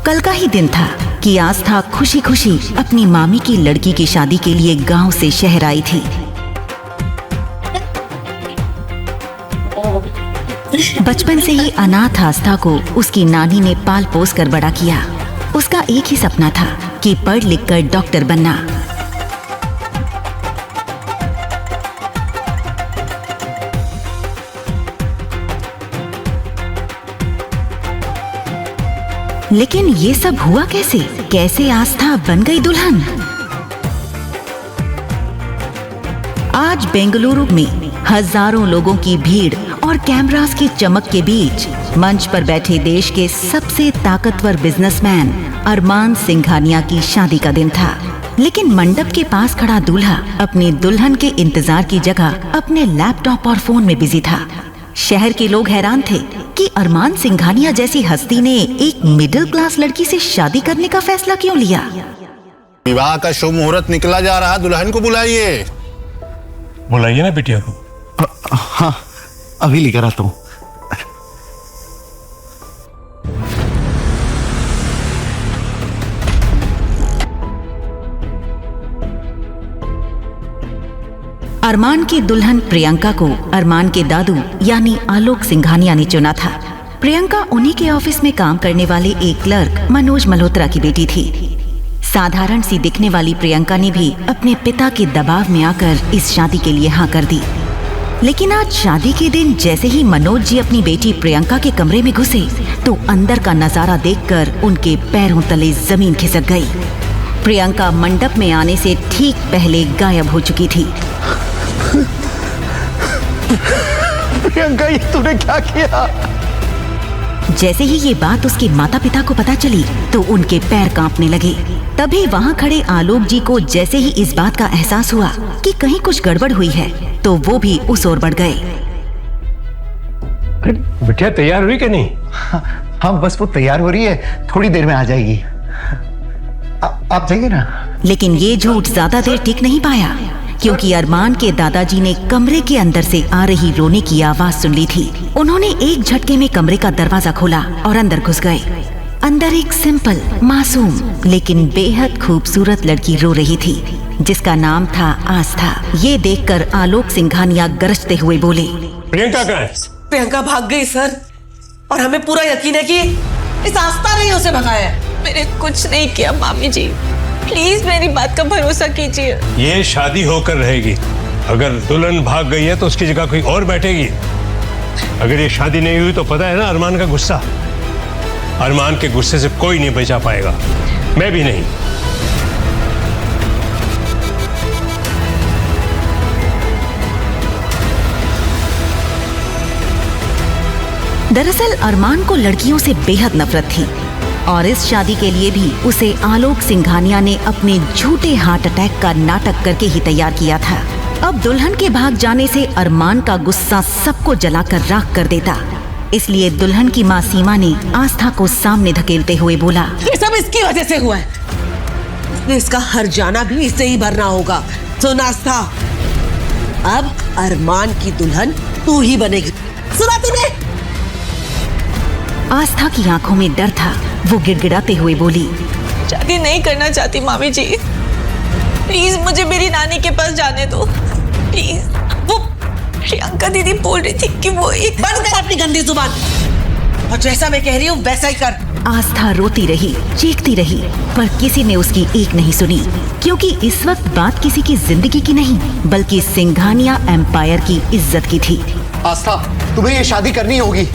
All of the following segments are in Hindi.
कल का ही दिन था कि आस्था खुशी खुशी अपनी मामी की लड़की की शादी के लिए गांव से शहर आई थी। बचपन से ही अनाथ आस्था को उसकी नानी ने पाल पोस कर बड़ा किया। उसका एक ही सपना था कि पढ़ लिख कर डॉक्टर बनना। लेकिन ये सब हुआ कैसे? कैसे आस्था बन गई दुल्हन? आज बेंगलुरु में हजारों लोगों की भीड़ और कैमरास की चमक के बीच मंच पर बैठे देश के सबसे ताकतवर बिजनेसमैन अरमान सिंघानिया की शादी का दिन था। लेकिन मंडप के पास खड़ा दूल्हा अपनी दुल्हन के इंतजार की जगह अपने लैपटॉप और फोन में बिजी था। शहर के लोग हैरान थे कि अरमान सिंघानिया जैसी हस्ती ने एक मिडिल क्लास लड़की से शादी करने का फैसला क्यों लिया। विवाह का शुभ मुहूर्त निकला जा रहा, दुल्हन को बुलाइए। बुलाइए ना बिटिया को। हाँ, अभी लेकर आता हूँ। अरमान की दुल्हन प्रियंका को अरमान के दादू यानी आलोक सिंघानिया ने चुना था। प्रियंका उन्हीं के ऑफिस में काम करने वाले एक क्लर्क मनोज मल्होत्रा की बेटी थी। साधारण सी दिखने वाली प्रियंका ने भी अपने पिता के दबाव में आकर इस शादी के लिए हाँ कर दी। लेकिन आज शादी के दिन जैसे ही मनोज जी अपनी बेटी प्रियंका के कमरे में घुसे तो अंदर का नजारा देखकर उनके पैरों तले जमीन खिसक गई। प्रियंका मंडप में आने से ठीक पहले गायब हो चुकी थी। प्रियंका, ये तूने क्या किया? जैसे ही ये बात उसके माता पिता को पता चली तो उनके पैर कांपने लगे। तभी वहाँ खड़े आलोक जी को जैसे ही इस बात का एहसास हुआ कि कहीं कुछ गड़बड़ हुई है तो वो भी उस ओर बढ़ गए। बिटिया तैयार हुई कि नहीं? हाँ, बस वो तैयार हो रही है, थोड़ी देर में आ जाएगी। आप जाइए ना। लेकिन ये झूठ ज्यादा देर टिक नहीं पाया क्योंकि अरमान के दादाजी ने कमरे के अंदर से आ रही रोने की आवाज सुन ली थी। उन्होंने एक झटके में कमरे का दरवाजा खोला और अंदर घुस गए। अंदर एक सिंपल, मासूम लेकिन बेहद खूबसूरत लड़की रो रही थी जिसका नाम था आस्था। ये देखकर आलोक सिंघानिया गरजते हुए बोले, प्रियंका कहाँ है? प्रियंका भाग गई सर, और हमें पूरा यकीन है कि इस आस्था ने उसे भगाया है। मैंने कुछ नहीं किया मामी जी, प्लीज मेरी बात का भरोसा कीजिए। ये शादी होकर रहेगी। अगर दुल्हन भाग गई है तो उसकी जगह कोई और बैठेगी। अगर ये शादी नहीं हुई तो पता है ना अरमान का गुस्सा। अरमान के गुस्से से कोई नहीं बचा पाएगा, मैं भी नहीं। दरअसल अरमान को लड़कियों से बेहद नफरत थी और इस शादी के लिए भी उसे आलोक सिंघानिया ने अपने झूठे हार्ट अटैक का नाटक करके ही तैयार किया था। अब दुल्हन के भाग जाने से अरमान का गुस्सा सबको जलाकर राख कर देता। इसलिए दुल्हन की माँ सीमा ने आस्था को सामने धकेलते हुए बोला, ये सब इसकी वजह से हुआ है। इसका हर जाना भी इससे ही भरना होगा। सुन आस्था, अब अरमान की दुल्हन तू ही बनेगी। सुना तूने? आस्था की आंखों में डर था। वो गिड़गिड़ाते हुए बोली, शादी नहीं करना चाहती मामी जी, प्लीज मुझे मेरी नानी के पास जाने दो प्लीज। वो प्रियंका दीदी बोल रही थी कि वो एक बंद कर अपनी गंदी जुबान, और जैसा मैं कह रही हूँ वैसा ही कर। आस्था रोती रही, चीखती रही, पर किसी ने उसकी एक नहीं सुनी क्योंकि इस वक्त बात किसी की जिंदगी की नहीं बल्कि सिंघानिया एम्पायर की इज्जत की थी। आस्था, तुम्हें ये शादी करनी होगी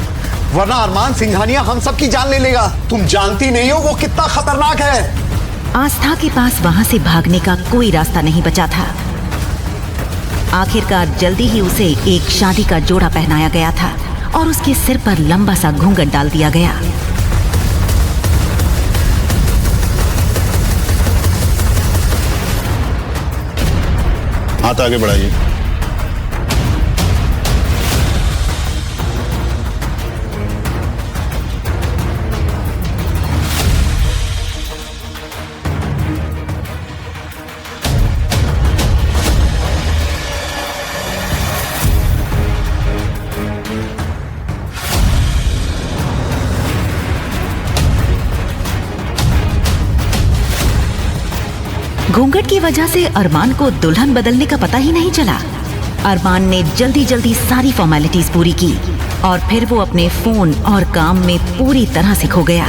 वरना अरमान सिंघानिया हम सब की जान ले लेगा। तुम जानती नहीं हो वो कितना खतरनाक है। आस्था के पास वहां से भागने का कोई रास्ता नहीं बचा था। आखिरकार जल्दी ही उसे एक शादी का जोड़ा पहनाया गया था और उसके सिर पर लंबा सा घूंघट डाल दिया गया। हाथ आगे बढ़ाइए। घूंघट की वजह से अरमान को दुल्हन बदलने का पता ही नहीं चला। अरमान ने जल्दी जल्दी सारी फॉर्मेलिटीज पूरी की और फिर वो अपने फोन और काम में पूरी तरह से खो गया।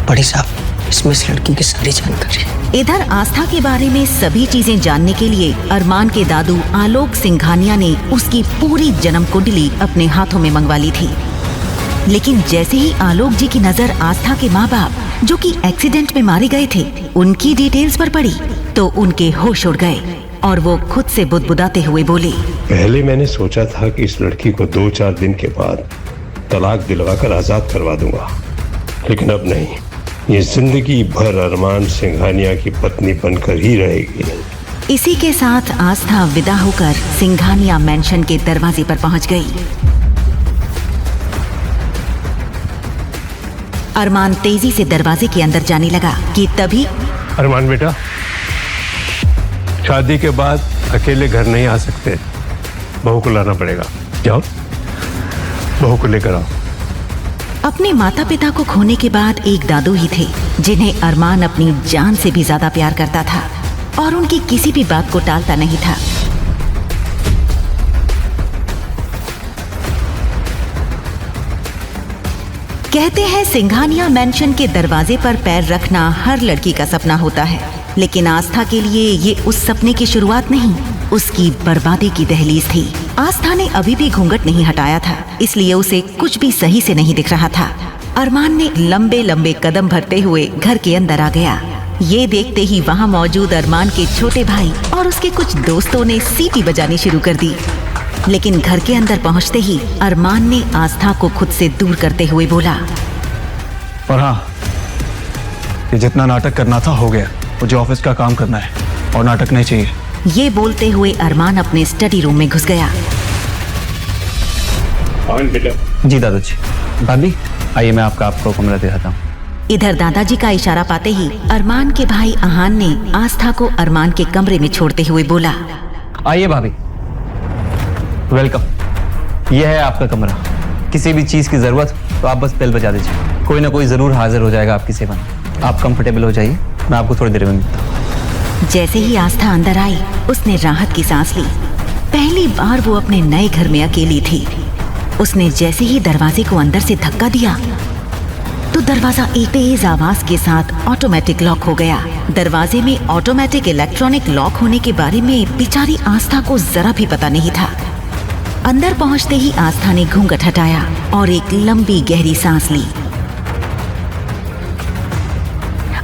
बड़ी साहब, इसमें इस लड़की की सारी जानकारी। इधर आस्था के बारे में सभी चीजें जानने के लिए अरमान के दादू आलोक सिंघानिया ने उसकी पूरी जन्म कुंडली अपने हाथों में मंगवा ली थी। लेकिन जैसे ही आलोक जी की नजर आस्था के माँ बाप जो कि एक्सीडेंट में मारे गए थे उनकी डिटेल्स पर पड़ी तो उनके होश उड़ गए और वो खुद से बुदबुदाते हुए बोले, पहले मैंने सोचा था कि इस लड़की को 2-4 दिन के बाद तलाक दिलवाकर आजाद करवा दूंगा, लेकिन अब नहीं। ये जिंदगी भर अरमान सिंघानिया की पत्नी बनकर ही रहेगी। इसी के साथ आस्था विदा होकर सिंघानिया मैंशन के दरवाजे पर पहुंच गई। अरमान तेजी से दरवाजे के अंदर जाने लगा कि तभी अरमान बेटा, शादी के बाद अकेले घर नहीं आ सकते, बहू को लाना पड़ेगा। जाओ, बहू को लेकर आओ। अपने माता पिता को खोने के बाद एक दादू ही थे जिन्हें अरमान अपनी जान से भी ज्यादा प्यार करता था और उनकी किसी भी बात को टालता नहीं था। कहते हैं सिंघानिया मैंशन के दरवाजे पर पैर रखना हर लड़की का सपना होता है, लेकिन आस्था के लिए ये उस सपने की शुरुआत नहीं, उसकी बर्बादी की दहलीज थी। आस्था ने अभी भी घूंघट नहीं हटाया था, इसलिए उसे कुछ भी सही से नहीं दिख रहा था। अरमान ने लंबे लंबे कदम भरते हुए घर के अंदर आ गया। ये देखते ही वहाँ मौजूद अरमान के छोटे भाई और उसके कुछ दोस्तों ने सीटी बजानी शुरू कर दी। लेकिन घर के अंदर पहुँचते ही अरमान ने आस्था को खुद से दूर करते हुए बोला, और हाँ, ये जितना नाटक करना था हो गया। मुझे ऑफिस का काम करना है और नाटक नहीं चाहिए। ये बोलते हुए अरमान अपने स्टडी रूम में घुस गया। जी दादाजी। भाभी आइए, मैं आपको कमरा दिखाता हूँ। इधर दादाजी का इशारा पाते ही अरमान के भाई अहान ने आस्था को अरमान के कमरे में छोड़ते हुए बोला, आइए भाभी, वेलकम। यह है आपका कमरा। किसी भी चीज की जरूरत तो आप बस बेल बजा दीजिए, कोई ना कोई जरूर हाजिर हो जाएगा आपकी सेवा में। आप कंफर्टेबल हो जाइए, मैं आपको थोड़ी देर में मिलता हूँ। जैसे ही आस्था अंदर आई उसने राहत की सांस ली। पहली बार वो अपने नए घर में अकेली थी। उसने जैसे ही दरवाजे को अंदर से धक्का दिया तो दरवाजा एक तेज आवाज के साथ ऑटोमेटिक लॉक हो गया। दरवाजे में ऑटोमेटिक इलेक्ट्रॉनिक लॉक होने के बारे में बेचारी आस्था को जरा भी पता नहीं था। अंदर पहुंचते ही आस्था ने घूंघट हटाया और एक लंबी गहरी सांस ली।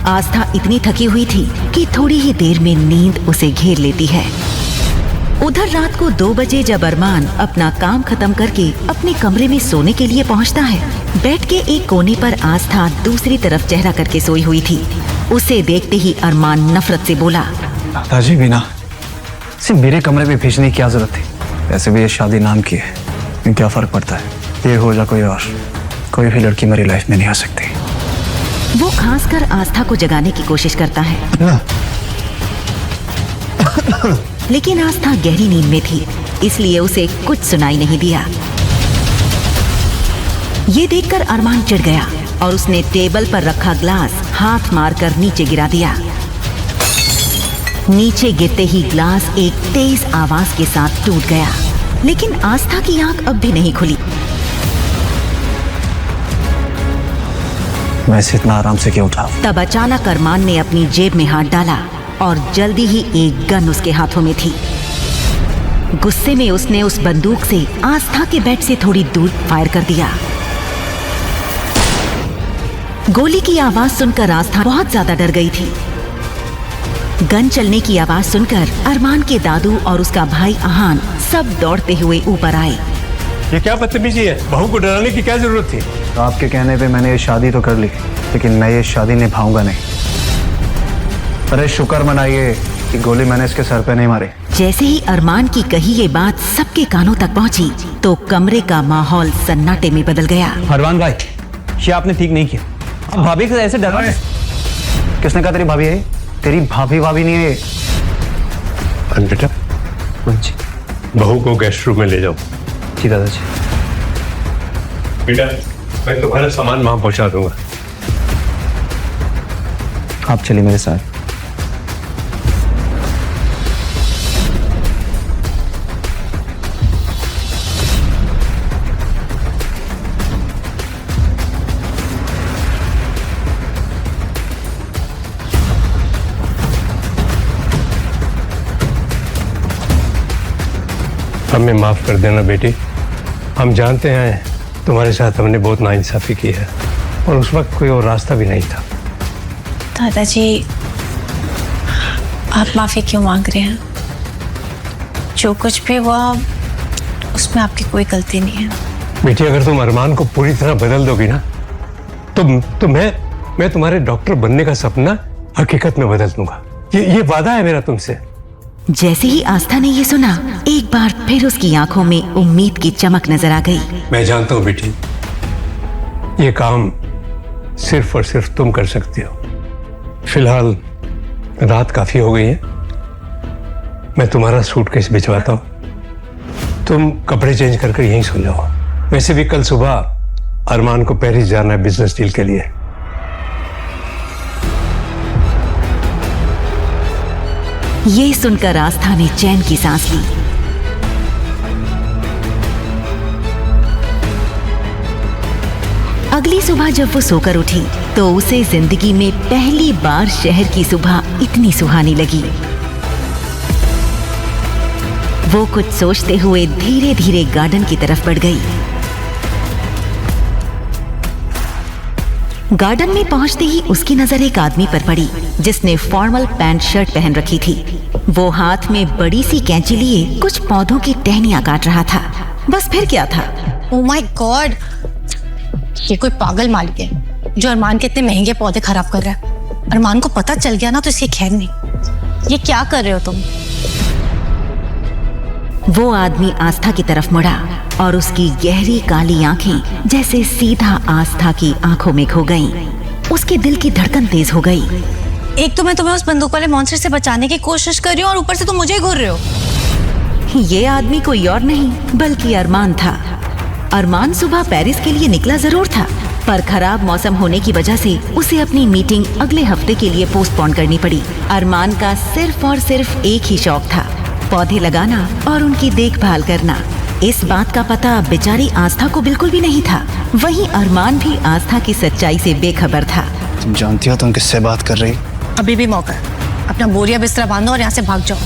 आस्था इतनी थकी हुई थी कि थोड़ी ही देर में नींद उसे घेर लेती है। उधर रात को 2 बजे जब अरमान अपना काम खत्म करके अपने कमरे में सोने के लिए पहुंचता है, बेड के एक कोने पर आस्था दूसरी तरफ चेहरा करके सोई हुई थी। उसे देखते ही अरमान नफरत से बोला, दादाजी बिना सिर्फ मेरे कमरे में भेजने की क्या जरूरत थी? वैसे भी ये शादी नाम की है, लेकिन क्या फर्क पड़ता है? ये हो या कोई और, कोई भी लड़की मेरी लाइफ में नहीं आ सकती। वो खासकर आस्था को जगाने की कोशिश करता है लेकिन आस्था गहरी नींद में थी, इसलिए उसे कुछ सुनाई नहीं दिया। ये देखकर अरमान चिढ़ गया और उसने टेबल पर रखा ग्लास हाथ मारकर नीचे गिरा दिया। नीचे गिरते ही ग्लास एक तेज आवाज के साथ टूट गया, लेकिन आस्था की आंख अब भी नहीं खुली। मैं इसे इतना आराम से क्यों उठा? तब अचानक अरमान ने अपनी जेब में हाथ डाला और जल्दी ही एक गन उसके हाथों में थी। गुस्से में उसने उस बंदूक से आस्था के बेड से थोड़ी दूर फायर कर दिया। गोली की आवाज सुनकर आस्था बहुत ज्यादा डर गई थी। गन चलने की आवाज सुनकर अरमान के दादू और उसका भाई अहान सब दौड़ते हुए ऊपर आए। ये क्या बदतमीजी है? बहू को डराने की क्या जरूरत थी? तो आपके कहने पे मैंने ये शादी तो कर ली, लेकिन मैं ये शादी निभाऊंगा नहीं। अरे शुक्र मनाइए कि गोली मैंने इसके सर पे नहीं मारी। जैसे ही अरमान की कही ये बात सबके कानों तक पहुंची तो कमरे का माहौल सन्नाटे में बदल गया। अरमान भाई, ये आपने ठीक नहीं किया। आप भाभी को ऐसे डरा? किसने कहा तेरी भाभी है? तेरी भाभी नहीं है। बेटा, बहू को गेस्ट रूम में ले जाओ। जी दादाजी। बेटा, मैं तुम्हारा सामान वहां पहुंचा दूंगा। आप चलिए मेरे साथ। हमें माफ कर देना बेटी। हम जानते हैं तुम्हारे साथ हमने बहुत नाइंसाफी की है और उस वक्त कोई और रास्ता भी नहीं था। दादाजी, आप माफी क्यों मांग रहे हैं? जो कुछ भी हुआ उसमें आपकी कोई गलती नहीं है। बेटी, अगर तुम अरमान को पूरी तरह बदल दोगी ना तो मैं तुम्हारे डॉक्टर बनने का सपना हकीकत में बदल दूंगा। ये वादा है मेरा तुमसे। जैसे ही आस्था ने ये सुना, एक बार फिर उसकी आंखों में उम्मीद की चमक नजर आ गई। मैं जानता हूं बेटी, ये काम सिर्फ और सिर्फ तुम कर सकती हो। फिलहाल रात काफी हो गई है, मैं तुम्हारा सूटकेस भिजवाता हूं। तुम कपड़े चेंज कर यहीं सो जाओ। वैसे भी कल सुबह अरमान को पेरिस जाना है बिजनेस डील के लिए। ये सुनकर आस्था ने चैन की सांस ली। अगली सुबह जब वो सोकर उठी तो उसे जिंदगी में पहली बार शहर की सुबह इतनी सुहानी लगी। वो कुछ सोचते हुए धीरे धीरे गार्डन की तरफ बढ़ गई। गार्डन में पहुंचते ही उसकी नजर एक आदमी पर पड़ी जिसने फॉर्मल पैंट शर्ट पहन रखी थी। वो हाथ में बड़ी सी कैंची लिए कुछ पौधों की टहनियां काट रहा था। बस फिर क्या था? ओह माय गॉड, ये कोई पागल मालिक है जो अरमान के इतने महंगे पौधे खराब कर रहा है। अरमान को पता चल गया ना तो इसकी खैर नहीं। ये क्या कर रहे हो तुम? वो आदमी आस्था की तरफ मुड़ा और उसकी गहरी काली आंखें जैसे सीधा आस्था की आंखों में खो गईं। उसके दिल की धड़कन तेज हो गई। एक तो मैं तुम्हें उस बंदूक वाले मॉन्स्टर से बचाने की कोशिश कर रही हूँ और ऊपर से तुम मुझे घूर रहे हो। ये आदमी कोई और नहीं बल्कि अरमान था। अरमान सुबह पेरिस के लिए निकला जरूर था, पर खराब मौसम होने की वजह से उसे अपनी मीटिंग अगले हफ्ते के लिए पोस्टपोन करनी पड़ी। अरमान का सिर्फ और सिर्फ एक ही शौक था, पौधे लगाना और उनकी देखभाल करना। इस बात का पता बेचारी आस्था को बिल्कुल भी नहीं था। वहीं अरमान भी आस्था की सच्चाई से बेखबर था। तुम जानती हो तुम किससे बात कर रही? अभी भी मौका है, अपना बोरिया बिस्तरा बांधो और यहाँ से भाग जाओ।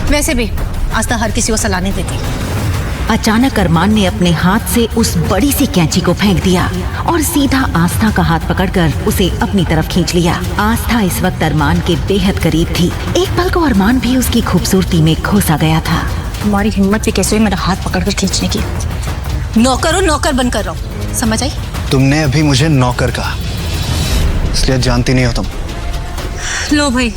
वैसे भी आस्था हर किसी को सलाह नहीं देती। अचानक अरमान ने अपने हाथ से उस बड़ी सी कैंची को फेंक दिया और सीधा आस्था का हाथ पकड़कर उसे अपनी तरफ खींच लिया। आस्था इस वक्त अरमान के बेहद करीब थी। एक पल को अरमान भी उसकी खूबसूरती में खो सा गया था। तुम्हारी हिम्मत भी कैसे हुई मेरा हाथ पकड़कर खींचने की? नौकर हो, नौकर बनकर रहो, समझ आई? तुमने अभी मुझे नौकर कहा, इसलिए जानती नहीं हो तुम। लो भाई,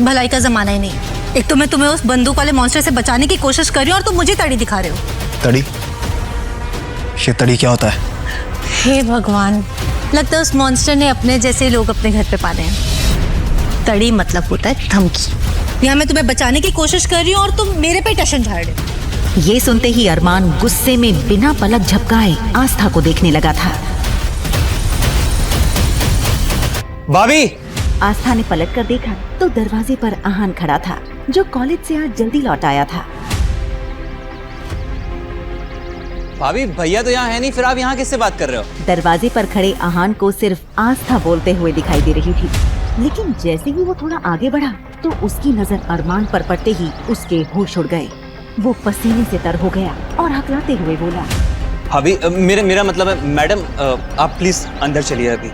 भलाई का जमाना ही नहीं। एक तो मैं तुम्हें उस बंदूक वाले मॉन्स्टर से बचाने की कोशिश कर रही हूँ और तुम मुझे तड़ी दिखा रहे हो। तड़ी? ये तड़ी क्या होता है? हे भगवान, लगता है उस मॉन्स्टर ने अपने जैसे लोग अपने घर पे पाले हैं। तड़ी मतलब होता है धमकी। यहाँ मैं तुम्हें बचाने की कोशिश कर रही हूँ और तुम मेरे पे टशन झाड़ रहे हो। ये सुनते ही अरमान गुस्से में बिना पलक झपकाए आस्था को देखने लगा था। भाभी! आस्था ने पलट कर देखा तो दरवाजे पर आहान खड़ा था, जो कॉलेज से आज जल्दी लौट आया था। भाभी, भैया तो यहाँ है नहीं, फिर आप यहाँ किससे बात कर रहे हो? दरवाजे पर खड़े आहान को सिर्फ आस्था बोलते हुए दिखाई दे रही थी, लेकिन जैसे ही वो थोड़ा आगे बढ़ा तो उसकी नजर अरमान पर पड़ते ही उसके होश उड़ गए। वो पसीने से तर हो गया और हकलाते हुए बोला, भाभी, मेरा मतलब है मैडम, आप प्लीज अंदर चलिए अभी।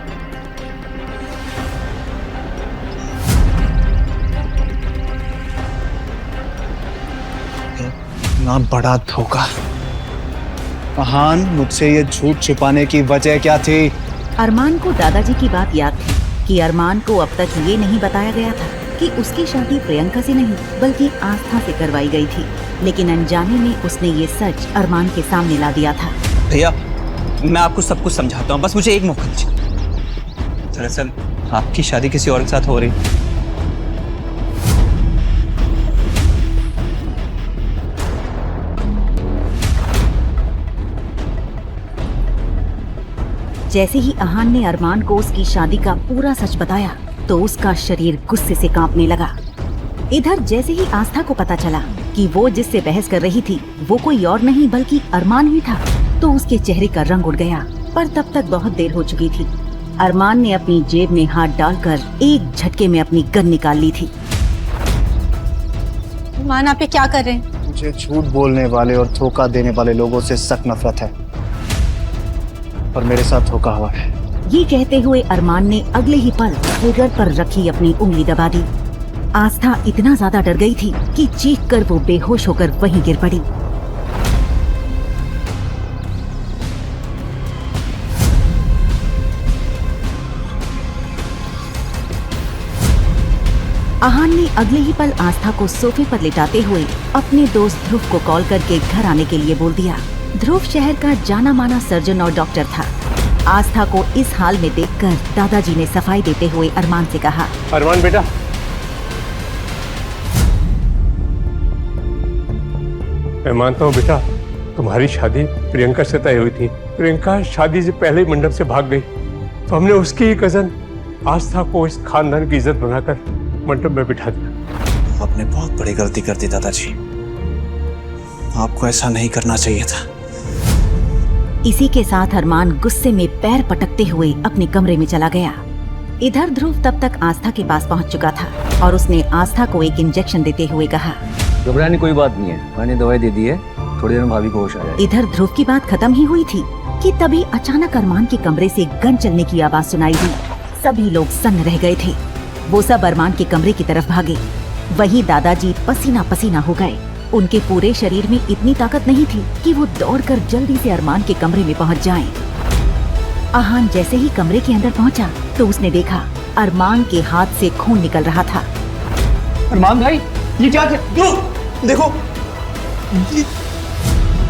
ना बड़ा धोखा। आहान, मुझसे ये झूठ छुपाने की वजह क्या थी? अरमान को दादाजी की बात याद थी कि अरमान को अब तक ये नहीं बताया गया था कि उसकी शादी प्रियंका से नहीं बल्कि आस्था से करवाई गई थी, लेकिन अनजाने में उसने ये सच अरमान के सामने ला दिया था। भैया, मैं आपको सब कुछ समझाता हूँ, बस मुझे एक मौका दीजिए। दरअसल आपकी शादी किसी और के साथ हो रही। जैसे ही आहान ने अरमान को उसकी शादी का पूरा सच बताया तो उसका शरीर गुस्से से कांपने लगा। इधर जैसे ही आस्था को पता चला कि वो जिससे बहस कर रही थी वो कोई और नहीं बल्कि अरमान ही था, तो उसके चेहरे का रंग उड़ गया। पर तब तक बहुत देर हो चुकी थी। अरमान ने अपनी जेब में हाथ डालकर एक झटके में अपनी गन निकाल ली थी। अरमान, आप ये क्या कर रहे हैं? मुझे झूठ बोलने वाले और धोखा देने वाले लोगों से सख्त नफरत है, और मेरे साथ धोखा हुआ है। ये कहते हुए अरमान ने अगले ही पल ट्रिगर पर रखी अपनी उंगली दबा दी। आस्था इतना ज्यादा डर गई थी कि चीख कर वो बेहोश होकर वहीं गिर पड़ी। आहान ने अगले ही पल आस्था को सोफे पर लिटाते हुए अपने दोस्त ध्रुव को कॉल करके घर आने के लिए बोल दिया। ध्रुव शहर का जाना माना सर्जन और डॉक्टर था। आस्था को इस हाल में देखकर दादाजी ने सफाई देते हुए अरमान से कहा, अरमान बेटा, मैं मानता हूँ बेटा, तुम्हारी शादी प्रियंका से तय हुई थी। प्रियंका शादी से पहले ही मंडप से भाग गई, तो हमने उसकी ही कजन आस्था को इस खानदान की इज्जत बनाकर मंडप में बिठा दिया। आपने बहुत बड़ी गलती कर दी दादाजी, आपको ऐसा नहीं करना चाहिए था। इसी के साथ अरमान गुस्से में पैर पटकते हुए अपने कमरे में चला गया। इधर ध्रुव तब तक आस्था के पास पहुंच चुका था और उसने आस्था को एक इंजेक्शन देते हुए कहा, घबराने कोई बात नहीं है, मैंने दवाई दे दी है, थोड़ी देर में भाभी को होश आ जाएगी। इधर ध्रुव की बात खत्म ही हुई थी कि तभी अचानक अरमान के कमरे से गन चलने की आवाज सुनाई दी। सभी लोग सन्न रह गए थे। वो सब अरमान के कमरे की तरफ भागे। वहीं दादाजी पसीना पसीना हो गए। उनके पूरे शरीर में इतनी ताकत नहीं थी कि वो दौड़कर जल्दी से अरमान के कमरे में पहुंच जाएं। आहान जैसे ही कमरे के अंदर पहुंचा तो उसने देखा अरमान के हाथ से खून निकल रहा था। अरमान भाई, ये क्या देखो।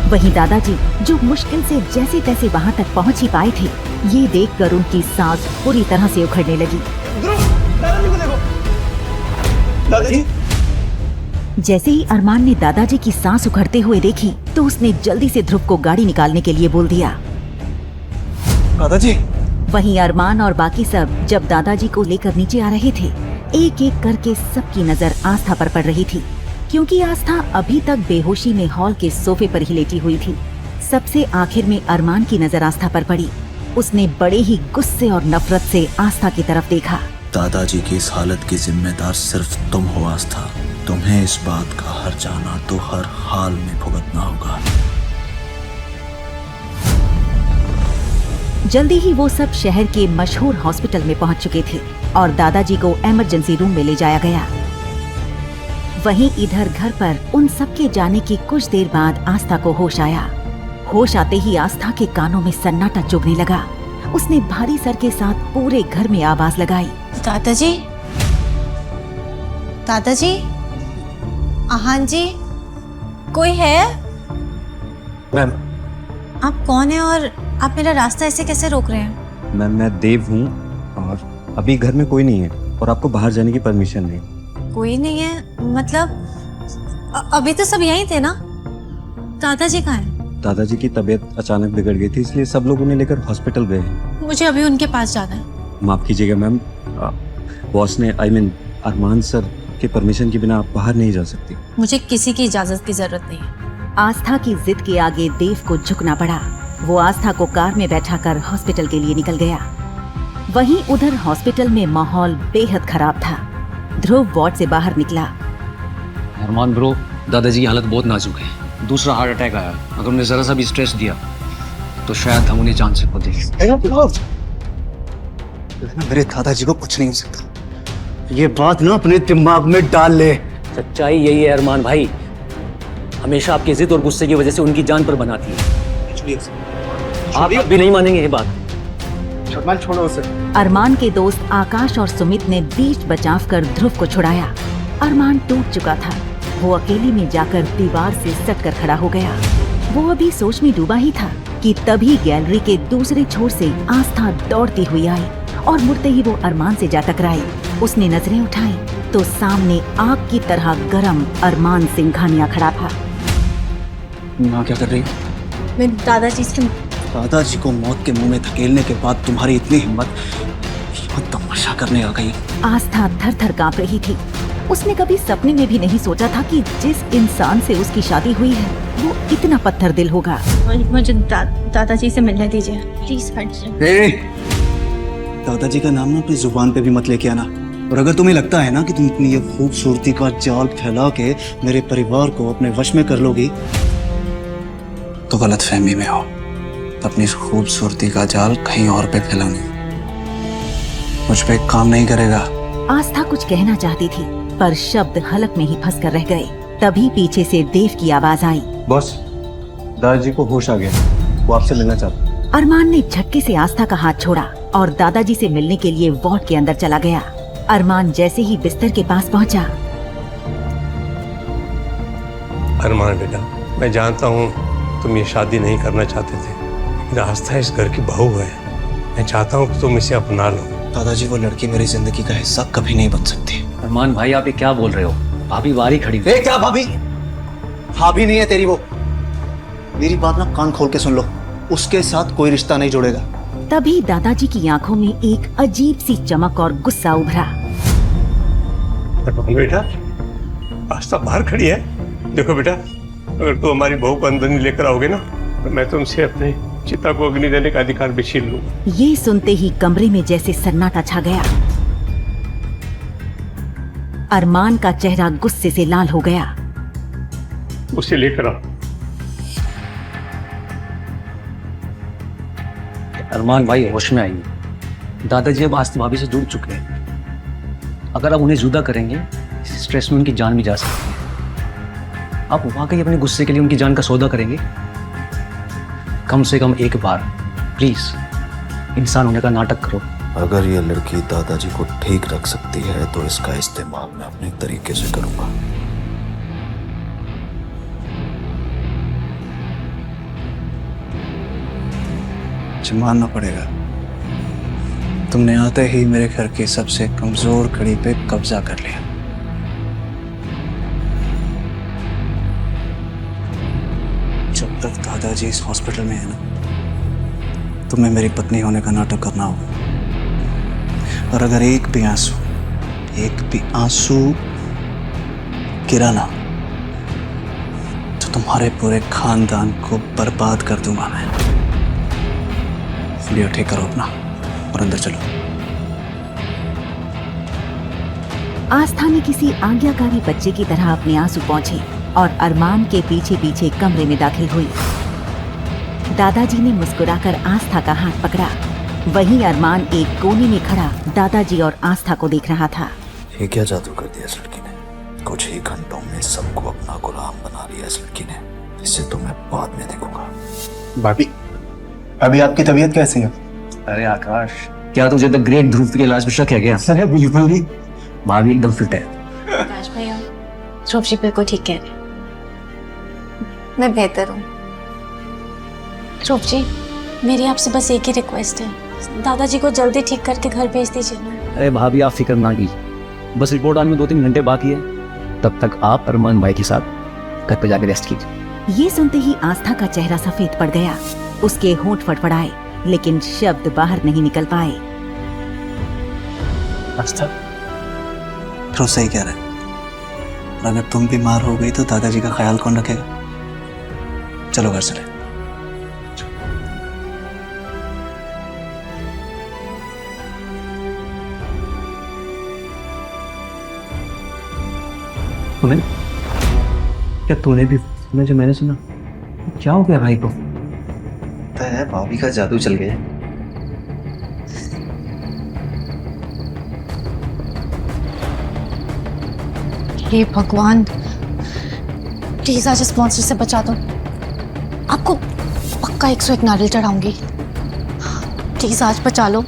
वहीं दादाजी जो मुश्किल से जैसे तैसे वहां तक पहुंच ही पाए थे, ये देखकर उनकी सांस पूरी तरह से उखड़ने लगी। दादाजी को देखो। दादाजी। जैसे ही अरमान ने दादाजी की सांस उखड़ते हुए देखी तो उसने जल्दी से ध्रुव को गाड़ी निकालने के लिए बोल दिया। दादाजी। वहीं अरमान और बाकी सब जब दादाजी को लेकर नीचे आ रहे थे, एक एक करके सबकी नजर आस्था पर पड़ रही थी, क्योंकि आस्था अभी तक बेहोशी में हॉल के सोफे पर ही लेटी हुई थी। सबसे आखिर में अरमान की नजर आस्था पर पड़ी। उसने बड़े ही गुस्से और नफरत से आस्था की तरफ देखा। दादाजी की इस हालत की जिम्मेदार सिर्फ तुम हो आस्था। तुम्हें इस बात का हर जाना तो हर हाल में भुगतना होगा। जल्दी ही वो सब शहर के मशहूर हॉस्पिटल में पहुंच चुके थे और दादाजी को इमरजेंसी रूम में ले जाया गया। वहीं इधर घर पर उन सबके जाने की कुछ देर बाद आस्था को होश आया। होश आते ही आस्था के कानों में सन्नाटा चुभने लगा। उसने भारी सर के साथ पूरे घर में आवाज लगाई, दादाजी, दादाजी, आहान जी, कोई है? मैम। आप कौन है और आप मेरा रास्ता ऐसे कैसे रोक रहे हैं? मैम, मैं देव हूँ और अभी घर में कोई नहीं है और आपको बाहर जाने की परमिशन नहीं। कोई नहीं है मतलब अभी तो सब यहीं थे ना? दादाजी कहाँ हैं? दादाजी की तबीयत अचानक बिगड़ गई थी, इसलिए सब लोग उन्हें लेकर हॉस्पिटल गए हैं। मुझे अभी उनके पास जाना है। माफ कीजिएगा मैम, बॉस ने अरमान सर के परमिशन के बिना आप बाहर नहीं जा सकती। मुझे किसी की इजाजत की जरूरत नहीं है। आस्था की जिद के आगे देव को झुकना पड़ा। वो आस्था को कार में बैठाकर हॉस्पिटल के लिए निकल गया। वहीं उधर हॉस्पिटल में माहौल बेहद खराब था। ध्रुव वार्ड से बाहर निकला। अरमान ब्रो, दादाजी की हालत बहुत नाजुक है। दूसरा हार्ट अटैक आया। अगर उन्हें जरा सा भी स्ट्रेस दिया तो शायद हम उन्हें जान से खो दें। मेरे दादाजी को कुछ नहीं हो सकता। ये बात ना अपने दिमाग में डाल ले। सच्चाई यही है अरमान भाई, हमेशा आपकी जिद और गुस्से की वजह से उनकी जान पर बनाती है। आप भी नहीं मानेंगे ये बात। छोड़ो उसे। अरमान के दोस्त आकाश और सुमित ने बीच बचाव कर ध्रुव को छुड़ाया। अरमान टूट चुका था। वो अकेले में जाकर दीवार से सटकर खड़ा हो गया। वो अभी सोच में डूबा ही था कि तभी गैलरी के दूसरे छोर से आस्था दौड़ती हुई आई और मुड़ते ही वो अरमान से जा टकराई। उसने नजरें उठाई तो सामने आग की तरह गरम अरमान सिंघानिया खड़ा था। माँ क्या कर रही? मैं दादाजी को मौत के मुंह में धकेलने के बाद तुम्हारी इतनी हिम्मत तमाशा करने आ गई। आस्था थर थर कांप रही थी। उसने कभी सपने में भी नहीं सोचा था कि जिस इंसान से उसकी शादी हुई है वो इतना पत्थर दिल होगा। मुझे दादाजी से मिलने दीजिए प्लीज। दादाजी का नाम ना अपनी जुबान पे भी मत लेके आना। और अगर तुम्हें लगता है ना कि तुम अपनी ये खूबसूरती का जाल फैला के मेरे परिवार को अपने वश में कर लोगी तो गलत फहमी में हो। अपनी इस खूबसूरती का जाल कहीं और पे फैलानी मुझ पे काम नहीं करेगा। आस्था कुछ कहना चाहती थी पर शब्द हलक में ही फंस कर रह गए। तभी पीछे से देव की आवाज आई। बॉस, दादाजी को होश आ गया, वो आपसे मिलना चाहते। अरमान ने झटके से आस्था का हाथ छोड़ा और दादाजी से मिलने के लिए वार्ड के अंदर चला गया। अरमान जैसे ही बिस्तर के पास पहुंचा। अरमान बेटा, मैं जानता हूँ तुम ये शादी नहीं करना चाहते थे, लेकिन आस्था इस घर की बहू है। मैं चाहता हूँ कि तुम इसे अपना लो। दादाजी, वो लड़की मेरी जिंदगी का हिस्सा कभी नहीं बन सकती। अरमान भाई, आप ये क्या बोल रहे हो? भाभी बारी खड़ी हुई। क्या भाभी? भाभी नहीं है तेरी वो। मेरी बात ना कान खोल के सुन लो, उसके साथ कोई रिश्ता नहीं जुड़ेगा। तभी दादाजी की आंखों में एक अजीब सी चमक और गुस्सा उभरा। बेटा, आस्था बाहर खड़ी है। देखो बेटा, अगर तुम हमारी बहू को अंदर नहीं लेकर आओगे ना तो मैं तुमसे अपने चिता को अग्नि देने का अधिकार भी छीन लूंगा। ये सुनते ही कमरे में जैसे सन्नाटा छा गया। अरमान का चेहरा गुस्से से लाल हो गया। उसे लेकर आओ। अरमान भाई होश में आइए। दादाजी अब आस्था भाभी से जुड़ चुके हैं। अगर आप उन्हें जुदा करेंगे, इस स्ट्रेस में उनकी जान भी जा सकती है। आप वाकई अपने गुस्से के लिए उनकी जान का सौदा करेंगे? कम से कम एक बार प्लीज इंसान होने का नाटक करो। अगर ये लड़की दादाजी को ठीक रख सकती है तो इसका इस्तेमाल मैं अपने तरीके से करूंगा। मानना पड़ेगा, तुमने आते ही मेरे घर की सबसे कमजोर कड़ी पे कब्जा कर लिया। जब तक दादाजी इस हॉस्पिटल में है ना, तुम्हें मेरी पत्नी होने का नाटक करना होगा। और अगर एक भी आंसू गिरा ना तो तुम्हारे पूरे खानदान को बर्बाद कर दूंगा मैं। लियो, ठीक करो अपना और अंदर चलो। आस्था ने किसी आज्ञाकारी बच्चे की तरह अपने आंसू पोंछे और अरमान के पीछे पीछे कमरे में दाखिल हुई। दादाजी ने मुस्कुराकर आस्था का हाथ पकड़ा। वहीं अरमान एक कोने में खड़ा दादाजी और आस्था को देख रहा था। ये क्या जादू कर दिया इस लड़की ने? कुछ ही घंटों में सबको अपना गुलाम बना लिया इस लड़की ने। इसे तो मैं बाद में देखूंगा। भाभी, अभी आपकी तबीयत कैसी है? अरे आकाश, क्या तुझे द ग्रेट ध्रुव के इलाज में शक है क्या? अरे बिल्कुल नहीं, भाभी एकदम फिट है। आकाश भैया, ध्रुव जी बिल्कुल ठीक कह रहे हैं। मैं बेहतर हूँ। ध्रुव जी, मेरी आपसे बस एक ही रिक्वेस्ट है, दादाजी को जल्दी ठीक करके घर भेज दीजिए ना। अरे भाभी, आप फिक्र ना कीजिए, बस रिपोर्ट आने में 2-3 घंटे बाकी है। तब तक आप अरमान भाई के साथ घर पे जाकर रेस्ट कीजिए। ये सुनते ही आस्था का चेहरा सफेद पड़ गया। उसके होंठ फड़फड़ाए लेकिन शब्द बाहर नहीं निकल पाए। आस्था, ध्रुव सही कह रहे हैं। और अगर तुम बीमार हो गई तो दादाजी का ख्याल कौन रखेगा? चलो घर चले। तुम्हें क्या तूने भी सुना जो मैंने सुना? क्या हो गया भाई को? है भाभी का जादू चल गया। हे भगवान, प्लीज आज इस मॉन्स्टर से बचा दो। आपको पक्का 101 नारियल चढ़ाऊंगी। प्लीज आज बचा लो।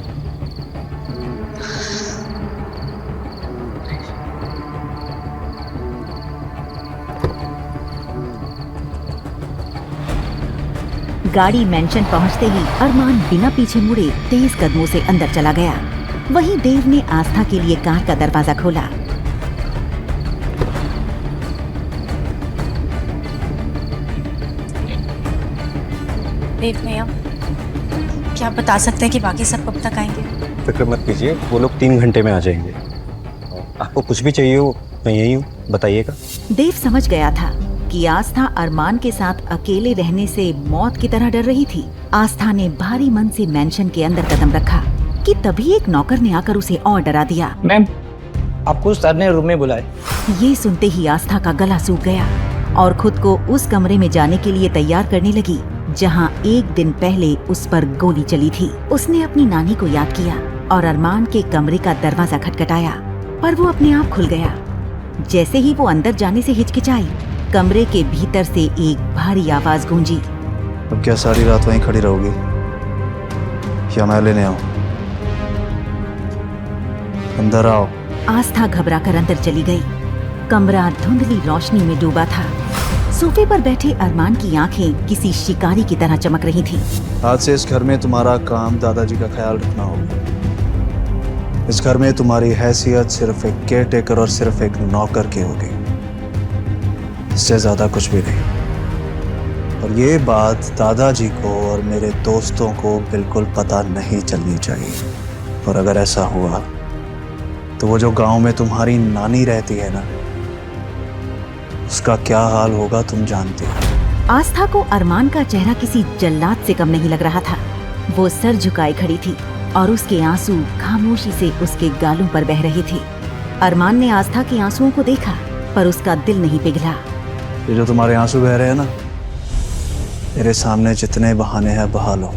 गाड़ी मेंशन पहुंचते ही अरमान बिना पीछे मुड़े तेज कदमों से अंदर चला गया। वहीं देव ने आस्था के लिए कार का दरवाजा खोला। देव भैया, क्या आप बता सकते हैं कि बाकी सब कब तक आएंगे? फिक्र मत कीजिए, वो लोग 3 घंटे में आ जाएंगे। आपको कुछ भी चाहिए हो मैं यही हूँ, बताइएगा। देव समझ गया था कि आस्था अरमान के साथ अकेले रहने से मौत की तरह डर रही थी। आस्था ने भारी मन से मेंशन के अंदर कदम रखा कि तभी एक नौकर ने आकर उसे और डरा दिया। मैम, आपको सर ने रूम में बुलाए। ये सुनते ही आस्था का गला सूख गया और खुद को उस कमरे में जाने के लिए तैयार करने लगी जहां एक दिन पहले उस पर गोली चली थी। उसने अपनी नानी को याद किया और अरमान के कमरे का दरवाजा खटखटाया, पर वो अपने आप खुल गया। जैसे ही वो अंदर जाने से हिचकिचाई, कमरे के भीतर से एक भारी आवाज गूंजी। अब क्या सारी रात वहीं खड़ी रहोगी या मैं लेने आऊं? अंदर आओ। आस्था घबराकर अंदर चली गई। कमरा धुंधली रोशनी में डूबा था। सोफे पर बैठे अरमान की आंखें किसी शिकारी की तरह चमक रही थीं। आज से इस घर में तुम्हारा काम दादाजी का ख्याल रखना होगा। इस घर में तुम्हारी हैसियत सिर्फ एक केयर टेकर और सिर्फ एक नौकर की होगी, इससे ज्यादा कुछ भी नहीं। और ये बात दादाजी को और मेरे दोस्तों को बिल्कुल पता नहीं चलनी चाहिए। और अगर ऐसा हुआ तो वो जो गांव में तुम्हारी नानी रहती है ना, उसका क्या हाल होगा तुम जानते हो। आस्था को अरमान का चेहरा किसी जल्लाद से कम नहीं लग रहा था। वो सर झुकाए खड़ी थी और उसके आंसू खामोशी से उसके गालों पर बह रहे थे। अरमान ने आस्था के आंसुओं को देखा, पर उसका दिल नहीं पिघला। ये जो तुम्हारे आंसू बह रहे हैं ना, मेरे सामने जितने बहाने हैं बहा लो,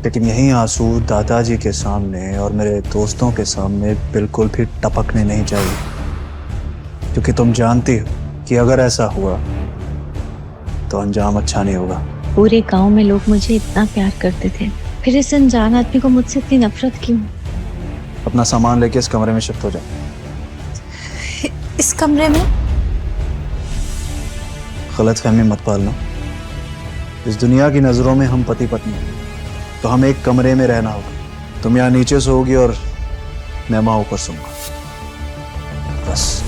लेकिन यही आंसू दादाजी के सामने और मेरे दोस्तों के सामने बिल्कुल भी टपकने नहीं चाहिए, क्योंकि तुम जानती हो कि अगर ऐसा हुआ तो अंजाम अच्छा नहीं होगा। पूरे गांव में लोग मुझे इतना प्यार करते थे, फिर इस अनजान आदमी को मुझसे इतनी नफरत क्यों? अपना सामान लेके इस कमरे में शिफ्ट हो जाओ। इस कमरे में? गलतफहमी मत पालना। इस दुनिया की नजरों में हम पति पत्नी हैं, तो हमें एक कमरे में रहना होगा। तुम यहाँ नीचे सोओगी और मैं वहां ऊपर सोऊंगा, बस।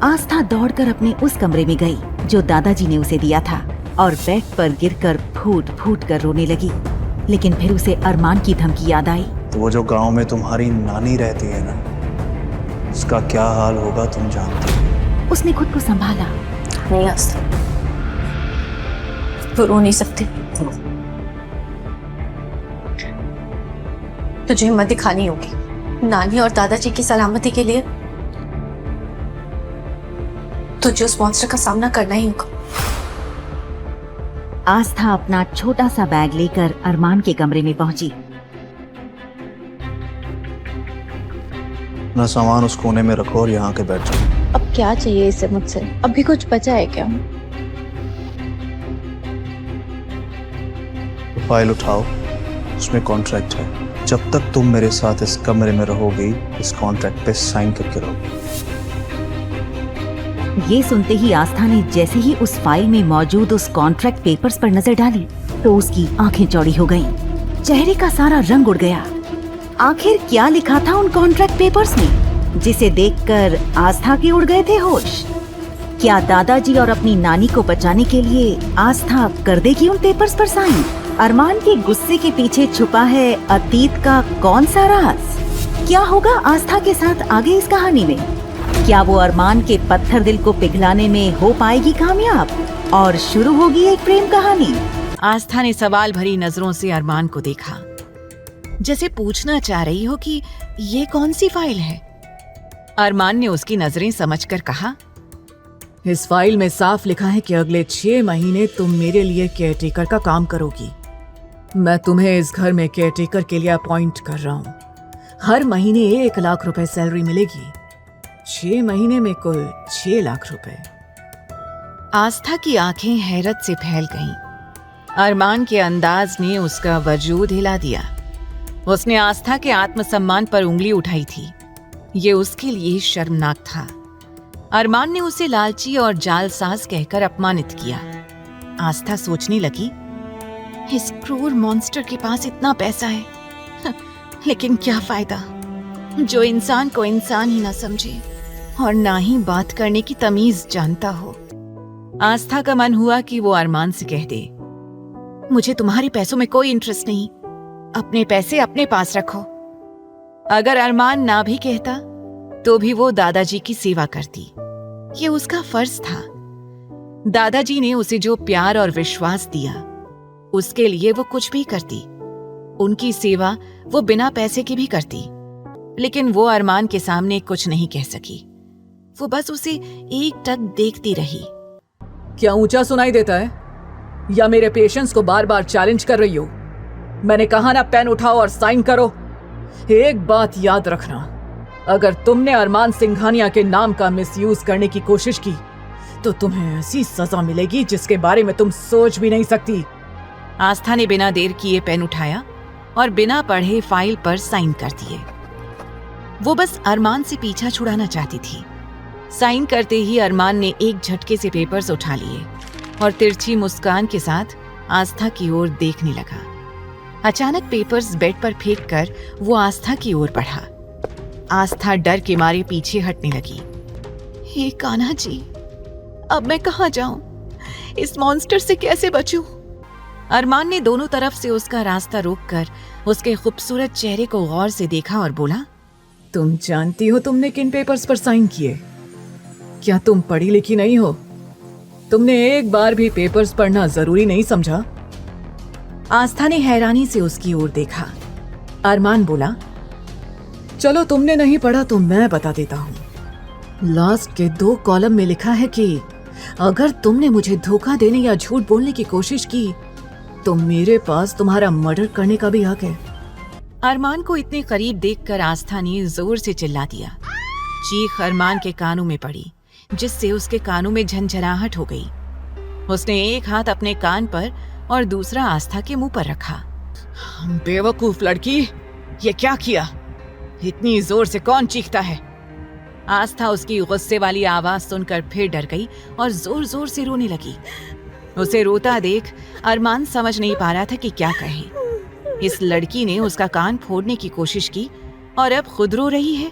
आस्था दौड़कर अपने उस कमरे में गई जो दादाजी ने उसे दिया था और बेड पर गिरकर फूट फूट कर रोने लगी। लेकिन फिर उसे अरमान की धमकी याद आई। तो वो जो गांव में तुम्हारी नानी रहती है ना, उसका क्या हाल होगा तुम जानते हो। उसने खुद को संभाला। नहीं आस्था, तो रो नहीं सकती। तुझे हिम्मत दिखानी होगी। नानी और दादाजी की सलामती के लिए तुझे उस मॉन्स्टर का सामना करना ही होगा। आस्था अपना छोटा सा बैग लेकर अरमान के कमरे में पहुंची। अपना सामान उस कोने में रखो और यहाँ के बैठ जाओ। अब क्या चाहिए इसे मुझसे? अभी कुछ बचा है क्या? तो फाइल उठाओ, उसमें कॉन्ट्रैक्ट है। जब तक तुम मेरे साथ इस कमरे में रहोगी, इस कॉन्ट्रैक्ट पे साइन करके रहोगी। ये सुनते ही आस्था ने जैसे ही उस फाइल में मौजूद उस कॉन्ट्रैक्ट पेपर्स पर नजर डाली तो उसकी आंखें चौड़ी हो गईं। चेहरे का सारा रंग उड़ गया। आखिर क्या लिखा था उन कॉन्ट्रैक्ट पेपर्स में, जिसे देखकर आस्था के उड़ गए थे होश? क्या दादाजी और अपनी नानी को बचाने के लिए आस्था कर देगी उन पेपर्स पर साइन? अरमान के गुस्से के पीछे छुपा है अतीत का कौन सा राज? क्या होगा आस्था के साथ आगे इस कहानी में? क्या वो अरमान के पत्थर दिल को पिघलाने में हो पाएगी कामयाब और शुरू होगी एक प्रेम कहानी? आस्था ने सवाल भरी नजरों से अरमान को देखा, जैसे पूछना चाह रही हो कि ये कौन सी फाइल है। अरमान ने उसकी नजरें समझकर कहा, इस फाइल में साफ लिखा है कि अगले 6 महीने तुम मेरे लिए केयरटेकर का काम करोगी। मैं तुम्हें इस घर में केयरटेकर के लिए अपॉइंट कर रहा हूँ। हर महीने 1 लाख रुपए सैलरी मिलेगी। 6 महीने में कुल 6 लाख रुपए। आस्था की आंखें हैरत से फैल गईं। अरमान के अंदाज ने उसका वजूद हिला दिया। उसने आस्था के आत्मसम्मान पर उंगली उठाई थी। ये उसके लिए शर्मनाक था। अरमान ने उसे लालची और जालसाज कहकर अपमानित किया। आस्था सोचने लगी, इस क्रूर मॉन्स्टर के पास इतना पैसा है, लेकिन क्या फायदा, जो इंसान को इंसान ही ना समझे और ना ही बात करने की तमीज जानता हो। आस्था का मन हुआ कि वो अरमान से कह दे, मुझे तुम्हारे पैसों में कोई इंटरेस्ट नहीं, अपने पैसे अपने पास रखो। अगर अरमान ना भी कहता तो भी वो दादाजी की सेवा करती, ये उसका फर्ज था। दादाजी ने उसे जो प्यार और विश्वास दिया, उसके लिए वो कुछ भी करती। उनकी सेवा वो बिना पैसे की भी करती, लेकिन वो अरमान के सामने कुछ नहीं कह सकी। वो बस उसे एकटक देखती रही। क्या ऊंचा सुनाई देता है या मेरे पेशेंस को बार बार चैलेंज कर रही हो? मैंने कहा ना, पेन उठाओ और साइन करो। एक बात याद रखना, अगर तुमने अरमान सिंघानिया के नाम का मिसयूज करने की कोशिश की तो तुम्हें ऐसी सजा मिलेगी जिसके बारे में तुम सोच भी नहीं सकती। आस्था ने बिना देर किए पेन उठाया और बिना पढ़े फाइल पर साइन कर दिए। वो बस अरमान से पीछा छुड़ाना चाहती थी। साइन करते ही अरमान ने एक झटके से पेपर्स उठा लिए और तिरछी मुस्कान के साथ आस्था की ओर देखने लगा। अचानक पेपर्स बेड पर फेंक कर वो आस्था की ओर बढ़ा। आस्था डर के मारे पीछे हटने लगी। हे कान्हा जी, अब मैं कहाँ जाऊं? इस मॉन्स्टर से कैसे बचूं? अरमान ने दोनों तरफ से उसका रास्ता रोककर उसके खूबसूरत चेहरे को गौर से देखा और बोला, तुम जानती हो तुमने किन पेपर्स पर साइन किए? क्या तुम पढ़ी लिखी नहीं हो? तुमने एक बार भी पेपर्स पढ़ना जरूरी नहीं समझा? आस्था ने हैरानी से उसकी ओर देखा। अरमान बोला, चलो तुमने नहीं पढ़ा तो मैं बता देता हूँ। लास्ट के 2 कॉलम में लिखा है कि अगर तुमने मुझे धोखा देने या झूठ बोलने की कोशिश की तो मेरे पास तुम्हारा मर्डर करने का भी हक है। अरमान को इतने करीब देखकर आस्था ने जोर से चिल्ला दिया। चीख अरमान के कानों में पड़ी, जिससे उसके कानों में झंझनाहट हो गई। उसने एक हाथ अपने कान पर और दूसरा आस्था के मुंह पर रखा। बेवकूफ लड़की, ये क्या किया? इतनी जोर से कौन चीखता है? आस्था उसकी गुस्से वाली आवाज सुनकर फिर डर गई और जोर जोर से रोने लगी। उसे रोता देख अरमान समझ नहीं पा रहा था कि क्या कहे। इस लड़की ने उसका कान फोड़ने की कोशिश की और अब खुद रो रही है,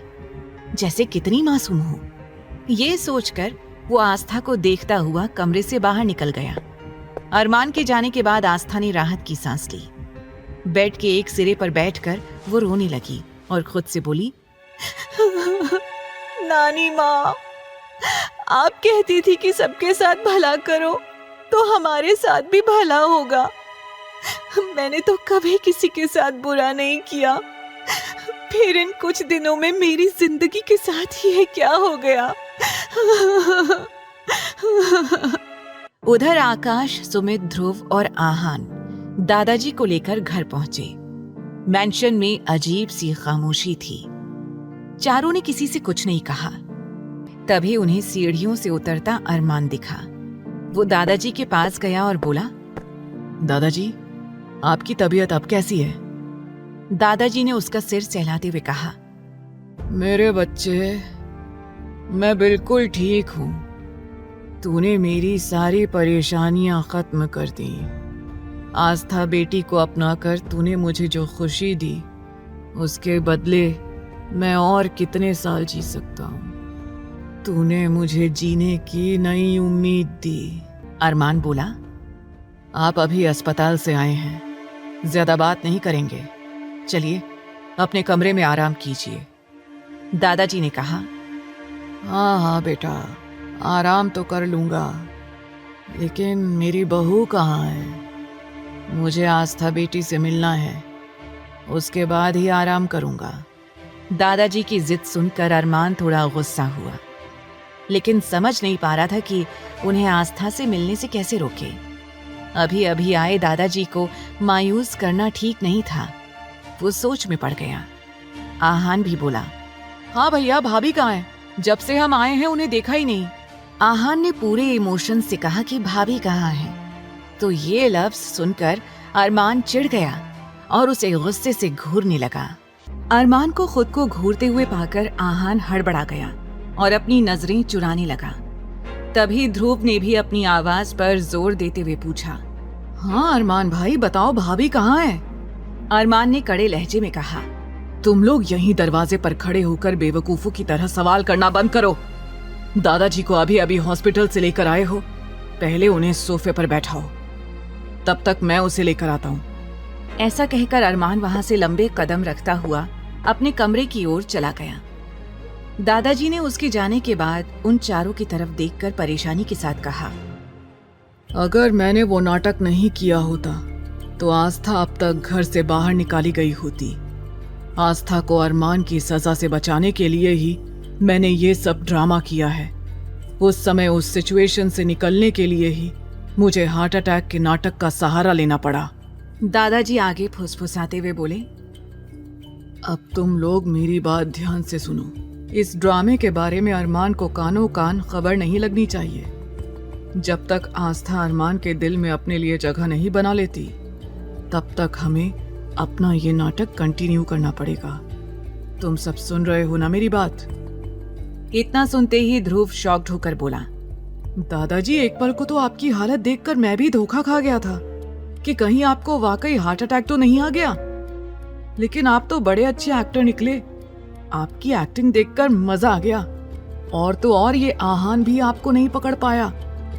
जैसे कितनी मासूम हो। ये सोचकर वो आस्था को देखता हुआ कमरे से बाहर निकल गया। अरमान के जाने के बाद आस्था ने राहत की सांस ली। बेड के एक सिरे पर बैठकर वो रोने लगी और खुद से बोली, नानी माँ, आप कहती थी कि सबके साथ भला करो तो हमारे साथ भी भला होगा। मैंने तो कभी किसी के साथ बुरा नहीं किया, फिर इन कुछ दिनों में मेरी जिंदगी के साथ ही क्या हो गया? उधर आकाश, सुमित, ध्रुव और आहान दादाजी को लेकर घर पहुंचे। मैंशन में अजीब सी खामोशी थी। चारों ने किसी से कुछ नहीं कहा। तभी उन्हें सीढ़ियों से उतरता अरमान दिखा। वो दादाजी के पास गया और बोला, दादाजी, आपकी तबीयत अब कैसी है? दादाजी ने उसका सिर सहलाते हुए कहा, मेरे बच्चे, मैं बिल्कुल ठीक हूँ। तूने मेरी सारी परेशानियां खत्म कर दी। आस्था बेटी को अपनाकर तूने मुझे जो खुशी दी, उसके बदले मैं और कितने साल जी सकता हूँ। तूने मुझे जीने की नई उम्मीद दी। अरमान बोला, आप अभी अस्पताल से आए हैं, ज्यादा बात नहीं करेंगे। चलिए अपने कमरे में आराम कीजिए। दादाजी ने कहा, हाँ बेटा, आराम तो कर लूंगा, लेकिन मेरी बहू कहाँ है? मुझे आस्था बेटी से मिलना है, उसके बाद ही आराम करूंगा। दादाजी की जिद सुनकर अरमान थोड़ा गुस्सा हुआ, लेकिन समझ नहीं पा रहा था कि उन्हें आस्था से मिलने से कैसे रोके। अभी अभी आए दादाजी को मायूस करना ठीक नहीं था। वो सोच में पड़ गया। आहान भी बोला, हाँ भैया, भाभी कहाँ है? जब से हम आए हैं उन्हें देखा ही नहीं। आहान ने पूरे इमोशन से कहा कि भाभी कहाँ है। तो ये लफ्ज सुनकर अरमान चिढ़ गया और उसे गुस्से से घूरने लगा। अरमान को खुद को घूरते हुए पाकर आहान हड़बड़ा गया और अपनी नजरें चुराने लगा। तभी ध्रुव ने भी अपनी आवाज पर जोर देते हुए पूछा, हाँ अरमान भाई, बताओ भाभी कहाँ है? अरमान ने कड़े लहजे में कहा, तुम लोग यहीं दरवाजे पर खड़े होकर बेवकूफों की तरह सवाल करना बंद करो। दादाजी को अभी अभी हॉस्पिटल से लेकर आए हो, पहले उन्हें सोफे पर बैठाओ, तब तक मैं उसे लेकर आता हूँ। ऐसा कहकर अरमान वहां से लंबे कदम रखता हुआ अपने कमरे की ओर चला गया। दादाजी ने उसके जाने के बाद उन चारों की तरफ देखकर परेशानी के साथ कहा, अगर मैंने वो नाटक नहीं किया होता तो आस्था अब तक घर से बाहर निकाली गई होती। आस्था को अरमान की सजा से बचाने के लिए ही मैंने ये सब ड्रामा किया है। उस समय उस सिचुएशन से निकलने के लिए ही मुझे हार्ट अटैक के नाटक का सहारा लेना पड़ा। दादाजी आगे फुसफुसाते हुए बोले, अब तुम लोग मेरी बात ध्यान से सुनो। इस ड्रामे के बारे में अरमान को कानों कान खबर नहीं लगनी चाहिए। जब तक आस्था अरमान के दिल में अपने लिए जगह नहीं बना लेती तब तक हमें अपना ये नाटक कंटिन्यू करना पड़ेगा। तुम सब सुन रहे हो ना मेरी बात? इतना सुनते ही ध्रुव शॉक्ड होकर बोला, दादाजी एक पल को तो आपकी हालत देखकर मैं भी धोखा खा गया था कि कहीं आपको वाकई हार्ट अटैक तो नहीं आ गया। लेकिन आप तो बड़े अच्छे एक्टर निकले। आपकी एक्टिंग देखकर मजा आ गया। और तो और ये आहान भी आपको नहीं पकड़ पाया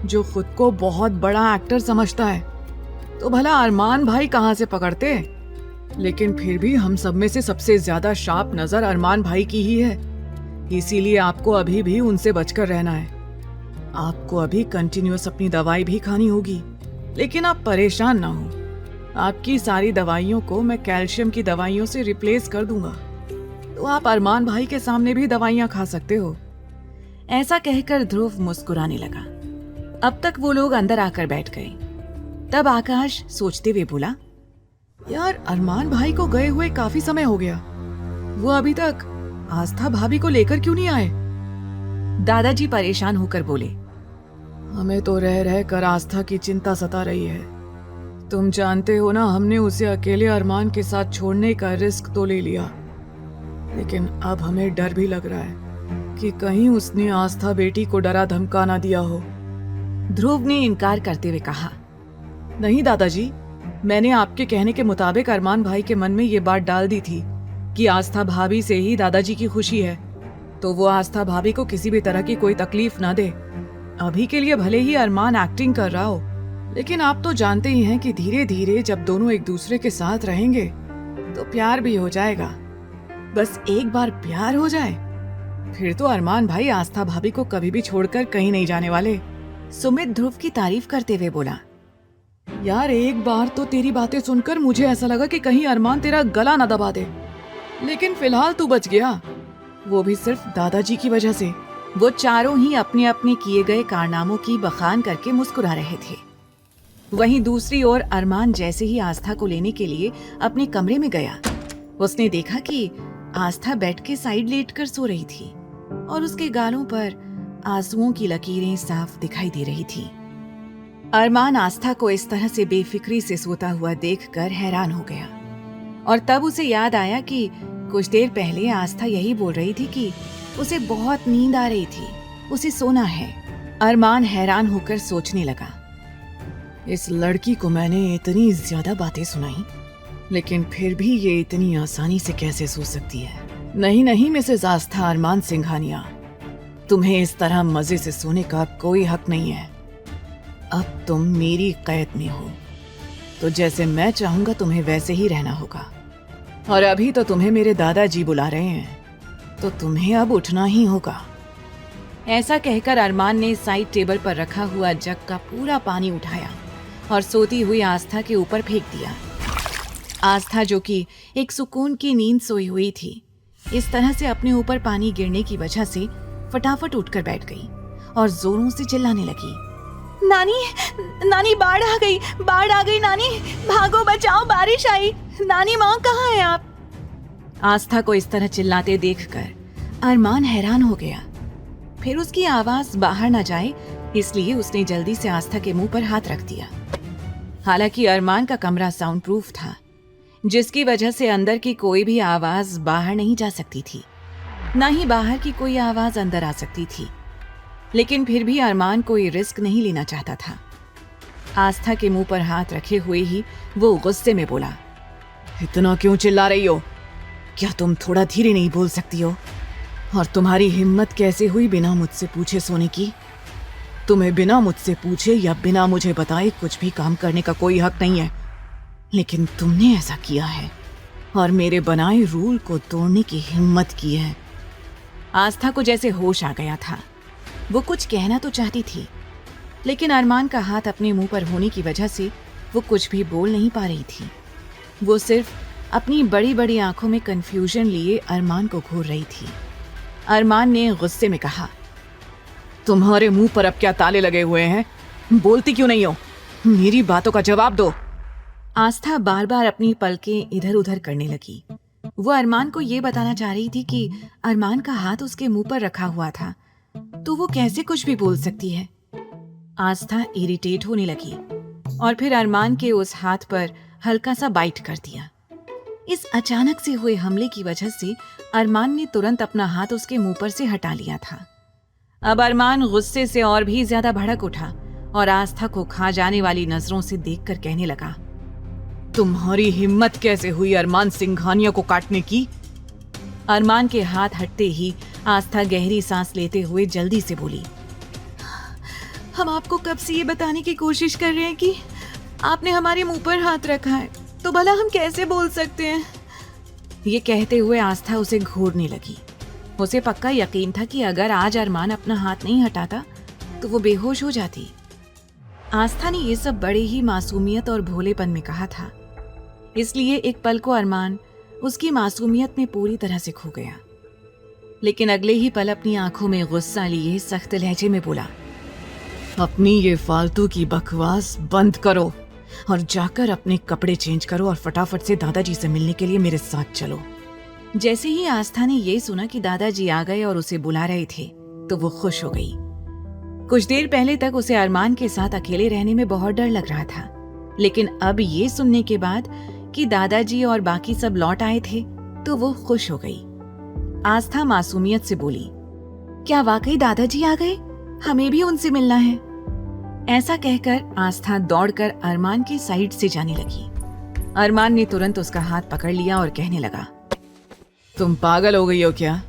जो खुद को बहुत बड़ा एक्टर समझता है। तो भला अरमान भाई कहाँ से पकड़ते? लेकिन फिर भी हम सब में से सबसे ज्यादा शार्प नजर अरमान भाई की ही है। इसीलिए आपको अभी भी उनसे बचकर रहना है। आपको अभी कंटिन्यूअस अपनी दवाई भी खानी होगी। लेकिन आप परेशान ना हो, आपकी सारी दवाइयों को मैं कैल्शियम की दवाइयों से रिप्लेस कर दूंगा। तो आप अरमान भाई के सामने भी दवाइयां खा सकते हो। ऐसा कहकर ध्रुव मुस्कुराने लगा। अब तक वो लोग अंदर आकर बैठ गए। तब आकाश सोचते हुए बोला, यार अरमान भाई को गए हुए काफी समय हो गया। वो अभी तक आस्था भाभी को लेकर क्यों नहीं आए? दादाजी परेशान होकर बोले, हमें तो रह रह कर आस्था की चिंता सता रही है। तुम जानते हो ना, हमने उसे अकेले अरमान के साथ छोड़ने का रिस्क तो ले लिया, लेकिन अब हमें डर भी लग रहा है कि कहीं उसने आस्था बेटी को डरा धमका ना दिया हो। ध्रुव ने इनकार करते हुए कहा, नहीं दादाजी, मैंने आपके कहने के मुताबिक अरमान भाई के मन में ये बात डाल दी थी कि आस्था भाभी से ही दादाजी की खुशी है, तो वो आस्था भाभी को किसी भी तरह की कोई तकलीफ ना दे। अभी के लिए भले ही अरमान एक्टिंग कर रहा हो, लेकिन आप तो जानते ही हैं कि धीरे धीरे जब दोनों एक दूसरे के साथ रहेंगे तो प्यार भी हो जाएगा। बस एक बार प्यार हो जाए फिर तो अरमान भाई आस्था भाभी को कभी भी छोड़कर कहीं नहीं जाने वाले। सुमित ध्रुव की तारीफ करते हुए बोला, यार एक बार तो तेरी बातें सुनकर मुझे ऐसा लगा कि कहीं अरमान तेरा गला ना दबा दे, लेकिन फिलहाल तू बच गया, वो भी सिर्फ दादाजी की वजह से। वो चारों ही अपने अपने किए गए कारनामों की बखान करके मुस्कुरा रहे थे। वहीं दूसरी ओर अरमान जैसे ही आस्था को लेने के लिए अपने कमरे में गया, उसने देखा कि आस्था बेड के साइड लेटकर सो रही थी और उसके गालों पर आंसुओं की लकीरें साफ दिखाई दे रही थी। अरमान आस्था को इस तरह से बेफिक्री से सोता हुआ देखकर हैरान हो गया और तब उसे याद आया कि कुछ देर पहले आस्था यही बोल रही थी कि उसे बहुत नींद आ रही थी, उसे सोना है। अरमान हैरान होकर सोचने लगा, इस लड़की को मैंने इतनी ज्यादा बातें सुनाई, लेकिन फिर भी ये इतनी आसानी से कैसे सो सकती है? नहीं नहीं मिसेस आस्था अरमान सिंघानिया, तुम्हें इस तरह मजे से सोने का कोई हक नहीं है। अब तुम मेरी कैद में हो, तो जैसे मैं चाहूंगा तुम्हें वैसे ही रहना होगा। और अभी तो तुम्हें मेरे दादाजी बुला रहे हैं, तो तुम्हें अब उठना ही होगा। ऐसा कहकर अरमान ने साइड टेबल पर रखा हुआ जग का पूरा पानी उठाया और सोती हुई आस्था के ऊपर फेंक दिया। आस्था, जो कि एक सुकून की नींद सोई हुई थी, इस तरह से अपने ऊपर पानी गिरने की वजह से फटाफट उठकर बैठ गई और जोरों से चिल्लाने लगी, नानी, नानी बाढ़ आ गई नानी, भागो बचाओ, बारिश आई, नानी माँ कहाँ है आप? आस्था को इस तरह चिल्लाते देखकर अरमान हैरान हो गया। फिर उसकी आवाज बाहर न जाए इसलिए उसने जल्दी से आस्था के मुंह पर हाथ रख दिया। हालांकि अरमान का कमरा साउंड प्रूफ था, जिसकी वजह से अंदर की कोई भी आवाज बाहर नहीं जा सकती थी, न ही बाहर की कोई आवाज अंदर आ सकती थी। लेकिन फिर भी अरमान कोई रिस्क नहीं लेना चाहता था। आस्था के मुंह पर हाथ रखे हुए ही वो गुस्से में बोला, इतना क्यों चिल्ला रही हो? क्या तुम थोड़ा धीरे नहीं बोल सकती हो? और तुम्हारी हिम्मत कैसे हुई बिना मुझसे पूछे सोने की? तुम्हें बिना मुझसे पूछे या बिना मुझे बताए कुछ भी काम करने का कोई हक नहीं है, लेकिन तुमने ऐसा किया है और मेरे बनाए रूल को तोड़ने की हिम्मत की है। आस्था को जैसे होश आ गया था। वो कुछ कहना तो चाहती थी, लेकिन अरमान का हाथ अपने मुंह पर होने की वजह से वो कुछ भी बोल नहीं पा रही थी। वो सिर्फ अपनी बड़ी बड़ी आंखों में कंफ्यूजन लिए अरमान को घूर रही थी। अरमान ने गुस्से में कहा, तुम्हारे मुंह पर अब क्या ताले लगे हुए हैं? बोलती क्यों नहीं हो? मेरी बातों का जवाब दो। आस्था बार बार अपनी पलकें इधर उधर करने लगी। वो अरमान को ये बताना चाह रही थी कि अरमान का हाथ उसके मुंह पर रखा हुआ था, तो वो कैसे कुछ भी बोल सकती है। आस्था इरिटेट होने लगी और फिर अरमान के उस हाथ पर हल्का सा बाइट कर दिया। इस अचानक से हुए हमले की वजह से अरमान ने तुरंत अपना हाथ उसके मुंह पर से हटा लिया था। अब अरमान गुस्से से और भी ज्यादा भड़क उठा और आस्था को खा जाने वाली नजरों से देखकर कहने लगा, तुम्हारी हिम्मत कैसे हुई अरमान सिंघानिया को काटने की? अरमान के हाथ हटते ही आस्था गहरी सांस लेते हुए जल्दी से बोली, हम आपको कब से ये बताने की कोशिश कर रहे हैं कि आपने हमारे मुंह पर हाथ रखा है, तो भला हम कैसे बोल सकते हैं? ये कहते हुए आस्था उसे घूरने लगी। उसे पक्का यकीन था कि अगर आज अरमान अपना हाथ नहीं हटाता तो वो बेहोश हो जाती। आस्था ने ये सब बड़े ही मासूमियत और भोलेपन में कहा था, इसलिए एक पल को अरमान उसकी मासूमियत में पूरी तरह से खो गया। लेकिन अगले ही पल अपनी आंखों में गुस्सा लिए सख्त लहजे में बोला, अपनी ये फालतू की बकवास बंद करो और जाकर अपने कपड़े चेंज करो और फटाफट से दादाजी से मिलने के लिए मेरे साथ चलो। जैसे ही आस्था ने ये सुना कि दादाजी आ गए और उसे बुला रहे थे तो वो खुश हो गई। कुछ देर पहले तक उसे अरमान के साथ अकेले रहने में बहुत डर लग रहा था, लेकिन अब ये सुनने के बाद कि दादाजी और बाकी सब लौट आए थे तो वो खुश हो गई। आस्था मासूमियत से बोली, क्या वाकई दादाजी आ गए? हमें भी उनसे मिलना है। ऐसा कहकर आस्था दौड़कर अरमान की साइड से जाने लगी। अरमान ने तुरंत उसका हाथ पकड़ लिया और कहने लगा, तुम पागल हो गई हो क्या?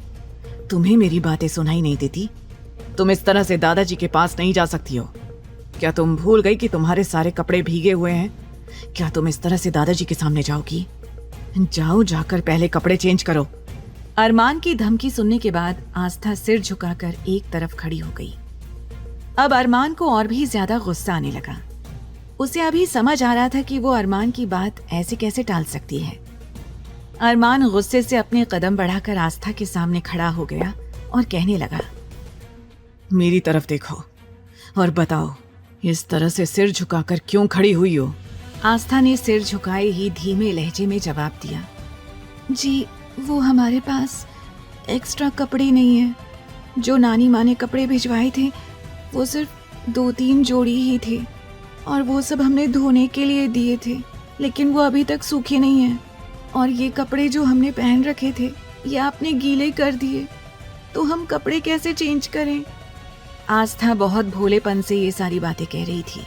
तुम्हें मेरी बातें सुनाई नहीं देती? तुम इस तरह से दादाजी के पास नहीं जा सकती हो। क्या तुम भूल गई कि तुम्हारे सारे कपड़े भीगे हुए हैं? क्या तुम इस तरह से दादाजी के सामने जाओगी? जाओ, जाकर पहले कपड़े चेंज करो। अरमान की धमकी सुनने के बाद आस्था सिर झुकाकर एक तरफ खड़ी हो गई। अब अरमान को और भी ज्यादा गुस्सा आने लगा। उसे अभी समझ आ रहा था कि वो अरमान की बात ऐसे कैसे टाल सकती है। अरमान गुस्से से अपने कदम बढ़ाकर आस्था के सामने खड़ा हो गया और कहने लगा, मेरी तरफ देखो और बताओ, इस तरह से सिर झुकाकर क्यों खड़ी हुई हो? आस्था ने सिर झुकाए ही धीमे लहजे में जवाब दिया, जी वो हमारे पास एक्स्ट्रा कपड़े नहीं है। जो नानी माँ ने कपड़े भिजवाए थे वो सिर्फ 2-3 जोड़ी ही थे और वो सब हमने धोने के लिए दिए थे, लेकिन वो अभी तक सूखे नहीं हैं। और ये कपड़े जो हमने पहन रखे थे ये आपने गीले कर दिए, तो हम कपड़े कैसे चेंज करें? आस्था बहुत भोलेपन से ये सारी बातें कह रही थी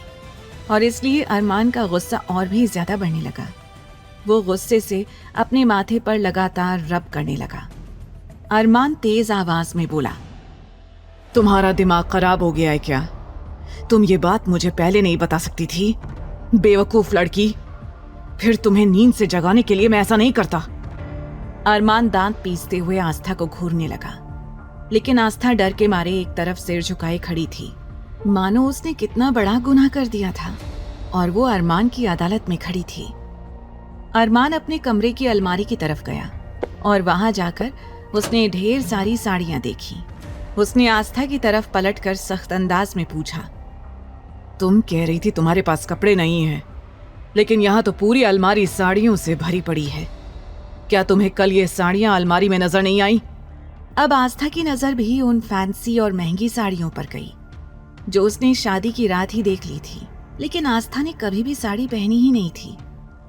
और इसलिए अरमान का गुस्सा और भी ज्यादा बढ़ने लगा। वो गुस्से से अपने माथे पर लगातार रब करने लगा। अरमान तेज आवाज में बोला, तुम्हारा दिमाग खराब हो गया है क्या? तुम ये बात मुझे पहले नहीं बता सकती थी? बेवकूफ लड़की, फिर तुम्हें नींद से जगाने के लिए मैं ऐसा नहीं करता। अरमान दांत पीसते हुए आस्था को घूरने लगा, लेकिन आस्था डर के मारे एक तरफ सिर झुकाए खड़ी थी, मानो उसने कितना बड़ा गुनाह कर दिया था और वो अरमान की अदालत में खड़ी थी। अरमान अपने कमरे की अलमारी की तरफ गया और वहां जाकर उसने ढेर सारी साड़ियां देखी। उसने आस्था की तरफ पलटकर सख्त अंदाज में पूछा, तुम कह रही थी तुम्हारे पास कपड़े नहीं हैं, लेकिन यहाँ तो पूरी अलमारी साड़ियों से भरी पड़ी है। क्या तुम्हें कल ये साड़ियाँ अलमारी में नजर नहीं आई? अब आस्था की नजर भी उन फैंसी और महंगी साड़ियों पर गई जो उसने शादी की रात ही देख ली थी, लेकिन आस्था ने कभी भी साड़ी पहनी ही नहीं थी,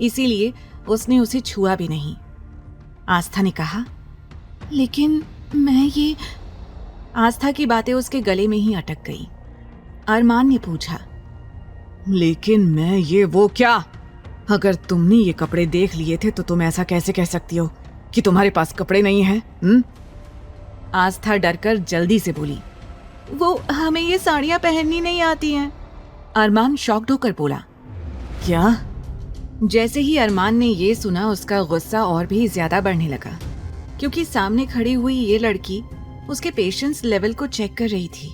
इसीलिए उसने उसे छुआ भी नहीं। आस्था ने कहा, लेकिन मैं ये... आस्था की बातें उसके गले में ही अटक गई। अरमान ने पूछा, लेकिन मैं ये वो क्या? अगर तुमने ये कपड़े देख लिए थे तो तुम ऐसा कैसे कह सकती हो कि तुम्हारे पास कपड़े नहीं हैं? आस्था डरकर जल्दी से बोली, वो हमें ये साड़ियां पहननी नहीं आती हैं। अरमान शॉक्ड होकर बोला, क्या? जैसे ही अरमान ने ये सुना उसका गुस्सा और भी ज्यादा बढ़ने लगा, क्योंकि सामने खड़ी हुई ये लड़की उसके पेशेंस लेवल को चेक कर रही थी।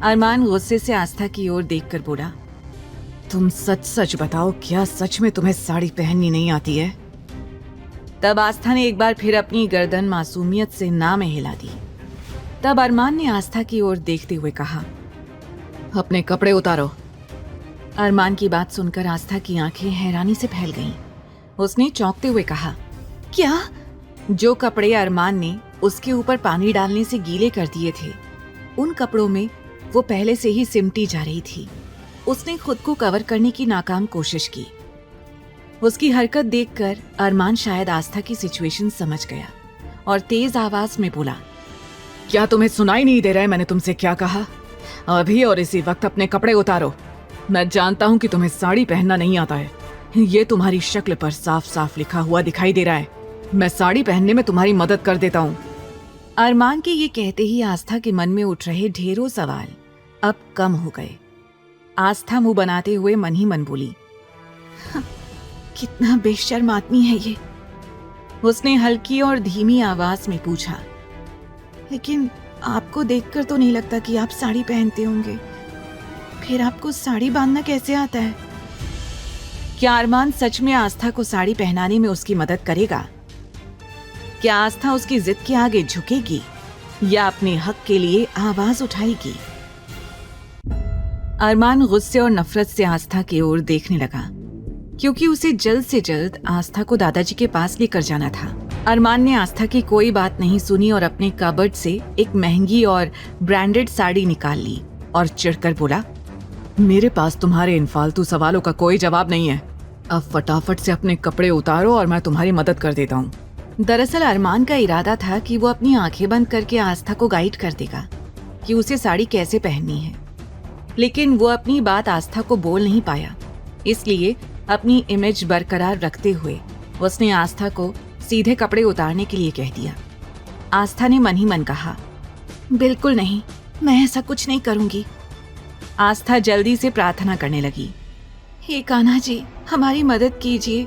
अरमान गुस्से से आस्था की ओर देखकर बोला, तुम सच सच बताओ, क्या सच में तुम्हें साड़ी पहननी नहीं आती है? तब आस्था ने एक बार फिर अपनी गर्दन मासूमियत से ना में हिला दी। तब अरमान ने आस्था की ओर देखते हुए कहा, अपने कपड़े उतारो। अरमान की बात सुनकर आस्था की आंखें हैरानी से फैल गईं। उसने चौंकते हुए कहा, क्या? जो कपड़े अरमान ने उसके ऊपर पानी डालने से गीले कर दिए थे, उन कपड़ों में वो पहले से ही सिमटी जा रही थी। उसने खुद को कवर करने की नाकाम कोशिश की। उसकी हरकत देखकर अरमान शायद आस्था की सिचुएशन समझ गया और तेज आवाज में बोला, क्या तुम्हें सुनाई नहीं दे रहा है मैंने तुमसे क्या कहा? अभी और इसी वक्त अपने कपड़े उतारो। मैं जानता हूँ कि तुम्हें साड़ी पहनना नहीं आता है, ये तुम्हारी शक्ल पर साफ साफ लिखा हुआ दिखाई दे रहा है। मैं साड़ी पहनने में तुम्हारी मदद कर देता हूँ। अरमान के ये कहते ही आस्था के मन में उठ रहे ढेरों सवाल अब कम हो गए। आस्था मुंह बनाते हुए मन ही मन बोली, कितना बेशर्म आदमी है ये। उसने हल्की और धीमी आवाज में पूछा, लेकिन आपको देखकर तो नहीं लगता कि आप साड़ी पहनते होंगे, फिर आपको साड़ी बांधना कैसे आता है? क्या अरमान सच में आस्था को साड़ी पहनाने में उसकी मदद करेगा? क्या आस्था उसकी जिद के आगे झुकेगी या अपने हक के लिए आवाज उठाएगी? अरमान गुस्से और नफरत से आस्था की ओर देखने लगा, क्योंकि उसे जल्द से जल्द आस्था को दादाजी के पास लेकर जाना था। अरमान ने आस्था की कोई बात नहीं सुनी और अपने कबर्ड से एक महंगी और ब्रांडेड साड़ी निकाल ली और चिढ़कर बोला, मेरे पास तुम्हारे इन फालतू सवालों का कोई जवाब नहीं है। अब फटाफट से अपने कपड़े उतारो और मैं तुम्हारी मदद कर देता हूँ। दरअसल अरमान का इरादा था कि वो अपनी आंखें बंद करके आस्था को गाइड कर देगा कि उसे साड़ी कैसे पहननी है, लेकिन वो अपनी बात आस्था को बोल नहीं पाया। इसलिए अपनी इमेज बरकरार रखते हुए उसने आस्था को सीधे कपड़े उतारने के लिए कह दिया। आस्था ने मन ही मन कहा, बिल्कुल नहीं, मैं ऐसा कुछ नहीं करूंगी। आस्था जल्दी से प्रार्थना करने लगी, हे कान्हा जी, हमारी मदद कीजिए,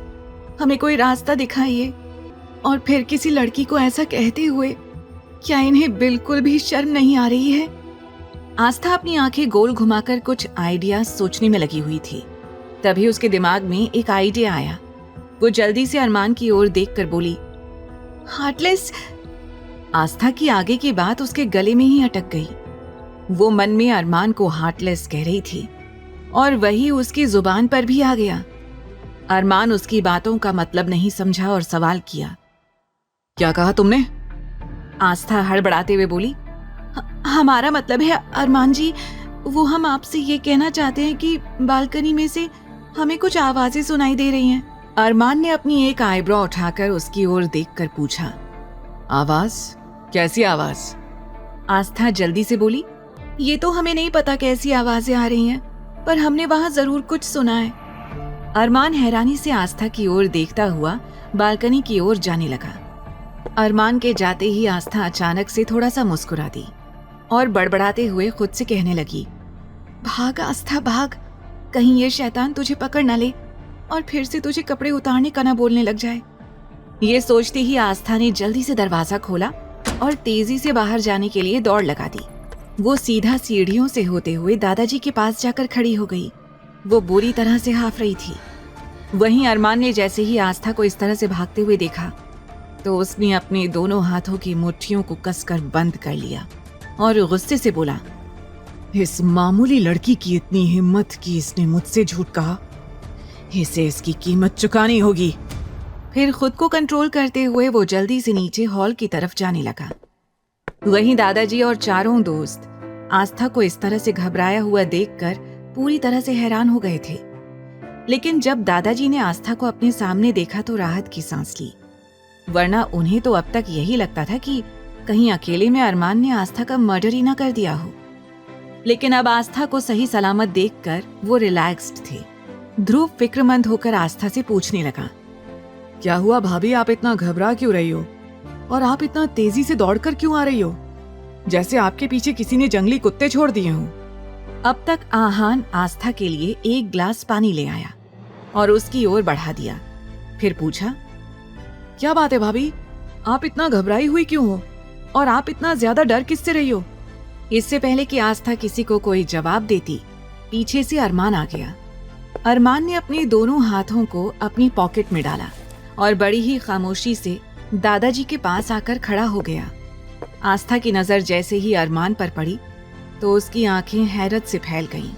हमें कोई रास्ता दिखाइए। और फिर किसी लड़की को ऐसा कहते हुए क्या इन्हें बिल्कुल भी शर्म नहीं आ रही है? आस्था अपनी आंखें गोल घुमाकर कुछ आइडिया सोचने में लगी हुई थी। तभी उसके दिमाग में एक आइडिया आया। वो जल्दी से अरमान की ओर देखकर बोली, हार्टलेस। आस्था की आगे की बात उसके गले में ही अटक गई। वो मन में अरमान को हार्टलेस कह रही थी और वही उसकी जुबान पर भी आ गया। अरमान उसकी बातों का मतलब नहीं समझा और सवाल किया, क्या कहा तुमने? आस्था हड़बड़ाते हुए बोली, हमारा मतलब है अरमान जी, वो हम आपसे ये कहना चाहते हैं कि बालकनी में से हमें कुछ आवाजें सुनाई दे रही हैं। अरमान ने अपनी एक आईब्रो उठाकर उसकी ओर देखकर पूछा, आवाज? कैसी आवाज? आस्था जल्दी से बोली, ये तो हमें नहीं पता कैसी आवाजें आ रही हैं, पर हमने वहां जरूर कुछ सुना है। अरमान हैरानी से आस्था की ओर देखता हुआ बालकनी की ओर जाने लगा। अरमान के जाते ही आस्था अचानक से थोड़ा सा मुस्कुरा दी और बड़बड़ाते हुए खुद से कहने लगी, भाग आस्था भाग, कहीं ये शैतान तुझे पकड़ न ले और फिर से तुझे कपड़े उतारने का ना बोलने लग जाए। ये सोचते ही आस्था ने जल्दी से दरवाजा खोला और तेजी से बाहर जाने के लिए दौड़ लगा दी। वो सीधा सीढ़ियों से होते हुए दादाजी के पास जाकर खड़ी हो गई। वो बुरी तरह से हाफ रही थी। वहीं अरमान ने जैसे ही आस्था को इस तरह से भागते हुए देखा तो उसने अपने दोनों हाथों की मुट्ठियों को कसकर बंद कर लिया और गुस्से से बोला, इस मामूली लड़की की इतनी हिम्मत कि इसने मुझसे झूठ कहा, इसे इसकी कीमत चुकानी होगी। फिर खुद को कंट्रोल करते हुए वो जल्दी से नीचे हॉल की तरफ जाने लगा। वहीं दादाजी और चारों दोस्त आस्था को इस तरह से घबराया हुआ देखकर पूरी तरह से हैरान हो गए थे। लेकिन जब दादाजी ने आस्था को अपने सामने देखा तो राहत की सांस ली, वरना उन्हें तो अब तक यही लगता था कि कहीं अकेले में अरमान ने आस्था का मर्डर ही ना कर दिया हो। लेकिन अब आस्था को सही सलामत देखकर वो रिलैक्स्ड थे। ध्रुव फिक्रमंद होकर आस्था से पूछने लगा, क्या हुआ भाभी, आप इतना घबरा क्यों रही हो और आप इतना तेजी से दौड़कर क्यों आ रही हो, जैसे आपके पीछे किसी ने जंगली कुत्ते छोड़ दिए हों। अब तक आहान आस्था के लिए एक ग्लास पानी ले आया और उसकी ओर बढ़ा दिया। फिर पूछा, क्या बात है भाभी, आप इतना घबराई हुई क्यों हो और आप इतना ज्यादा डर किससे रही हो? इससे पहले कि आस्था किसी को कोई जवाब देती, पीछे से अरमान आ गया। अरमान ने अपने दोनों हाथों को अपनी पॉकेट में डाला और बड़ी ही खामोशी से दादाजी के पास आकर खड़ा हो गया। आस्था की नजर जैसे ही अरमान पर पड़ी तो उसकी आंखें हैरत से फैल गईं।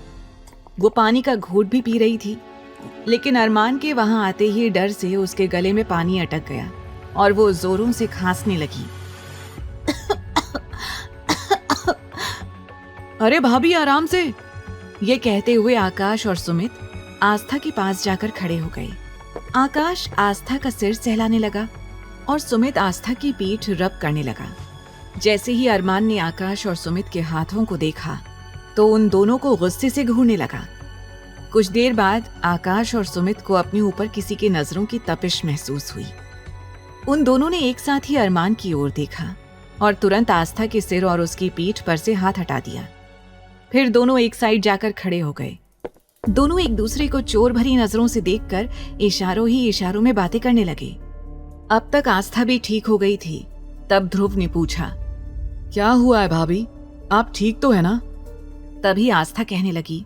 वो पानी का घूंट भी पी रही थी, लेकिन अरमान के वहां आते ही डर से उसके गले में पानी अटक गया और वो जोरों से खांसने लगी। अरे भाभी आराम से। ये कहते हुए आकाश और सुमित आस्था के पास जाकर खड़े हो गए। आकाश आस्था का सिर सहलाने लगा और सुमित आस्था की पीठ रब करने लगा। जैसे ही अरमान ने आकाश और सुमित के हाथों को देखा तो उन दोनों को गुस्से से घूरने लगा। कुछ देर बाद आकाश और सुमित को अपने ऊपर किसी की नजरों की तपिश महसूस हुई। उन दोनों ने एक साथ ही अरमान की ओर देखा और तुरंत आस्था के सिर और उसकी पीठ पर से हाथ हटा दिया। फिर दोनों एक साइड जाकर खड़े हो गए। दोनों एक दूसरे को चोर भरी नजरों से देखकर इशारों ही इशारों में बातें करने लगे। अब तक आस्था भी ठीक हो गई थी। तब ध्रुव ने पूछा, क्या हुआ है भाभी, आप ठीक तो है ना? तभी आस्था कहने लगी,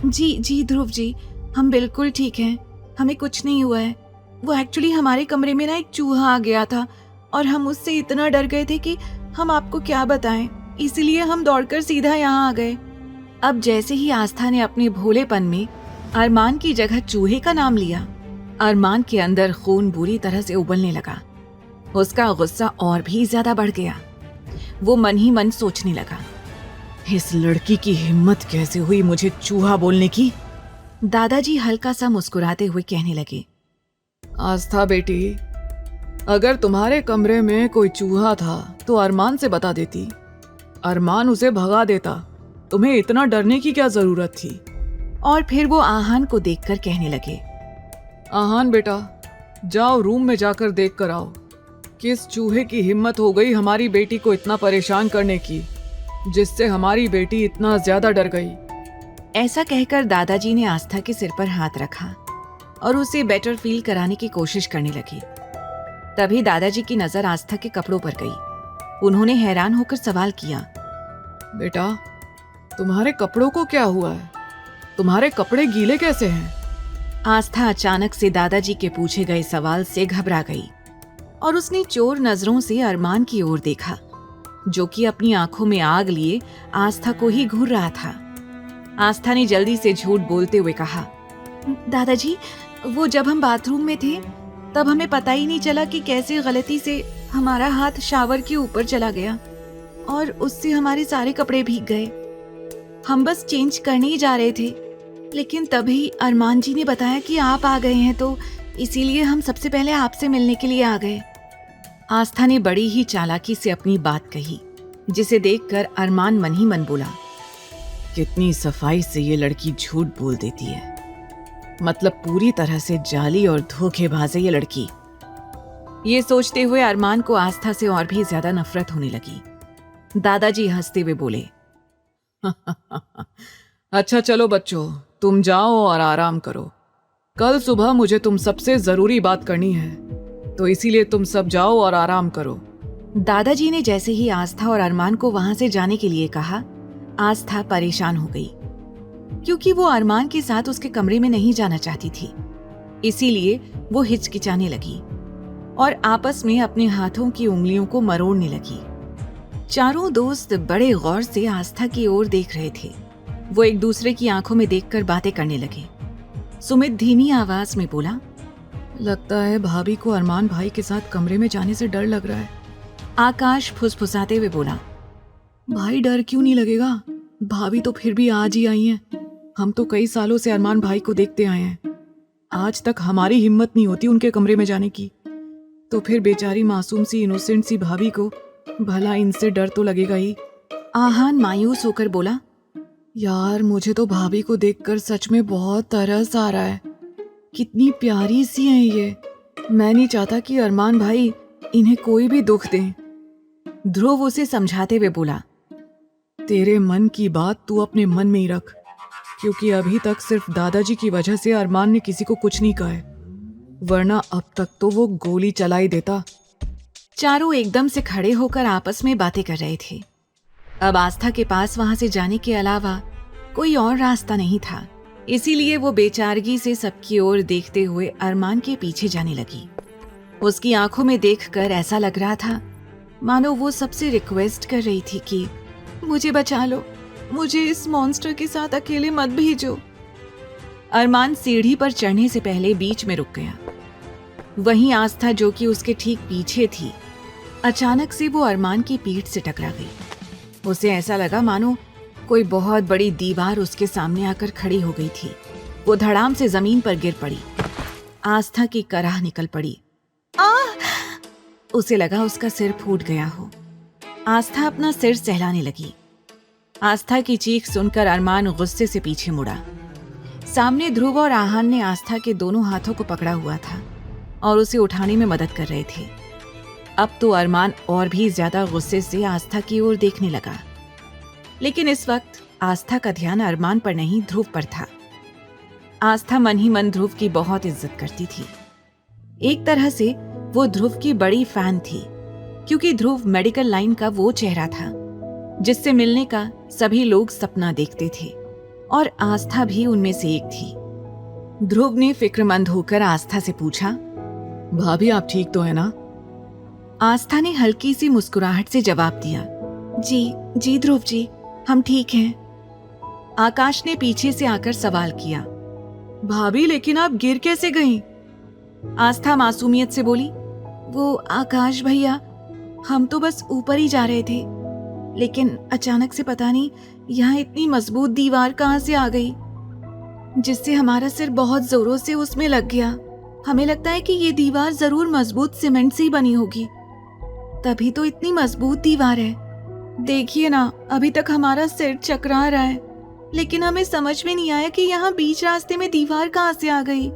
जी ध्रुव जी, हम बिल्कुल ठीक हैं, हमें कुछ नहीं हुआ है। वो एक्चुअली हमारे कमरे में ना एक चूहा आ गया था और हम उससे इतना डर गए थे कि हम आपको क्या बताएं, इसीलिए हम दौड़कर सीधा यहाँ आ गए। अब जैसे ही आस्था ने अपने भोलेपन में अरमान की जगह चूहे का नाम लिया, अरमान के अंदर खून बुरी तरह से उबलने लगा। उसका गुस्सा और भी ज्यादा बढ़ गया। वो मन ही मन सोचने लगा, इस लड़की की हिम्मत कैसे हुई मुझे चूहा बोलने की। दादाजी हल्का सा मुस्कुराते हुए कहने लगे, आस्था बेटी, अगर तुम्हारे कमरे में कोई चूहा था तो अरमान से बता देती, अरमान उसे भगा देता। तुम्हें इतना डरने की क्या जरूरत थी? और फिर वो आहान को देखकर कहने लगे, आहान बेटा, जाओ रूम में जाकर देख कर आओ, किस चूहे की हिम्मत हो गई हमारी बेटी को इतना परेशान करने की, जिससे हमारी बेटी इतना ज्यादा डर गई। ऐसा कहकर दादाजी ने आस्था के सिर पर हाथ रखा और उसे बेटर फील कराने की कोशिश करने लगे। तभी दादाजी की नजर आस्था के कपड़ों पर गई। उन्होंने हैरान होकर सवाल किया, बेटा, तुम्हारे कपड़ों को क्या हुआ है? तुम्हारे कपड़े गीले कैसे हैं? आस्था अचानक से दादाजी के पूछे गए सवाल से घबरा गई और उसने चोर नजरों से अरमान की ओर देखा, जो कि अपनी आंखों में आग लिए आस्था को ही घूर रहा था। आस्था ने जल्दी से झूठ बोलते हुए कहा, दादाजी, वो जब हम बाथरूम में थे तब हमें पता ही नहीं चला कि कैसे गलती से हमारा हाथ शावर के ऊपर चला गया और उससे हमारे सारे कपड़े भीग गए। हम बस चेंज करने ही जा रहे थे, लेकिन तभी अरमान जी ने बताया कि आप आ गए हैं, तो इसीलिए हम सबसे पहले आपसे मिलने के लिए आ गए। आस्था ने बड़ी ही चालाकी से अपनी बात कही, जिसे देखकर अरमान मन ही मन बोला, कितनी सफाई से ये लड़की झूठ बोल देती है, मतलब पूरी तरह से जाली और धोखेबाज है ये लड़की। ये सोचते हुए अरमान को आस्था से और भी ज्यादा नफरत होने लगी। दादाजी हंसते हुए बोले, अच्छा चलो बच्चों, तुम जाओ और आराम करो। कल सुबह मुझे तुम सबसे जरूरी बात करनी है, तो इसीलिए तुम सब जाओ और आराम करो। दादाजी ने जैसे ही आस्था और अरमान को वहां से जाने के लिए कहा, आस्था परेशान हो गई, क्योंकि वो अरमान के साथ उसके कमरे में नहीं जाना चाहती थी। इसीलिए वो हिचकिचाने लगी और आपस में अपने हाथों की उंगलियों को मरोड़ने लगी। चारों दोस्त बड़े गौर से आस्था की ओर देख रहे थे। वो एक दूसरे की आंखों में देखकर बातें करने लगे। सुमित धीमी आवाज में बोला, लगता है भाभी को अरमान भाई के साथ कमरे में जाने से डर लग रहा है। आकाश फुसफुसाते हुए बोला, भाई डर क्यों नहीं लगेगा, भाभी तो फिर भी आज ही आई हैं। हम तो कई सालों से अरमान भाई को देखते आए हैं, आज तक हमारी हिम्मत नहीं होती उनके कमरे में जाने की, तो फिर बेचारी मासूम सी इनोसेंट सी भाभी को भला इनसे डर तो लगेगा ही। आहान मायूस होकर बोला, यार मुझे तो भाभी को देखकर सच में बहुत तरस आ रहा है, कितनी प्यारी सी हैं ये। मैं नहीं चाहता कि अरमान भाई इन्हें कोई भी दुख दें। ध्रुव उसे समझाते हुए बोला, तेरे मन की बात तू अपने मन में ही रख, क्योंकि अभी तक सिर्फ दादाजी की वजह से अरमान ने किसी को कुछ नहीं कहा है, वरना अब तक तो वो गोली चला ही देता। चारों एकदम से खड़े होकर आपस में बातें कर रहे थे। अब आस्था के पास वहां से जाने के अलावा कोई और रास्ता नहीं था। इसीलिए वो बेचारगी से सबकी ओर देखते हुए अरमान के पीछे जाने लगी। उसकी आंखों में देखकर ऐसा लग रहा था मानो वो सबसे रिक्वेस्ट कर रही थी कि मुझे बचा लो, मुझे इस मॉन्स्टर के साथ अकेले मत भेजो। अरमान सीढ़ी पर चढ़ने से पहले बीच में रुक गया। वहीं आस्था, जो कि उसके ठीक पीछे थी, अचानक से वो अरमान की पीठ से टकरा गई। उसे ऐसा लगा मानो कोई बहुत बड़ी दीवार उसके सामने आकर खड़ी हो गई थी। वो धड़ाम से जमीन पर गिर पड़ी। आस्था की कराह निकल पड़ी। उसे लगा उसका सिर फूट गया हो। आस्था अपना सिर सहलाने लगी। आस्था की चीख सुनकर अरमान गुस्से से पीछे मुड़ा। सामने ध्रुव और आहान ने आस्था के दोनों हाथों को पकड़ा हुआ था और उसे उठाने में मदद कर रहे थे। अब तो अरमान और भी ज्यादा गुस्से से आस्था की ओर देखने लगा, लेकिन इस वक्त आस्था का ध्यान अरमान पर नहीं, ध्रुव पर था। आस्था मन ही मन ध्रुव की बहुत इज्जत करती थी। एक तरह से वो ध्रुव की बड़ी फैन थी, क्योंकि ध्रुव मेडिकल लाइन का वो चेहरा था जिससे मिलने का सभी लोग सपना देखते थे, और आस्था भी उनमें से एक थी। ध्रुव ने फिक्रमंद होकर आस्था से पूछा, भाभी आप ठीक तो है ना? आस्था ने हल्की सी मुस्कुराहट से जवाब दिया, जी ध्रुव जी, हम ठीक हैं। आकाश ने पीछे से आकर सवाल किया, भाभी लेकिन आप गिर कैसे गईं? आस्था मासूमियत से बोली, वो आकाश भैया, हम तो बस ऊपर ही जा रहे थे, लेकिन अचानक से पता नहीं यहाँ इतनी मजबूत दीवार कहाँ से आ गई, जिससे हमारा सिर बहुत जोरों से उसमें लग गया। हमें लगता है कि ये दीवार जरूर मजबूत सीमेंट से ही बनी होगी, तभी तो इतनी मजबूत दीवार है। देखिए ना, अभी तक हमारा सिर चकरा रहा है, लेकिन हमें समझ में नहीं आया कि यहाँ बीच रास्ते में दीवार कहाँ से आ गई।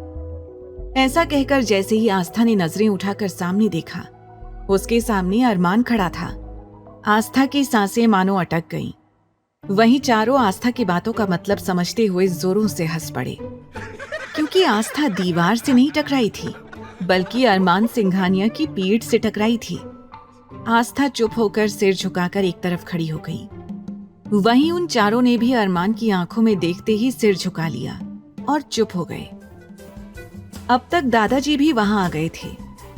ऐसा कहकर जैसे ही आस्था ने नजरें उठाकर सामने देखा, उसके सामने अरमान खड़ा था। आस्था की सांसें मानो अटक गईं। वहीं चारों आस्था की बातों का मतलब समझते हुए जोरों से हंस पड़े, क्योंकि आस्था दीवार से नहीं टकराई थी, बल्कि अरमान सिंघानिया की पीठ से टकराई थी। आस्था चुप होकर सिर झुकाकर एक तरफ खड़ी हो गई। वहीं उन चारों ने भी अरमान की आंखों में देखते ही सिर झुका लिया और चुप हो गए। अब तक दादाजी भी वहां आ गए थे।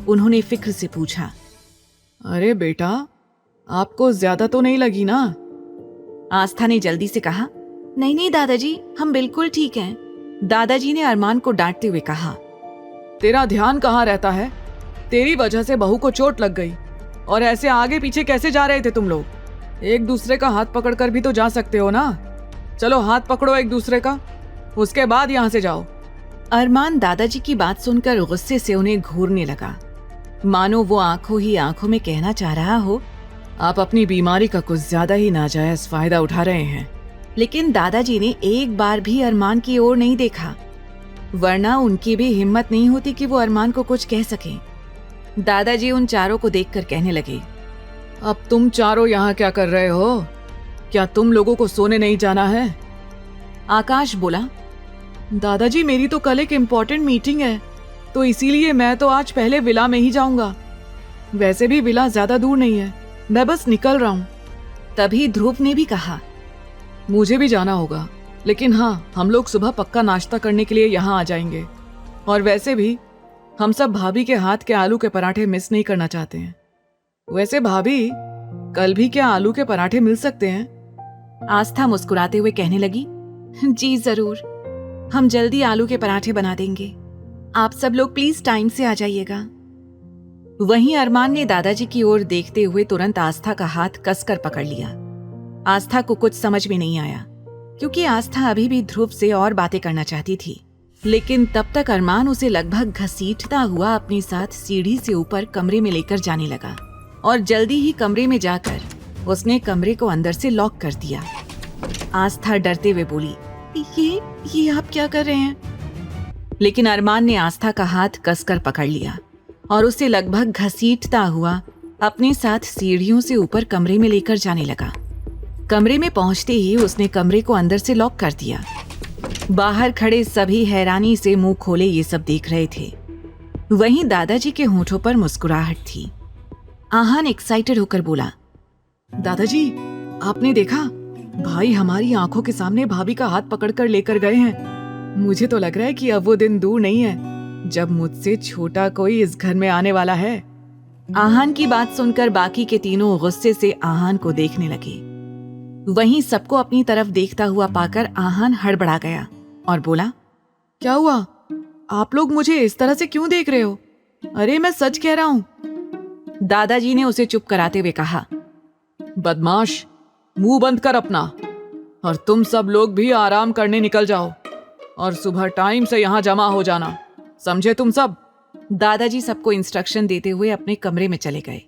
उन्होंने फिक्र से पूछा, अरे बेटा, आपको ज्यादा तो नहीं लगी ना? आस्था ने जल्दी से कहा, नहीं दादाजी, हम बिल्कुल ठीक हैं। दादाजी ने अरमान को डांटते हुए कहा, तेरा ध्यान कहाँ रहता है? तेरी वजह से बहू को चोट लग गई, और ऐसे आगे पीछे कैसे जा रहे थे तुम लोग? एक दूसरे का हाथ पकड़कर भी तो जा सकते हो ना। चलो हाथ पकड़ो एक दूसरे का, उसके बाद यहाँ से जाओ। अरमान दादाजी की बात सुनकर गुस्से से उन्हें घूरने लगा, मानो वो आंखों ही आंखों में कहना चाह रहा हो, आप अपनी बीमारी का कुछ ज्यादा ही नाजायज फायदा उठा रहे हैं। लेकिन दादाजी ने एक बार भी अरमान की ओर नहीं देखा, वरना उनकी भी हिम्मत नहीं होती कि वो अरमान को कुछ कह सकें। दादाजी उन चारों को देखकर कहने लगे, अब तुम चारों यहाँ क्या कर रहे हो? क्या तुम लोगों को सोने नहीं जाना है? आकाश बोला, दादाजी मेरी तो कल एक इम्पोर्टेंट मीटिंग है, तो इसीलिए मैं तो आज पहले विला में ही जाऊंगा। वैसे भी विला ज्यादा दूर नहीं है, मैं बस निकल रहा हूँ। तभी ध्रुव ने भी कहा, मुझे भी जाना होगा, लेकिन हाँ, हम लोग सुबह पक्का नाश्ता करने के लिए यहाँ आ जाएंगे। और वैसे भी हम सब भाभी के हाथ के आलू के पराठे मिस नहीं करना चाहते हैं। वैसे भाभी, कल भी क्या आलू के पराठे मिल सकते हैं? आस्था मुस्कुराते हुए कहने लगी, जी जरूर, हम जल्दी आलू के पराठे बना देंगे। आप सब लोग प्लीज टाइम से आ जाइएगा। वहीं अरमान ने दादाजी की ओर देखते हुए तुरंत आस्था का हाथ कसकर पकड़ लिया। आस्था को कुछ समझ में नहीं आया, क्योंकि आस्था अभी भी ध्रुव से और बातें करना चाहती थी, लेकिन तब तक अरमान उसे लगभग घसीटता हुआ अपने साथ सीढ़ी से ऊपर कमरे में लेकर जाने लगा, और जल्दी ही कमरे में जाकर उसने कमरे को अंदर से लॉक कर दिया। आस्था डरते हुए बोली, ये आप क्या कर रहे हैं? लेकिन अरमान ने आस्था का हाथ कसकर पकड़ लिया और उसे लगभग घसीटता हुआ अपने साथ सीढ़ियों से ऊपर कमरे में लेकर जाने लगा। कमरे में पहुंचते ही उसने कमरे को अंदर से लॉक कर दिया। बाहर खड़े सभी हैरानी से मुंह खोले ये सब देख रहे थे। वहीं दादाजी के होठों पर मुस्कुराहट थी। आहान एक्साइटेड होकर बोला, दादाजी आपने देखा, भाई हमारी आंखों के सामने भाभी का हाथ पकड़कर लेकर गए हैं। मुझे तो लग रहा है कि अब वो दिन दूर नहीं है जब मुझसे छोटा कोई इस घर में आने वाला है। आहान की बात सुनकर बाकी के तीनों गुस्से से आहान को देखने लगे। वहीं सबको अपनी तरफ देखता हुआ पाकर आहान हड़बड़ा गया और बोला, क्या हुआ? आप लोग मुझे इस तरह से क्यों देख रहे हो? अरे मैं सच कह रहा हूं। दादाजी ने उसे चुप कराते हुए कहा, बदमाश, मुंह बंद कर अपना, और तुम सब लोग भी आराम करने निकल जाओ और सुबह टाइम से यहां जमा हो जाना, समझे तुम सब? दादाजी सबको इंस्ट्रक्शन देते हुए अपने कमरे में चले गए।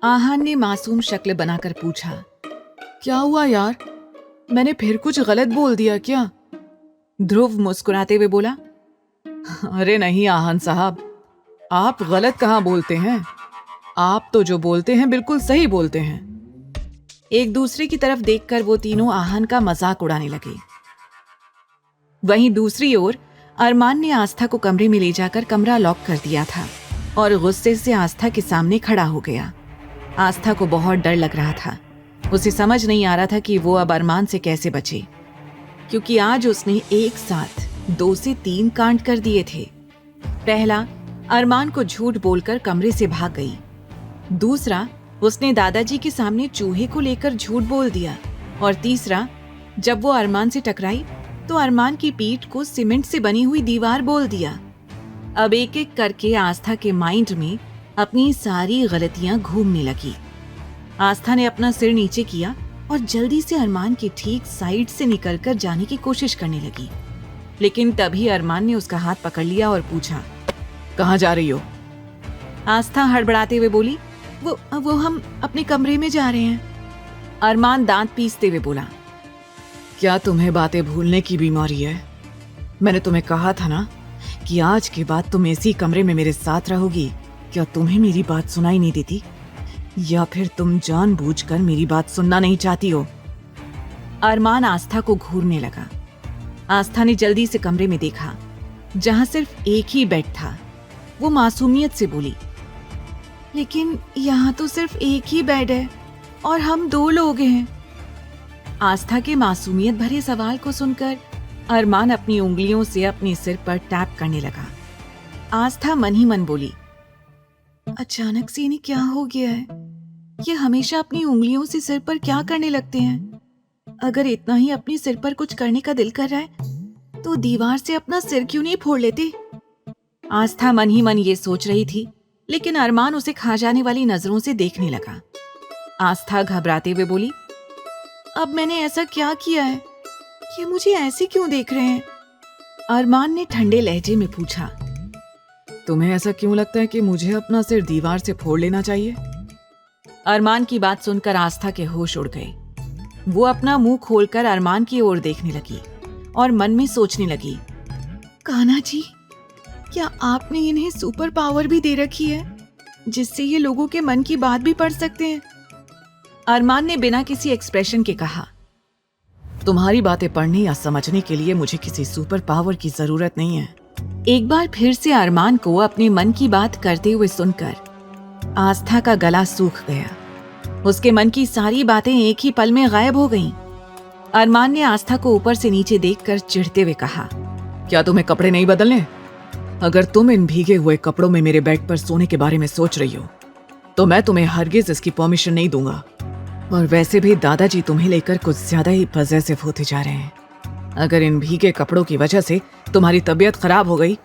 आहान ने मासूम शक्ल बनाकर पूछा, क्या हुआ यार, मैंने फिर कुछ गलत बोल दिया क्या? ध्रुव मुस्कुराते हुए बोला, अरे नहीं आहान साहब, आप गलत कहाँ बोलते हैं, आप तो जो बोलते हैं बिल्कुल सही बोलते हैं। एक दूसरे की तरफ देखकर वो तीनों आहान का मजाक उड़ाने लगे। वहीं दूसरी ओर अरमान ने आस्था को कमरे में ले जाकर कमरा लॉक कर दिया था और गुस्से से आस्था के सामने खड़ा हो गया। आस्था को बहुत डर लग रहा था। उसे समझ नहीं आ रहा था कि वो अब अरमान से कैसे बचे, क्योंकि आज उसने एक साथ 2 से 3 कांड कर दिए थे। पहला, अरमान को झूठ बोलकर कमरे से भाग गई। दूसरा, उसने दादाजी के सामने चूहे को लेकर झूठ बोल दिया। और तीसरा, जब वो अरमान से टकराई तो अरमान की पीठ को सीमेंट से बनी हुई दीवार बोल दिया। अब एक एक करके आस्था के माइंड में अपनी सारी गलतियां घूमने लगी। आस्था ने अपना सिर नीचे किया और जल्दी से अरमान की ठीक साइड से निकलकर जाने की कोशिश करने लगी, लेकिन तभी अरमान ने उसका हाथ पकड़ लिया और पूछा, कहाँ जा रही हो? आस्था हड़बड़ाते हुए बोली, वो हम अपने कमरे में जा रहे हैं। अरमान दांत पीसते हुए बोला, क्या तुम्हें बातें भूलने की बीमारी है? मैंने तुम्हें कहा था ना कि आज के बाद तुम इसी कमरे में मेरे साथ रहोगी। क्या तुम्हें मेरी बात सुनाई नहीं देती, या फिर तुम जानबूझकर मेरी बात सुनना नहीं चाहती हो? अरमान आस्था को घूरने लगा। आस्था ने जल्दी से कमरे में देखा, जहां सिर्फ एक ही बेड था। वो मासूमियत से बोली, लेकिन यहाँ तो सिर्फ एक ही बेड है और हम 2 लोग हैं। आस्था के मासूमियत भरे सवाल को सुनकर अरमान अपनी उंगलियों से अपने सिर पर टैप करने लगा। आस्था मन ही मन बोली, अचानक से इन्हें क्या हो गया है? ये हमेशा अपनी उंगलियों से सिर पर क्या करने लगते हैं? अगर इतना ही अपने सिर पर कुछ करने का दिल कर रहा है तो दीवार से अपना सिर क्यों नहीं फोड़ लेते? आस्था मन ही मन ये सोच रही थी, लेकिन अरमान उसे खा जाने वाली नजरों से देखने लगा। आस्था घबराते हुए बोली, अब मैंने ऐसा क्या किया है? ये मुझे ऐसे क्यों देख रहे हैं? अरमान ने ठंडे लहजे में पूछा, तुम्हें ऐसा क्यों लगता है कि मुझे अपना सिर दीवार से फोड़ लेना चाहिए? अरमान की बात सुनकर आस्था के होश उड़ गए। वो अपना मुंह खोलकर अरमान की ओर देखने लगी और मन में सोचने लगी, कान्हा जी, क्या आपने इन्हें सुपर पावर भी दे रखी है जिससे ये लोगों के मन की बात भी पढ़ सकते हैं? अरमान ने बिना किसी एक्सप्रेशन के कहा, तुम्हारी बातें पढ़ने या समझने के लिए मुझे किसी सुपर पावर की जरूरत नहीं है। एक बार फिर से अरमान को अपने मन की बात करते हुए सुनकर आस्था का गला सूख गया। उसके मन की सारी बातें एक ही पल में गायब हो गईं। अरमान ने आस्था को ऊपर से नीचे देखकर चिढ़ते हुए कहा, क्या तुम्हें कपड़े नहीं बदलने? अगर तुम इन भीगे हुए कपड़ों में मेरे बेड पर सोने के बारे में सोच रही हो तो मैं तुम्हें हरगिज इसकी परमिशन नहीं दूंगा। और वैसे भी दादाजी तुम्हें लेकर कुछ ज्यादा ही पजेसिव होते जा रहे हैं। अगर इन भीगे कपड़ों की वजह से तुम्हारी तबीयत खराब हो गई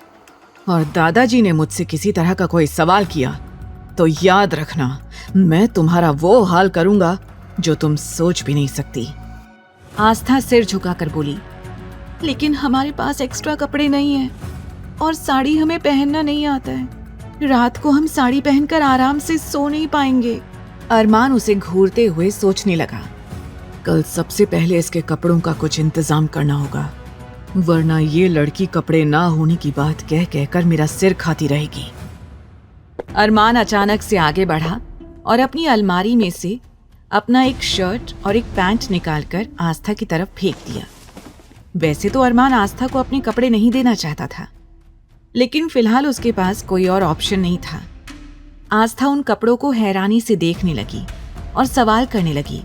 और दादाजी ने मुझसे किसी तरह का कोई सवाल किया तो याद रखना, मैं तुम्हारा वो हाल करूंगा जो तुम सोच भी नहीं सकती। आस्था सिर झुकाकर बोली, लेकिन हमारे पास एक्स्ट्रा कपड़े नहीं हैं और साड़ी हमें पहनना नहीं आता है। रात को हम साड़ी पहनकर आराम से सो नहीं पाएंगे। अरमान उसे घूरते हुए सोचने लगा, कल सबसे पहले इसके कपड़ों का कुछ इंतजाम करना होगा, वरना ये लड़की कपड़े ना होने की बात कह कहकर मेरा सिर खाती रहेगी। अरमान अचानक से आगे बढ़ा और अपनी अलमारी में से अपना एक शर्ट और एक पैंट निकालकर आस्था की तरफ फेंक दिया। वैसे तो अरमान आस्था को अपने कपड़े नहीं देना चाहता था, लेकिन फिलहाल उसके पास कोई और ऑप्शन नहीं था। आस्था उन कपड़ों को हैरानी से देखने लगी और सवाल करने लगी,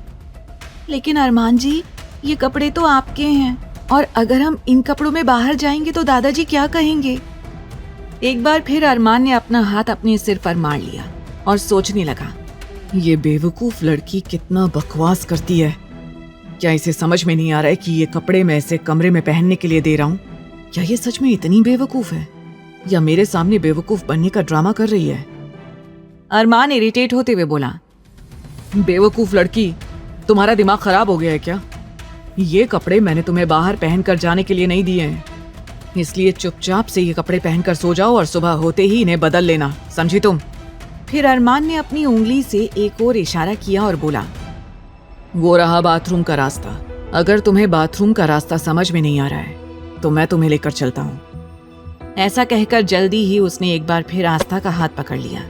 लेकिन अरमान जी, ये कपड़े तो आपके हैं और अगर हम इन कपड़ों में बाहर जाएंगे तो दादाजी क्या कहेंगे? एक बार फिर अरमान ने अपना हाथ अपने सिर पर मार लिया और सोचने लगा, ये बेवकूफ लड़की कितना बकवास करती है। क्या इसे समझ में नहीं आ रहा है कि ये कपड़े मैं इसे कमरे में पहनने के लिए दे रहा हूँ? क्या ये सच में इतनी बेवकूफ है या मेरे सामने बेवकूफ बनने का ड्रामा कर रही है? अरमान इरिटेट होते हुए बोला, बेवकूफ लड़की, तुम्हारा दिमाग खराब हो गया है क्या? ये कपड़े मैंने तुम्हें बाहर पहनकर जाने के लिए नहीं दिए हैं, इसलिए चुपचाप से ये कपड़े पहनकर सो जाओ और सुबह होते ही इन्हें बदल लेना, समझी तुम? फिर अरमान ने अपनी उंगली से एक और इशारा किया और बोला, वो रहा बाथरूम का रास्ता। अगर तुम्हें बाथरूम का रास्ता समझ में नहीं आ रहा है तो मैं तुम्हें लेकर चलता हूँ। ऐसा कहकर जल्दी ही उसने एक बार फिर आस्था का हाथ पकड़ लिया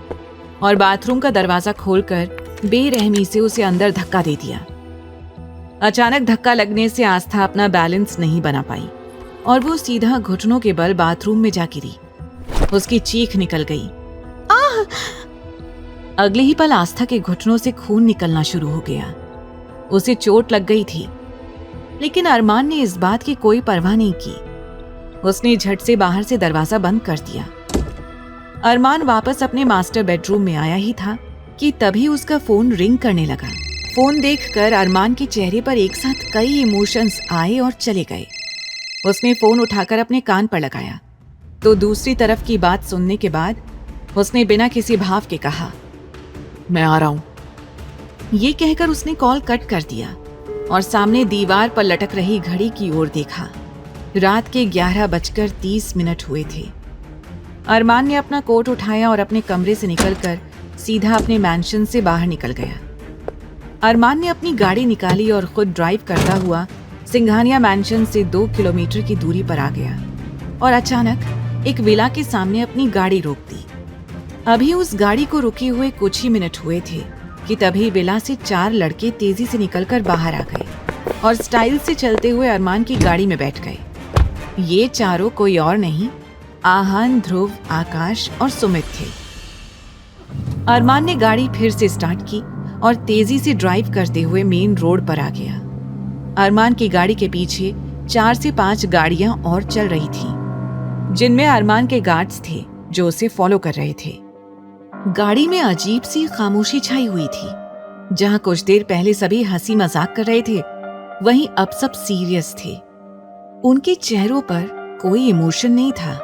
और बाथरूम का दरवाजा खोलकर बेरहमी से उसे अंदर धक्का दे दिया। अचानक धक्का लगने से आस्था अपना बैलेंस नहीं बना पाई और वो सीधा घुटनों के बल बाथरूम में जा गिरी। उसकी चीख निकल गई, आह! अगले ही पल आस्था के घुटनों से खून निकलना शुरू हो गया। उसे चोट लग गई थी, लेकिन अरमान ने इस बात की कोई परवाह नहीं की। उसने झट से बाहर से दरवाजा बंद कर दिया। अरमान वापस अपने मास्टर बेडरूम में आया ही था कि तभी उसका फोन रिंग करने लगा। फोन देखकर अरमान के चेहरे पर एक साथ कई इमोशंस आए और चले गए। उसने फोन उठाकर अपने कान पर लगाया तो दूसरी तरफ की बात सुनने के बाद उसने बिना किसी भाव के कहा, मैं आ रहा हूं। ये कहकर उसने कॉल कट कर दिया और सामने दीवार पर लटक रही घड़ी की ओर देखा। रात के 11:30 हुए थे। अरमान ने अपना कोट उठाया और अपने कमरे से निकलकर सीधा अपने मैंशन से बाहर निकल गया। अरमान ने अपनी गाड़ी निकाली और खुद ड्राइव करता हुआ सिंघानिया मैंशन से 2 किलोमीटर की दूरी पर आ गया और अचानक एक विला के सामने अपनी गाड़ी रोक दी। अभी उस गाड़ी को रुके हुए कुछ ही मिनट हुए थे कि तभी विला से 4 लड़के तेजी से निकलकर बाहर आ गए और स्टाइल से चलते हुए अरमान की गाड़ी में बैठ गए। ये चारों कोई और नहीं, आहन, ध्रुव, आकाश और सुमित थे। अरमान ने गाड़ी फिर से स्टार्ट की और तेजी से ड्राइव करते हुए मेन रोड पर आ गया। अरमान की गाड़ी के पीछे 4 से 5 गाड़ियां और चल रही थीं, जिनमें अरमान के गार्ड्स थे जो उसे फॉलो कर रहे थे। गाड़ी में अजीब सी खामोशी छाई हुई थी। जहां कुछ देर पहले सभी हंसी मजाक कर रहे थे, वहीं अब सब सीरियस थे। उनके चेहरों पर कोई इमोशन नहीं था।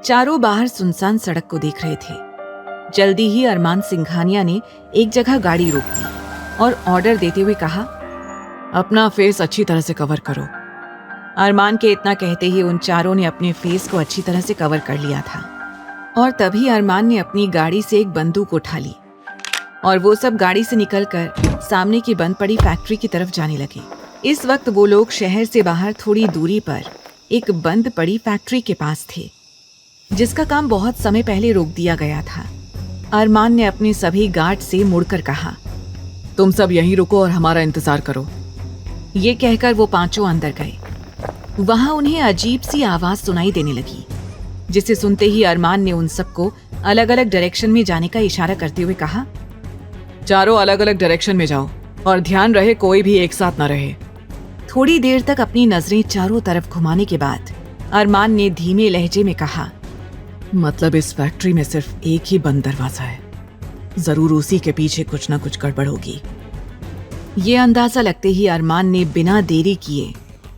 चारों बाहर सुनसान सड़क को देख रहे थे। जल्दी ही अरमान सिंघानिया ने एक जगह गाड़ी रोक दी और ऑर्डर देते हुए कहा, अपना फेस अच्छी तरह से कवर करो। अरमान के इतना कहते ही उन चारों ने अपने फेस को अच्छी तरह से कवर कर लिया था और तभी अरमान ने अपनी गाड़ी से एक बंदूक उठा ली और वो सब गाड़ी से निकलकर सामने की बंद पड़ी फैक्ट्री की तरफ जाने लगे। इस वक्त वो लोग शहर से बाहर थोड़ी दूरी पर एक बंद पड़ी फैक्ट्री के पास थे, जिसका काम बहुत समय पहले रोक दिया गया था। अरमान ने अपने सभी गार्ड से मुड़कर कहा, तुम सब यहीं रुको और हमारा इंतजार करो। ये कहकर वो पांचों अंदर गए। वहां उन्हें अजीब सी आवाज सुनाई देने लगी, जिसे सुनते ही अरमान ने उन सबको अलग अलग डायरेक्शन में जाने का इशारा करते हुए कहा, चारों अलग अलग डायरेक्शन में जाओ और ध्यान रहे कोई भी एक साथ न रहे। थोड़ी देर तक अपनी नजरें चारों तरफ घुमाने के बाद अरमान ने धीमे लहजे में कहा, मतलब इस फैक्ट्री में सिर्फ एक ही बंद दरवाजा है, जरूर उसी के पीछे कुछ ना कुछ गड़बड़ होगी। ये अंदाजा लगते ही अरमान ने बिना देरी किए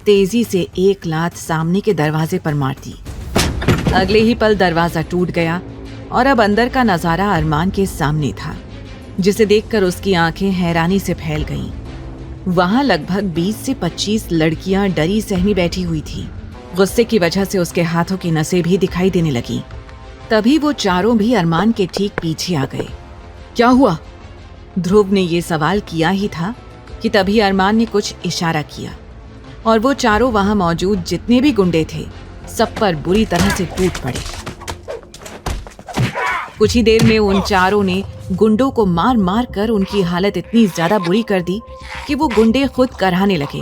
तेजी से एक लात सामने के दरवाजे पर मार दी। अगले ही पल दरवाजा टूट गया और अब अंदर का नजारा अरमान के सामने था, जिसे देखकर उसकी आंखें हैरानी से फैल गईं। वहां लगभग 20 से 25 लड़कियां डरी सहमी बैठी हुई थी। गुस्से की वजह से उसके हाथों की नसें भी दिखाई देने लगी। तभी वो चारों भी अरमान के ठीक पीछे आ गए। क्या हुआ? ध्रुव ने ये सवाल किया ही था कि तभी अरमान ने कुछ इशारा किया और वो चारों वहां मौजूद जितने भी गुंडे थे सब पर बुरी तरह से टूट पड़े। कुछ ही देर में उन चारों ने गुंडों को मार मार कर उनकी हालत इतनी ज्यादा बुरी कर दी कि वो गुंडे खुद कराहने लगे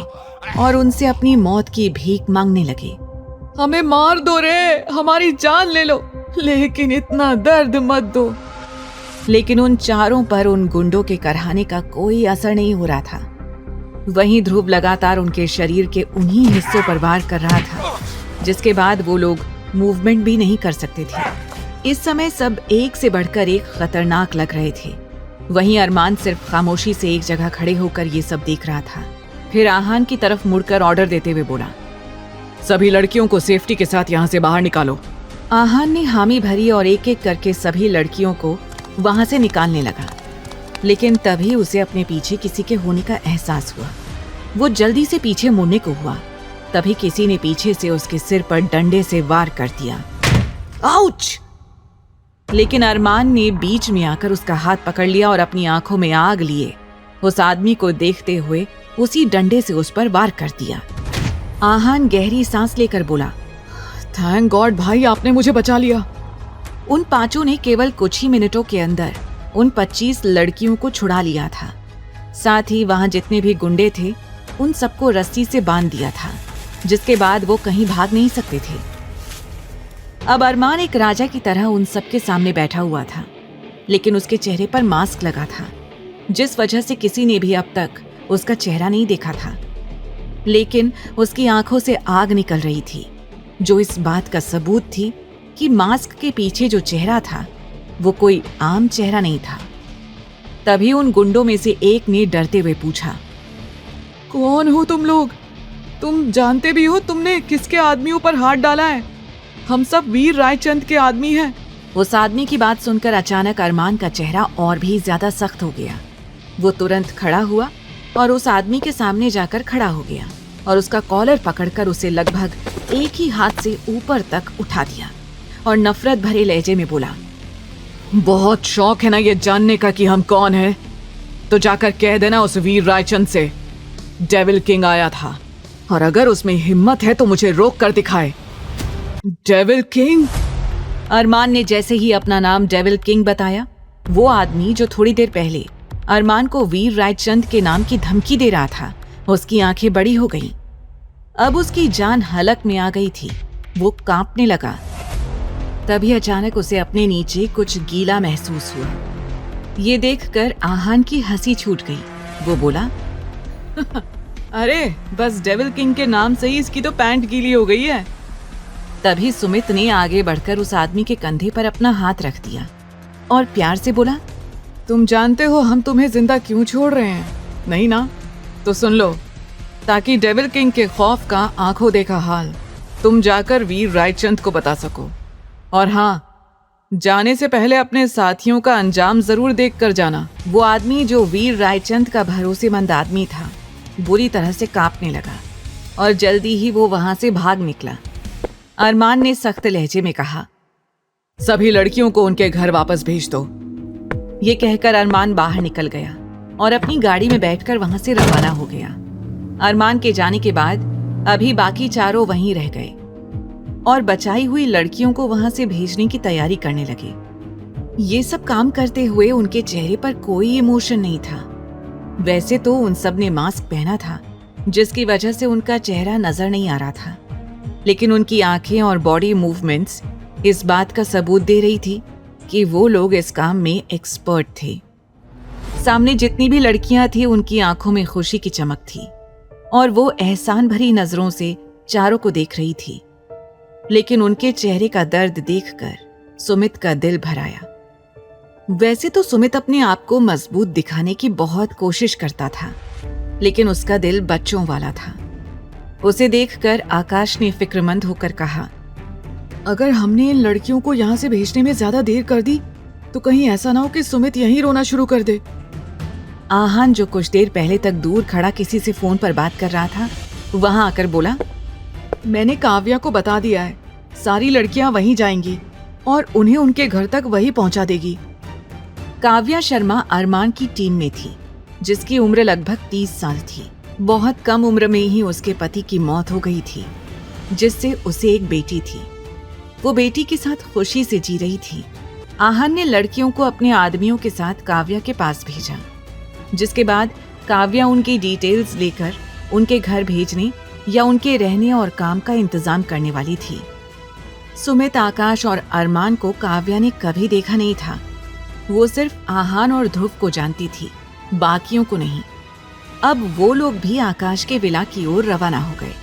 और उनसे अपनी मौत की भीख मांगने लगे। हमें मार दो रे, हमारी जान ले लो, लेकिन इतना दर्द मत दो। लेकिन उन चारों पर उन गुंडों के कराहने का कोई असर नहीं हो रहा था। वहीं ध्रुव लगातार उनके शरीर के उन्हीं हिस्सों पर वार कर रहा था जिसके बाद वो लोग मूवमेंट भी नहीं कर सकते थे। इस समय सब एक से बढ़कर एक खतरनाक लग रहे थे। वहीं अरमान सिर्फ खामोशी से एक जगह खड़े होकर ये सब देख रहा था। फिर आहान की तरफ मुड़कर ऑर्डर देते हुए बोला, सभी लड़कियों को सेफ्टी के साथ यहाँ से बाहर निकालो। आहान ने हामी भरी और एक एक करके सभी लड़कियों को वहां से निकालने लगा, लेकिन तभी उसे अपने पीछे किसी के होने का एहसास हुआ। वो जल्दी से पीछे मुड़ने को हुआ, तभी किसी ने पीछे से उसके सिर पर डंडे से वार कर दिया। आउच! लेकिन अरमान ने बीच में आकर उसका हाथ पकड़ लिया और अपनी आंखों में आग लिए उस आदमी को देखते हुए उसी डंडे से उस पर वार कर दिया। आहान गहरी सांस लेकर बोला, थैंक गॉड भाई, आपने मुझे बचा लिया। उन पांचों ने केवल कुछ ही मिनटों के अंदर उन 25 लड़कियों को छुड़ा लिया था। साथ ही वहां जितने भी गुंडे थे उन सबको रस्सी से बांध दिया था, जिसके बाद वो कहीं भाग नहीं सकते थे। अब अरमान एक राजा की तरह उन सबके सामने बैठा हुआ था, लेकिन उसके चेहरे पर मास्क लगा था, जिस वजह से किसी ने भी अब तक उसका चेहरा नहीं देखा था। लेकिन उसकी आंखों से आग निकल रही थी, जो इस बात का सबूत थी कि मास्क के पीछे जो चेहरा था वो कोई आम चेहरा नहीं था। तभी उन गुंडों में से एक ने डरते हुए पूछा, कौन हो तुम लोग? तुम जानते भी हो तुमने किसके आदमियों पर हाथ डाला है? हम सब वीर रायचंद के आदमी हैं। उस आदमी की बात सुनकर अचानक अरमान का चेहरा और भी ज्यादा सख्त हो गया। वो तुरंत खड़ा हुआ और उस आदमी के सामने जाकर खड़ा हो गया और उसका कॉलर पकड़कर उसे लगभग एक ही हाथ से ऊपर तक उठा दिया और नफरत भरे लहजे में बोला, बहुत शौक है ना ये जानने का कि हम कौन हैं? तो जाकर कह देना उस वीर रायचंद से डेविल किंग आया था, और अगर उसमें हिम्मत है तो मुझे रोक कर दिखाए। Devil king? अरमान ने जैसे ही अपना नाम डेविल किंग बताया, वो आदमी जो थोड़ी देर पहले अरमान को वीर रायचंद के नाम की धमकी दे रहा था, उसकी आंखें बड़ी हो गईं। अब उसकी जान हलक में आ गई थी। वो कांपने लगा। तभी अचानक उसे अपने नीचे कुछ गीला महसूस हुआ। ये देखकर आहान की हंसी छूट गई। वो बोला, अरे बस डेविल किंग के नाम से ही इसकी तो पैंट गीली हो गई है। तभी सुमित ने आगे बढ़कर उस आदमी के कंधे पर अपना हाथ रख दिया और प्यार से बोला, तुम जानते हो हम तुम्हें जिंदा क्यों छोड़ रहे हैं? नहीं ना? तो सुन लो, ताकि डेविल किंग के खौफ का आंखों देखा हाल तुम जाकर वीर रायचंद को बता सको। और हाँ, जाने से पहले अपने साथियों का अंजाम जरूर देख कर जाना। वो आदमी जो वीर रायचंद का भरोसेमंद आदमी था बुरी तरह से कांपने लगा और जल्दी ही वो वहां से भाग निकला। अरमान ने सख्त लहजे में कहा, सभी लड़कियों को उनके घर वापस भेज दो। ये कहकर अरमान बाहर निकल गया और अपनी गाड़ी में बैठकर वहां से रवाना हो गया। अरमान के जाने के बाद अभी बाकी चारों वहीं रह गए और बचाई हुई लड़कियों को वहां से भेजने की तैयारी करने लगे। ये सब काम करते हुए उनके चेहरे पर कोई इमोशन नहीं था। वैसे तो उन सब ने मास्क पहना था, जिसकी वजह से उनका चेहरा नजर नहीं आ रहा था, लेकिन उनकी आंखें और बॉडी मूवमेंट्स इस बात का सबूत दे रही थी कि वो लोग इस काम में एक्सपर्ट थे। सामने जितनी भी लड़कियां थी उनकी आंखों में खुशी की चमक थी और वो एहसान भरी नजरों से चारों को देख रही थी। लेकिन उनके चेहरे का दर्द देखकर सुमित का दिल भर आया। वैसे तो सुमित अपने आप को मजबूत दिखाने की बहुत कोशिश करता था, लेकिन उसका दिल बच्चों वाला था। उसे देखकर आकाश ने फिक्रमंद होकर कहा, अगर हमने इन लड़कियों को यहाँ से भेजने में ज्यादा देर कर दी तो कहीं ऐसा ना हो कि सुमित यहीं रोना शुरू कर दे। आहान, जो कुछ देर पहले तक दूर खड़ा किसी से फोन पर बात कर रहा था, वहां आकर बोला, मैंने काव्या को बता दिया है, सारी लड़कियां वहीं जाएंगी और उन्हें उनके घर तक वही पहुंचा देगी। काव्या शर्मा अरमान की टीम में थी, जिसकी उम्र लगभग 30 साल थी। बहुत कम उम्र में ही उसके पति की मौत हो गई थी, जिससे उसे एक बेटी थी। वो बेटी के साथ खुशी से जी रही थी। आहान ने लड़कियों को अपने आदमियों के साथ काव्या के पास भेजा, जिसके बाद काव्या उनकी डिटेल्स लेकर उनके घर भेजने या उनके रहने और काम का इंतजाम करने वाली थी। सुमित, आकाश और अरमान को काव्या ने कभी देखा नहीं था। वो सिर्फ आहान और ध्रुव को जानती थी, बाकियों को नहीं। अब वो लोग भी आकाश के विला की ओर रवाना हो गए।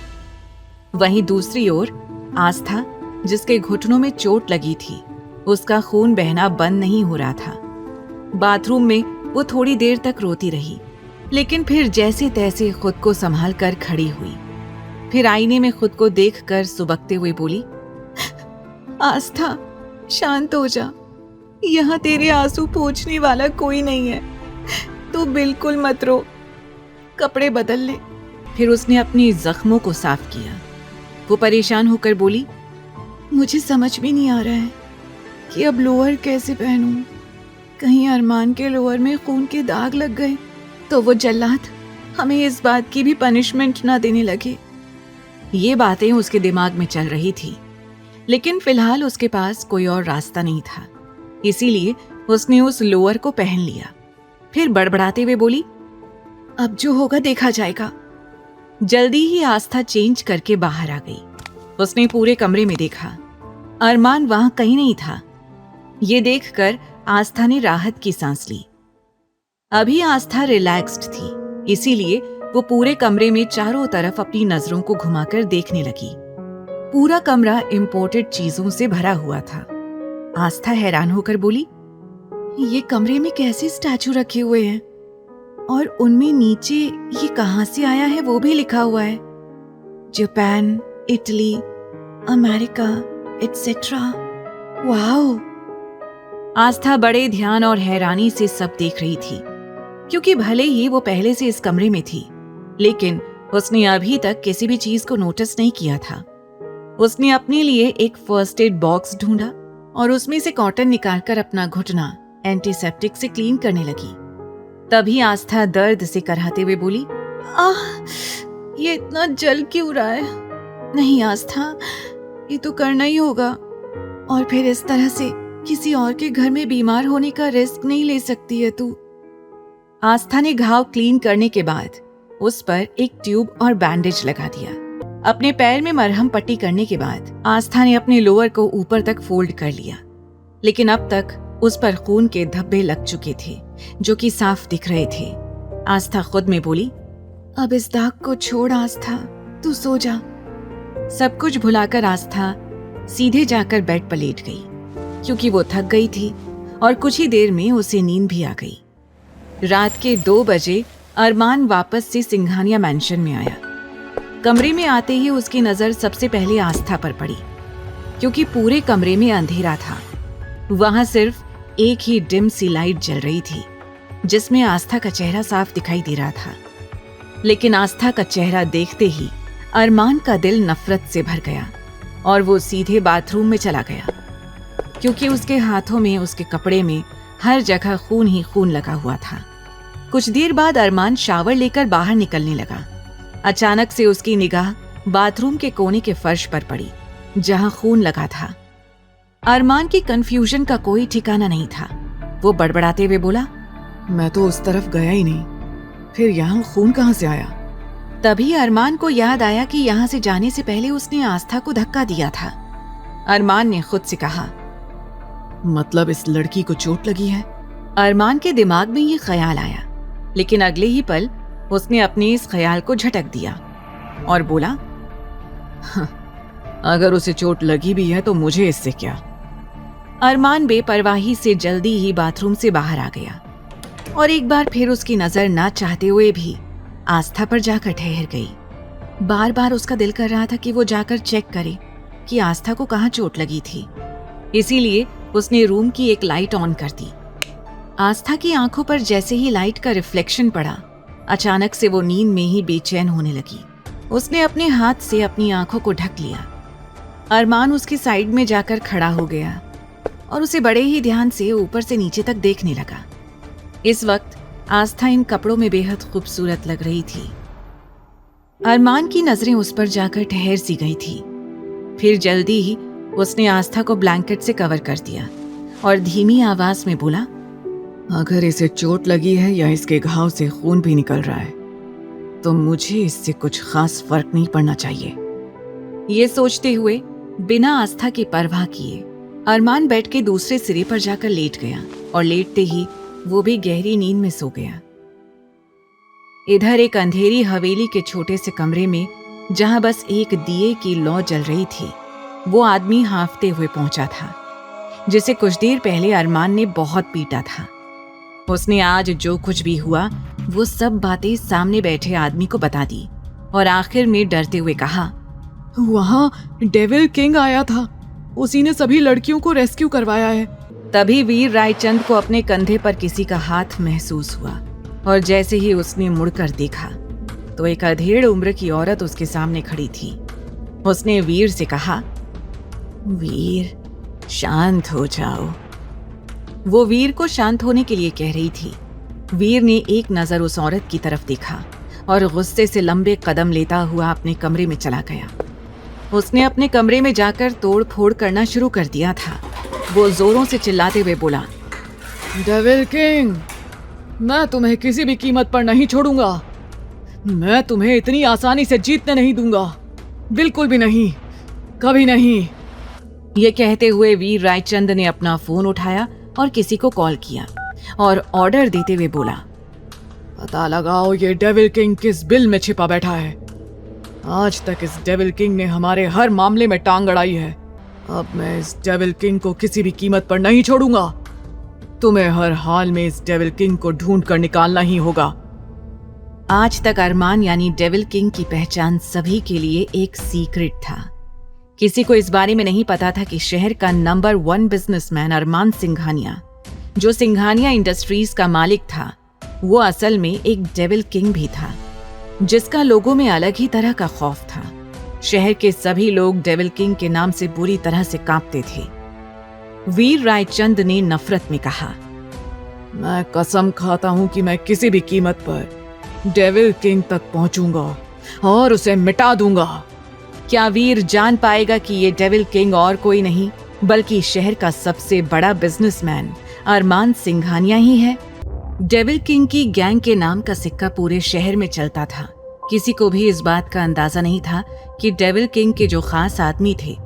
वहीं दूसरी ओर आस्था, जिसके घुटनों में चोट लगी थी, उसका खून बहना बंद नहीं हो रहा था। बाथरूम में वो थोड़ी देर तक रोती रही, लेकिन फिर जैसे तैसे खुद को संभाल कर खड़ी हुई। फिर आईने में खुद को देखकर सुबकते हुए बोली, आस्था, शांत हो जा। यहाँ तेरे आंसू पोंछने वाला कोई नहीं है। तू बिल्कुल मत रो। कपड़े बदल ले। फिर उसने अपने जख्मों को साफ किया। वो परेशान होकर बोली, मुझे समझ भी नहीं आ रहा है कि अब लोअर कैसे पहनूं। कहीं अरमान के लोअर में खून के दाग लग गए तो वो जल्लाद हमें इस बात की भी पनिशमेंट ना देने लगे। ये बातें उसके दिमाग में चल रही थी, लेकिन फिलहाल उसके पास कोई और रास्ता नहीं था। इसीलिए उसने उस लोअर को पहन लिया। फिर बड़बड़ाते हुए बोली, अब जो होगा देखा जाएगा। जल्दी ही आस्था चेंज करके बाहर आ गई। उसने पूरे कमरे में देखा, अरमान वहां कहीं नहीं था। ये देखकर आस्था ने राहत की सांस ली। अभी आस्था रिलैक्स्ड थी, इसीलिए वो पूरे कमरे में चारों तरफ अपनी नजरों को घुमाकर देखने लगी। पूरा कमरा इंपोर्टेड चीजों से भरा हुआ था। आस्था हैरान होकर बोली, ये कमरे में कैसे स्टैचू रखे हुए हैं और उनमें नीचे ये कहां से आया है वो भी लिखा हुआ है। Japan, Italy, America, etcetera. Wow! Aastha बड़े ध्यान और हैरानी से सब देख रही थी, क्योंकि भले ही वो पहले से इस कमरे में थी, लेकिन उसने अभी तक किसी भी चीज को नोटिस नहीं किया था। उसने अपने लिए एक फर्स्ट एड बॉक्स ढूंढा और उसमें से कॉटन निकालकर अपना घुटना एंटीसेप्टिक से क्लीन करने लगी। तभी आस्था दर्द से कराहते हुए बोली, ये इतना जल क्यों रहा है? नहीं आस्था, ये तो करना ही होगा। और फिर इस तरह से किसी और के घर में बीमार होने का रिस्क नहीं ले सकती है तू। आस्था ने घाव क्लीन करने के बाद उस पर एक ट्यूब और बैंडेज लगा दिया। अपने पैर में मरहम पट्टी करने के बाद आस्था ने अपने लोअर को ऊपर तक फोल्ड कर लिया, लेकिन अब तक उस पर खून के धब्बे लग चुके थे, जो कि साफ दिख रहे थे। आस्था खुद में बोली, अब इस दाग को छोड़ आस्था, तू सो जा। सब कुछ भुलाकर आस्था सीधे जाकर बेड पर लेट गई, क्योंकि वो थक गई थी और कुछ ही देर में उसे नींद भी आ गई। रात के 2 बजे अरमान वापस से सिंघानिया मैंशन में आया। कमरे में आते ही उसकी नजर सबसे पहले आस्था पर पड़ी, क्योंकि पूरे कमरे में अंधेरा था। वहां सिर्फ एक ही डिम सी लाइट जल रही थी, जिसमें आस्था का चेहरा साफ दिखाई दे रहा था। लेकिन आस्था का चेहरा देखते ही अरमान का दिल नफरत से भर गया और वो सीधे बाथरूम में चला गया, क्योंकि उसके हाथों में, उसके कपड़े में हर जगह खून ही खून लगा हुआ था। कुछ देर बाद अरमान शावर लेकर बाहर निकलने लगा। अचानक से उसकी निगाह बाथरूम के कोने के फर्श पर पड़ी, जहां खून लगा था। अरमान की कंफ्यूजन का कोई ठिकाना नहीं था। वो बड़बड़ाते हुए बोला, मैं तो उस तरफ गया ही नहीं, फिर यहाँ खून कहाँ से आया? तभी अरमान को याद आया कि यहाँ से जाने से पहले उसने आस्था को धक्का दिया था। अरमान ने खुद से कहा, मतलब इस लड़की को चोट लगी है? अरमान के दिमाग में ये ख्याल आया, लेकिन अगले ही पल उसने अपने इस ख्याल को झटक दिया और बोला, अगर उसे चोट लगी भी है तो मुझे इससे क्या? अरमान बेपरवाही से जल्दी ही बाथरूम से बाहर आ गया और एक बार फिर उसकी नजर ना चाहते हुए भी आस्था पर जाकर ठहर गई। बार बार उसका दिल कर रहा था कि वो जाकर चेक करे कि आस्था को कहाँ चोट लगी थी। इसीलिए उसने रूम की एक लाइट ऑन कर दी। आस्था की आंखों पर जैसे ही लाइट का रिफ्लेक्शन पड़ा, अचानक से वो नींद में ही बेचैन होने लगी। उसने अपने हाथ से अपनी आंखों को ढक लिया। अरमान उसकी साइड में जाकर खड़ा हो गया और उसे बड़े ही ध्यान से ऊपर से नीचे तक देखने लगा। इस वक्त आस्था इन कपड़ों में बेहद खूबसूरत लग रही थी। अरमान की नजरें उस पर जाकर ठहर सी गई थी। फिर जल्दी ही उसने आस्था को ब्लैंकेट से कवर कर दिया और धीमी आवाज में बोला, अगर इसे चोट लगी है या इसके घाव से खून भी निकल रहा है तो मुझे इससे कुछ खास फर्क नहीं पड़ना चाहिए। ये सोचते हुए बिना आस्था की परवाह किए अरमान बेड के दूसरे सिरे पर जाकर लेट गया और लेटते ही वो भी गहरी नींद में सो गया। इधर एक अंधेरी हवेली के छोटे से कमरे में, जहां बस एक दिए की लौ जल रही थी, वो आदमी हांफते हुए पहुंचा था, जिसे कुछ देर पहले अरमान ने बहुत पीटा था। उसने आज जो कुछ भी हुआ वो सब बातें सामने बैठे आदमी को बता दी और आखिर में डरते हुए कहा, वहां डेविल किंग आया था, उसी ने सभी लड़कियों को रेस्क्यू करवाया है। तभी वीर रायचंद को अपने कंधे पर किसी का हाथ महसूस हुआ और जैसे ही उसने मुड़कर देखा तो एक अधेड़ उम्र की औरत उसके सामने खड़ी थी। उसने वीर से कहा, वीर शांत हो जाओ। वो वीर को शांत होने के लिए कह रही थी। वीर ने एक नजर उस औरत की तरफ देखा और गुस्से से लंबे कदम लेता हुआ अपने कमरे में चला गया। उसने अपने कमरे में जाकर तोड़ फोड़ करना शुरू कर दिया था। वो जोरों से चिल्लाते हुए बोला, डेविल किंग, मैं तुम्हें किसी भी कीमत पर नहीं छोड़ूंगा। मैं तुम्हें इतनी आसानी से जीतने नहीं दूंगा, बिल्कुल भी नहीं, कभी नहीं। ये कहते हुए वीर रायचंद ने अपना फोन उठाया और किसी को कॉल किया और ऑर्डर देते हुए बोला, पता लगाओ ये डेविल किंग किस बिल में छिपा बैठा है। आज तक इस डेविल किंग ने हमारे हर मामले में टांग अड़ाई है। अब मैं इस डेविल किंग को किसी भी कीमत पर नहीं छोड़ूंगा। तुम्हें हर हाल में इस डेविल किंग को ढूंढ कर निकालना ही होगा। आज तक अरमान यानी डेविल किंग की पहचान सभी के लिए एक सीक्रेट था। किसी को इस बारे में नहीं पता था कि शहर का नंबर 1 बिजनेसमैन अरमान सिंघानिया, जो सिंघानिया इंडस्ट्रीज का मालिक था, वो असल में एक डेविल किंग भी था, जिसका लोगों में अलग ही तरह का खौफ था। शहर के सभी लोग डेविल किंग के नाम से बुरी तरह से कांपते थे। वीर रायचंद ने नफरत में कहा, मैं कसम खाता हूं कि मैं किसी भी कीमत पर डेविल किंग तक पहुंचूंगा और उसे मिटा दूंगा। क्या वीर जान पाएगा कि ये डेविल किंग और कोई नहीं बल्कि शहर का सबसे बड़ा बिजनेसमैन अरमान सिंघानिया ही है? डेविल किंग की गैंग के नाम का सिक्का पूरे शहर में चलता था। किसी को भी इस बात का अंदाजा नहीं था कि डेविल किंग के जो खास आदमी थे,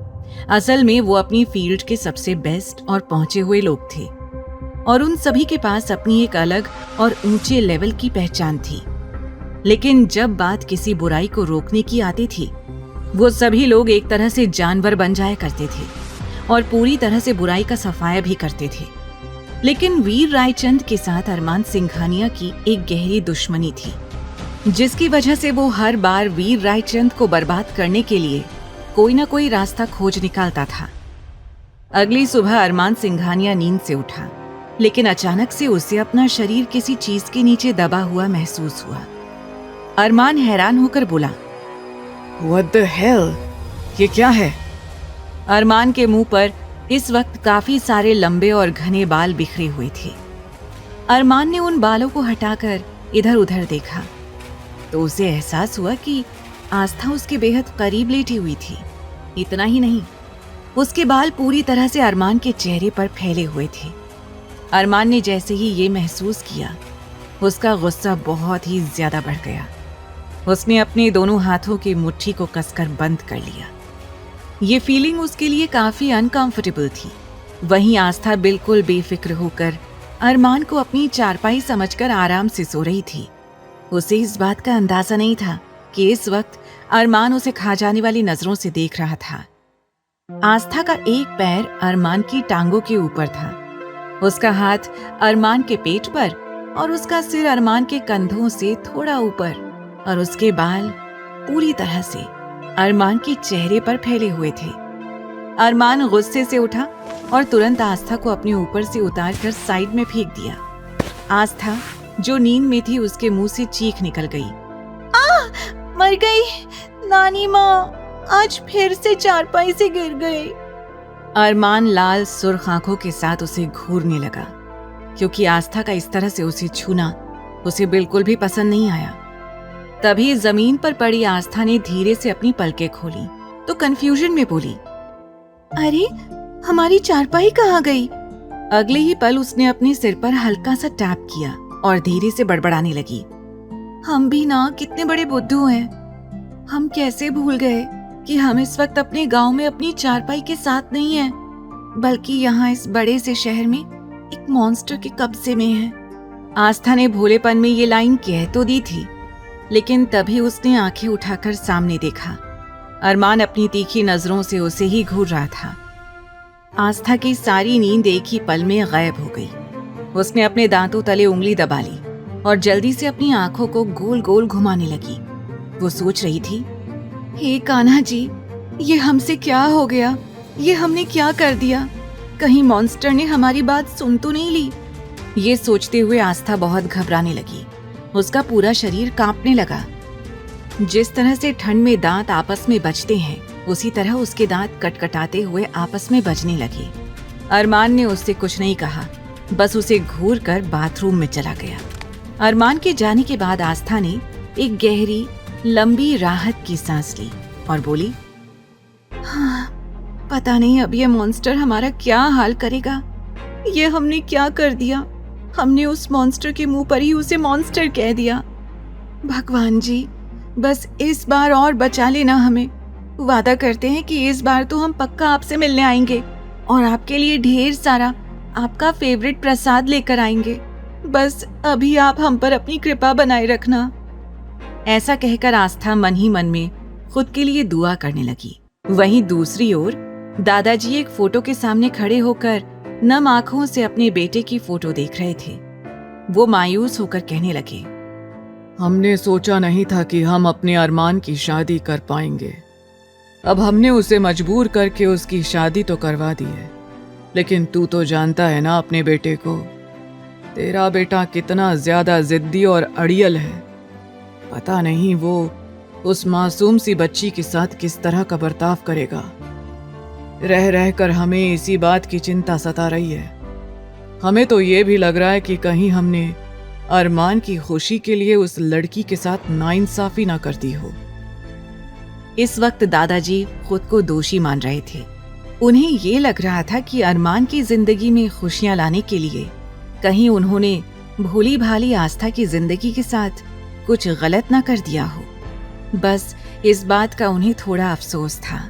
असल में वो अपनी फील्ड के सबसे बेस्ट और पहुंचे हुए लोग थे और उन सभी के पास अपनी एक अलग और ऊंचे लेवल की पहचान थी। लेकिन जब बात किसी बुराई को रोकने की आती थी, वो सभी लोग एक तरह से जानवर बन जाया करते थे और पूरी तरह से बुराई का सफाया भी करते थे। लेकिन वीर रायचंद के साथ अरमान सिंघानिया की एक गहरी दुश्मनी थी, जिसकी वजह से वो हर बार वीर रायचंद को बर्बाद करने के लिए कोई ना कोई रास्ता खोज निकालता था। अगली सुबह अरमान सिंघानिया नींद से उठा, लेकिन अचानक से उसे अपना शरीर किसी चीज के नीचे दबा हुआ महसूस हुआ। अरमान हैरान होकर बोला, What the hell? ये क्या है? अरमान के मुंह पर इस वक्त काफी सारे लंबे और घने बाल बिखरे हुए थे। अरमान ने उन बालों को हटाकर इधर उधर देखा तो उसे एहसास हुआ कि आस्था उसके बेहद करीब लेटी हुई थी। इतना ही नहीं, उसके बाल पूरी तरह से अरमान के चेहरे पर फैले हुए थे। अरमान ने जैसे ही ये महसूस किया, उसका गुस्सा बहुत ही ज्यादा बढ़ गया। उसने अपने दोनों हाथों की मुट्ठी को कसकर बंद कर लिया। ये फीलिंग उसके लिए काफी अनकंफर्टेबल थी। वहीं आस्था बिल्कुल बेफिक्र होकर अरमान को अपनी चारपाई समझकर आराम से सो रही थी। उसे इस बात का अंदाजा नहीं था कि इस वक्त अरमान उसे खा जाने वाली नजरों से देख रहा था। आस्था का एक पैर अरमान की टांगों के ऊपर था, उसका हाथ अरमान के पेट पर और उसका सिर अरमान के कंधों से थोड़ा ऊपर, और उसके बाल पूरी तरह से अरमान के चेहरे पर फैले हुए थे। अरमान गुस्से से उठा और तुरंत आस्था को अपने ऊपर से उतारकर साइड में फेंक दिया। आस्था जो नींद में थी, उसके मुंह से चीख निकल गई, मर गई नानी माँ, आज फिर से चारपाई से गिर गई। अरमान लाल सुर्ख आंखों के साथ उसे घूरने लगा, क्योंकि आस्था का इस तरह से उसे छूना उसे बिल्कुल भी पसंद नहीं आया। तभी जमीन पर पड़ी आस्था ने धीरे से अपनी पलकें खोली तो कंफ्यूजन में बोली, अरे हमारी चारपाई कहाँ गई? अगले ही पल उसने अपने सिर पर हल्का सा टैप किया और धीरे से बड़बड़ाने लगी, हम भी ना कितने बड़े बुद्धू हैं। हम कैसे भूल गए कि हम इस वक्त अपने गांव में अपनी चारपाई के साथ नहीं हैं, बल्कि यहाँ इस बड़े से शहर में एक मॉन्स्टर के कब्जे में हैं। आस्था ने भोलेपन में ये लाइन कह तो दी थी, लेकिन तभी उसने आंखें उठाकर सामने देखा। अरमान अपनी तीखी नजरों से उसे ही घूर रहा था। आस्था की सारी नींद एक ही पल में गायब हो गई। उसने अपने दांतों तले उंगली दबा ली और जल्दी से अपनी आंखों को गोल गोल घुमाने लगी। वो सोच रही थी, हे कान्हा जी, ये हमसे क्या हो गया? ये हमने क्या कर दिया? कहीं मॉन्स्टर ने हमारी बात सुन तो नहीं ली? ये सोचते हुए आस्था बहुत घबराने लगी। उसका पूरा शरीर कांपने लगा। जिस तरह से ठंड में दांत आपस में बजते हैं, उसी तरह उसके दांत कटकटाते हुए आपस में बजने लगे। अरमान ने उससे कुछ नहीं कहा, बस उसे घूर कर बाथरूम में चला गया। अरमान के जाने के बाद आस्था ने एक गहरी लंबी राहत की सांस ली और बोली, हाँ, पता नहीं अब ये मॉन्स्टर हमारा क्या हाल करेगा। ये हमने क्या कर दिया? हमने उस मॉन्स्टर के मुंह पर ही उसे मॉन्स्टर कह दिया। भगवान जी, बस इस बार और बचा लेना हमें। वादा करते हैं कि इस बार तो हम पक्का आपसे मिलने आएंगे और आपके लिए ढेर सारा आपका फेवरेट प्रसाद लेकर आएंगे। बस अभी आप हम पर अपनी कृपा बनाए रखना। ऐसा कहकर आस्था मन ही मन में खुद के लिए दुआ करने लगी। वहीं दूसरी ओर दादाजी एक फोटो के सामने खड़े होकर नम आंखों से अपने बेटे की फोटो देख रहे थे। वो मायूस होकर कहने लगे, हमने सोचा नहीं था कि हम अपने अरमान की शादी कर पाएंगे। अब हमने उसे मजबूर करके उसकी शादी तो करवा दी है, लेकिन तू तो जानता है ना अपने बेटे को। तेरा बेटा कितना ज्यादा जिद्दी और अड़ियल है। पता नहीं वो उस मासूम सी बच्ची के साथ किस तरह का बर्ताव करेगा। रह रह कर हमें इसी बात की चिंता सता रही है। हमें तो ये भी लग रहा है कि कहीं हमने अरमान की खुशी के लिए उस लड़की के साथ नाइंसाफी ना कर दी हो। इस वक्त दादाजी खुद को दोषी मान रहे थे। उन्हें ये लग रहा था कि अरमान की जिंदगी में खुशियां लाने के लिए कहीं उन्होंने भोली भाली आस्था की जिंदगी के साथ कुछ गलत ना कर दिया हो। बस इस बात का उन्हें थोड़ा अफसोस था।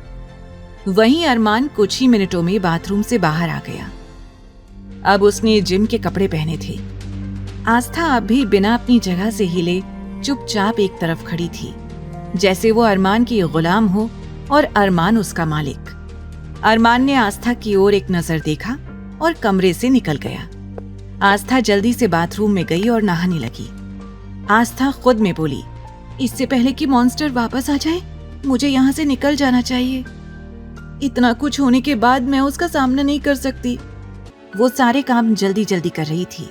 वहीं अरमान कुछ ही मिनटों में बाथरूम से बाहर आ गया। अब उसने जिम के कपड़े पहने थे। आस्था अब भी बिना अपनी जगह से हिले चुपचाप एक तरफ खड़ी थी, जैसे वो अरमान की गुलाम हो और अरमान उसका मालिक। अरमान ने आस्था की ओर एक नजर देखा और कमरे से निकल गया। आस्था जल्दी से बाथरूम में गई और नहाने लगी। आस्था खुद में बोली, इससे पहले कि मॉन्स्टर वापस आ जाए, मुझे यहाँ से निकल जाना चाहिए। इतना कुछ होने के बाद मैं उसका सामना नहीं कर सकती। वो सारे काम जल्दी जल्दी कर रही थी,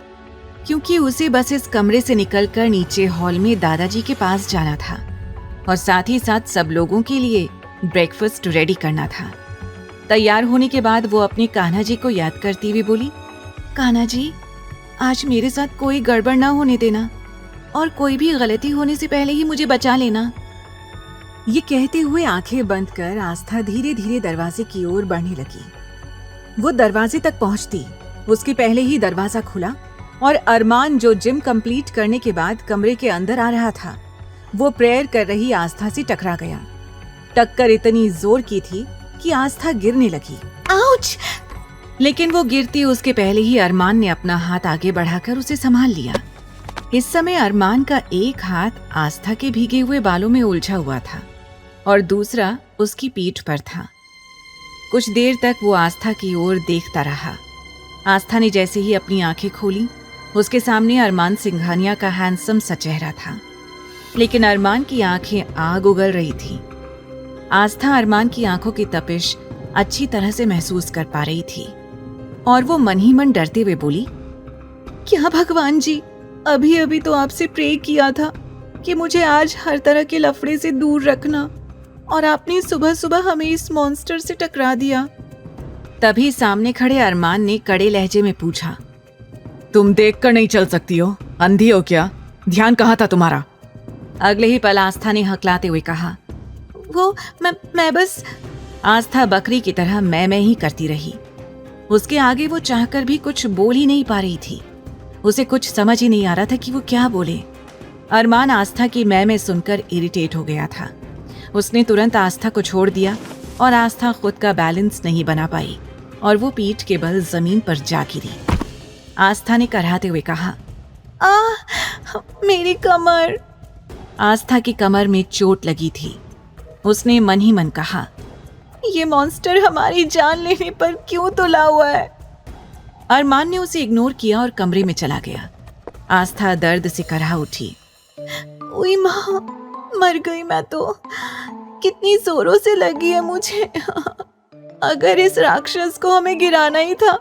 क्योंकि उसे बस इस कमरे से निकलकर नीचे हॉल में दादाजी के पास जाना था और साथ ही साथ सब लोगों के लिए ब्रेकफास्ट रेडी करना था। तैयार होने के बाद वो अपने कान्हा जी को याद करती हुई बोली, कान्हा जी, आज मेरे साथ कोई गड़बड़ ना होने देना और कोई भी गलती होने से पहले ही मुझे बचा लेना। ये कहते हुए आंखें बंद कर आस्था धीरे धीरे दरवाजे की ओर बढ़ने लगी। वो दरवाजे तक पहुंचती, उसके पहले ही दरवाजा खुला और अरमान, जो जिम कंप्लीट करने के बाद कमरे के अंदर आ रहा था, वो प्रेयर कर रही आस्था से टकरा गया। टक्कर इतनी जोर की थी कि आस्था गिरने लगी। आउच! लेकिन वो गिरती उसके पहले ही अरमान ने अपना हाथ आगे बढ़ाकर उसे संभाल लिया। इस समय अरमान का एक हाथ आस्था के भीगे हुए बालों में उलझा हुआ था और दूसरा उसकी पीठ पर था। कुछ देर तक वो आस्था की ओर देखता रहा। आस्था ने जैसे ही अपनी आंखें खोली, उसके सामने अरमान सिंघानिया का हैंडसम सा चेहरा था, लेकिन अरमान की आंखें आग उगल रही थी। आस्था अरमान की आंखों की तपिश अच्छी तरह से महसूस कर पा रही थी और वो मन ही मन डरते हुए बोली, क्या भगवान जी, अभी अभी तो आपसे प्रे किया था कि मुझे आज हर तरह के लफड़े से दूर रखना, और आपने सुबह सुबह हमें इस मॉन्स्टर से टकरा दिया। तभी सामने खड़े अरमान ने कड़े लहजे में पूछा, तुम देखकर नहीं चल सकती हो? अंधी हो क्या? ध्यान कहाँ था तुम्हारा? अगले ही पल आस्था ने हकलाते हुए कहा, वो मैं बस। आस्था बकरी की तरह मैं ही करती रही। उसके आगे वो चाहकर भी कुछ बोल ही नहीं पा रही थी। उसे कुछ समझ ही नहीं आ रहा था कि वो क्या बोले। अरमान आस्था की मैं सुनकर इरिटेट हो गया था। उसने तुरंत आस्था को छोड़ दिया और आस्था खुद का बैलेंस नहीं बना पाई और वो पीठ के बल जमीन पर जा गिरी। आस्था ने कराहते हुए कहा, मेरी कमर। आस्था की कमर में चोट लगी थी। उसने मन ही मन कहा, ये मॉन्स्टर हमारी जान लेने पर क्यों तुला हुआ है। अरमान ने उसे इग्नोर किया और कमरे में चला गया। आस्था दर्द से कराह उठी। उई माँ, मर गई मैं तो। कितनी जोरों से लगी है मुझे। अगर इस राक्षस को हमें गिराना ही था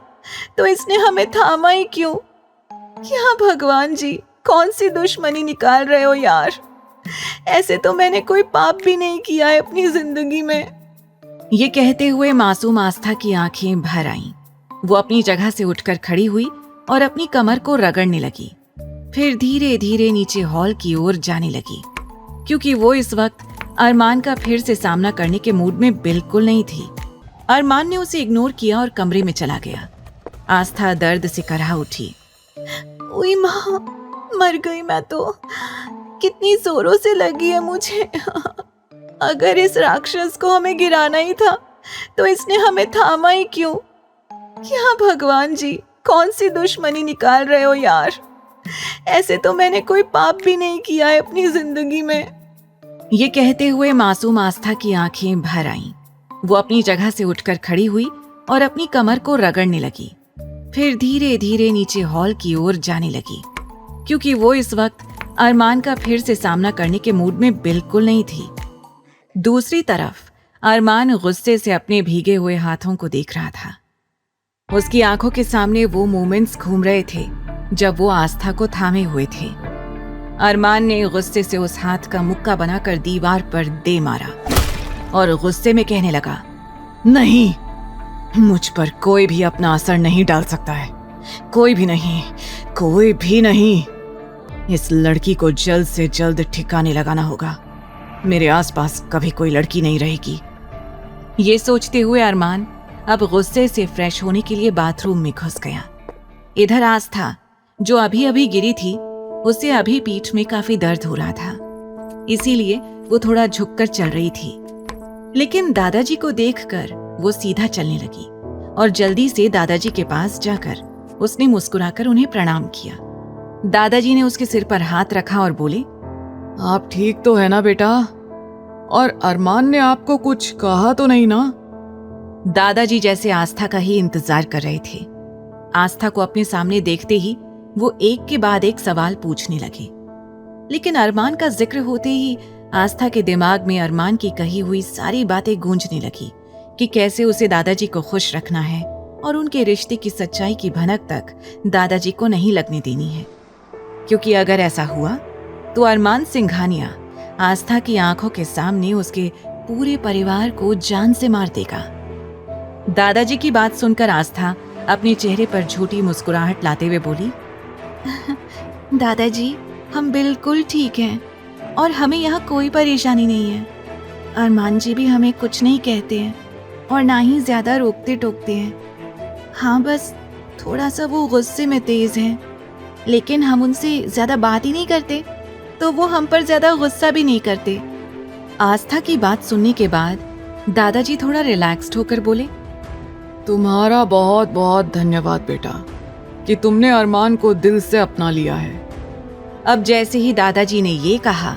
तो इसने हमें थामा ही क्यों। क्या भगवान जी, कौन सी दुश्मनी निकाल रहे हो यार। ऐसे तो मैंने कोई पाप भी नहीं किया है अपनी जिंदगी में। ये कहते हुए मासूम आस्था की आंखें भर आईं। वो अपनी जगह से उठकर खड़ी हुई और अपनी कमर को रगड़ने लगी। फिर धीरे धीरे नीचे हॉल की ओर जाने लगी, क्योंकि वो इस वक्त अरमान का फिर से सामना करने के मूड में बिल्कुल नहीं थी। अरमान ने उसे इग्नोर किया और कमरे में चला गया। आस्था दर्द से कराह उठी। उई माँ, मर गई मैं तो। कितनी जोरों से लगी है मुझे। अगर इस राक्षस को हमें गिराना ही था तो इसने हमें थामा ही क्यों। क्या भगवान जी, कौन सी दुश्मनी निकाल रहे हो यार। ऐसे तो मैंने कोई पाप भी नहीं किया है अपनी जिंदगी में। ये कहते हुए मासूम आस्था की आंखें भर आईं। वो अपनी जगह से उठकर खड़ी हुई और अपनी कमर को रगड़ने लगी। फिर धीरे धीरे नीचे हॉल की ओर जाने लगी, क्योंकि वो इस वक्त अरमान का फिर से सामना करने के मूड में बिल्कुल नहीं थी। दूसरी तरफ अरमान गुस्से से अपने भीगे हुए हाथों को देख रहा था। उसकी आंखों के सामने वो मोमेंट्स घूम रहे थे जब वो आस्था को थामे हुए थे। अरमान ने गुस्से से उस हाथ का मुक्का बनाकर दीवार पर दे मारा और गुस्से में कहने लगा, नहीं, मुझ पर कोई भी अपना असर नहीं डाल सकता है। कोई भी नहीं, कोई भी नहीं। इस लड़की को जल्द से जल्द ठिकाने लगाना होगा। मेरे आसपास कभी कोई लड़की नहीं रहेगी। ये सोचते हुए अरमान अब गुस्से से फ्रेश होने के लिए बाथरूम में घुस गया। इधर आस्था, जो अभी अभी गिरी थी, उसे अभी पीठ में काफी दर्द हो रहा था, इसीलिए वो थोड़ा झुककर चल रही थी। लेकिन दादाजी को देखकर वो सीधा चलने लगी और जल्दी से दादाजी के पास जाकर उसने मुस्कुराकर उन्हें प्रणाम किया। दादाजी ने उसके सिर पर हाथ रखा और बोले, आप ठीक तो है ना बेटा? और अरमान ने आपको कुछ कहा तो नहीं ना? दादाजी जैसे आस्था का ही इंतजार कर रहे थे। आस्था को अपने सामने देखते ही वो एक के बाद एक सवाल पूछने लगे, लेकिन अरमान का जिक्र होते ही आस्था के दिमाग में अरमान की कही हुई सारी बातें गूंजने लगी कि कैसे उसे दादाजी को खुश रखना है और उनके रिश्ते की सच्चाई की भनक तक दादाजी को नहीं लगने देनी है, क्योंकि अगर ऐसा हुआ तो अरमान सिंघानिया आस्था की आंखों के सामने उसके पूरे परिवार को जान से मार देगा। दादाजी की बात सुनकर आस्था अपने चेहरे पर झूठी मुस्कुराहट लाते हुए बोली, दादाजी, हम बिल्कुल ठीक हैं और हमें यहाँ कोई परेशानी नहीं है। अरमान जी भी हमें कुछ नहीं कहते हैं और ना ही ज्यादा रोकते टोकते हैं। हाँ, बस थोड़ा सा वो गुस्से में तेज हैं, लेकिन हम उनसे ज्यादा बात ही नहीं करते तो वो हम पर ज्यादा गुस्सा भी नहीं करते। आस्था की बात सुनने के बाद दादाजी थोड़ा रिलैक्स्ड होकर बोले, तुम्हारा बहुत बहुत धन्यवाद बेटा कि तुमने अरमान को दिल से अपना लिया है। अब जैसे ही दादाजी ने ये कहा,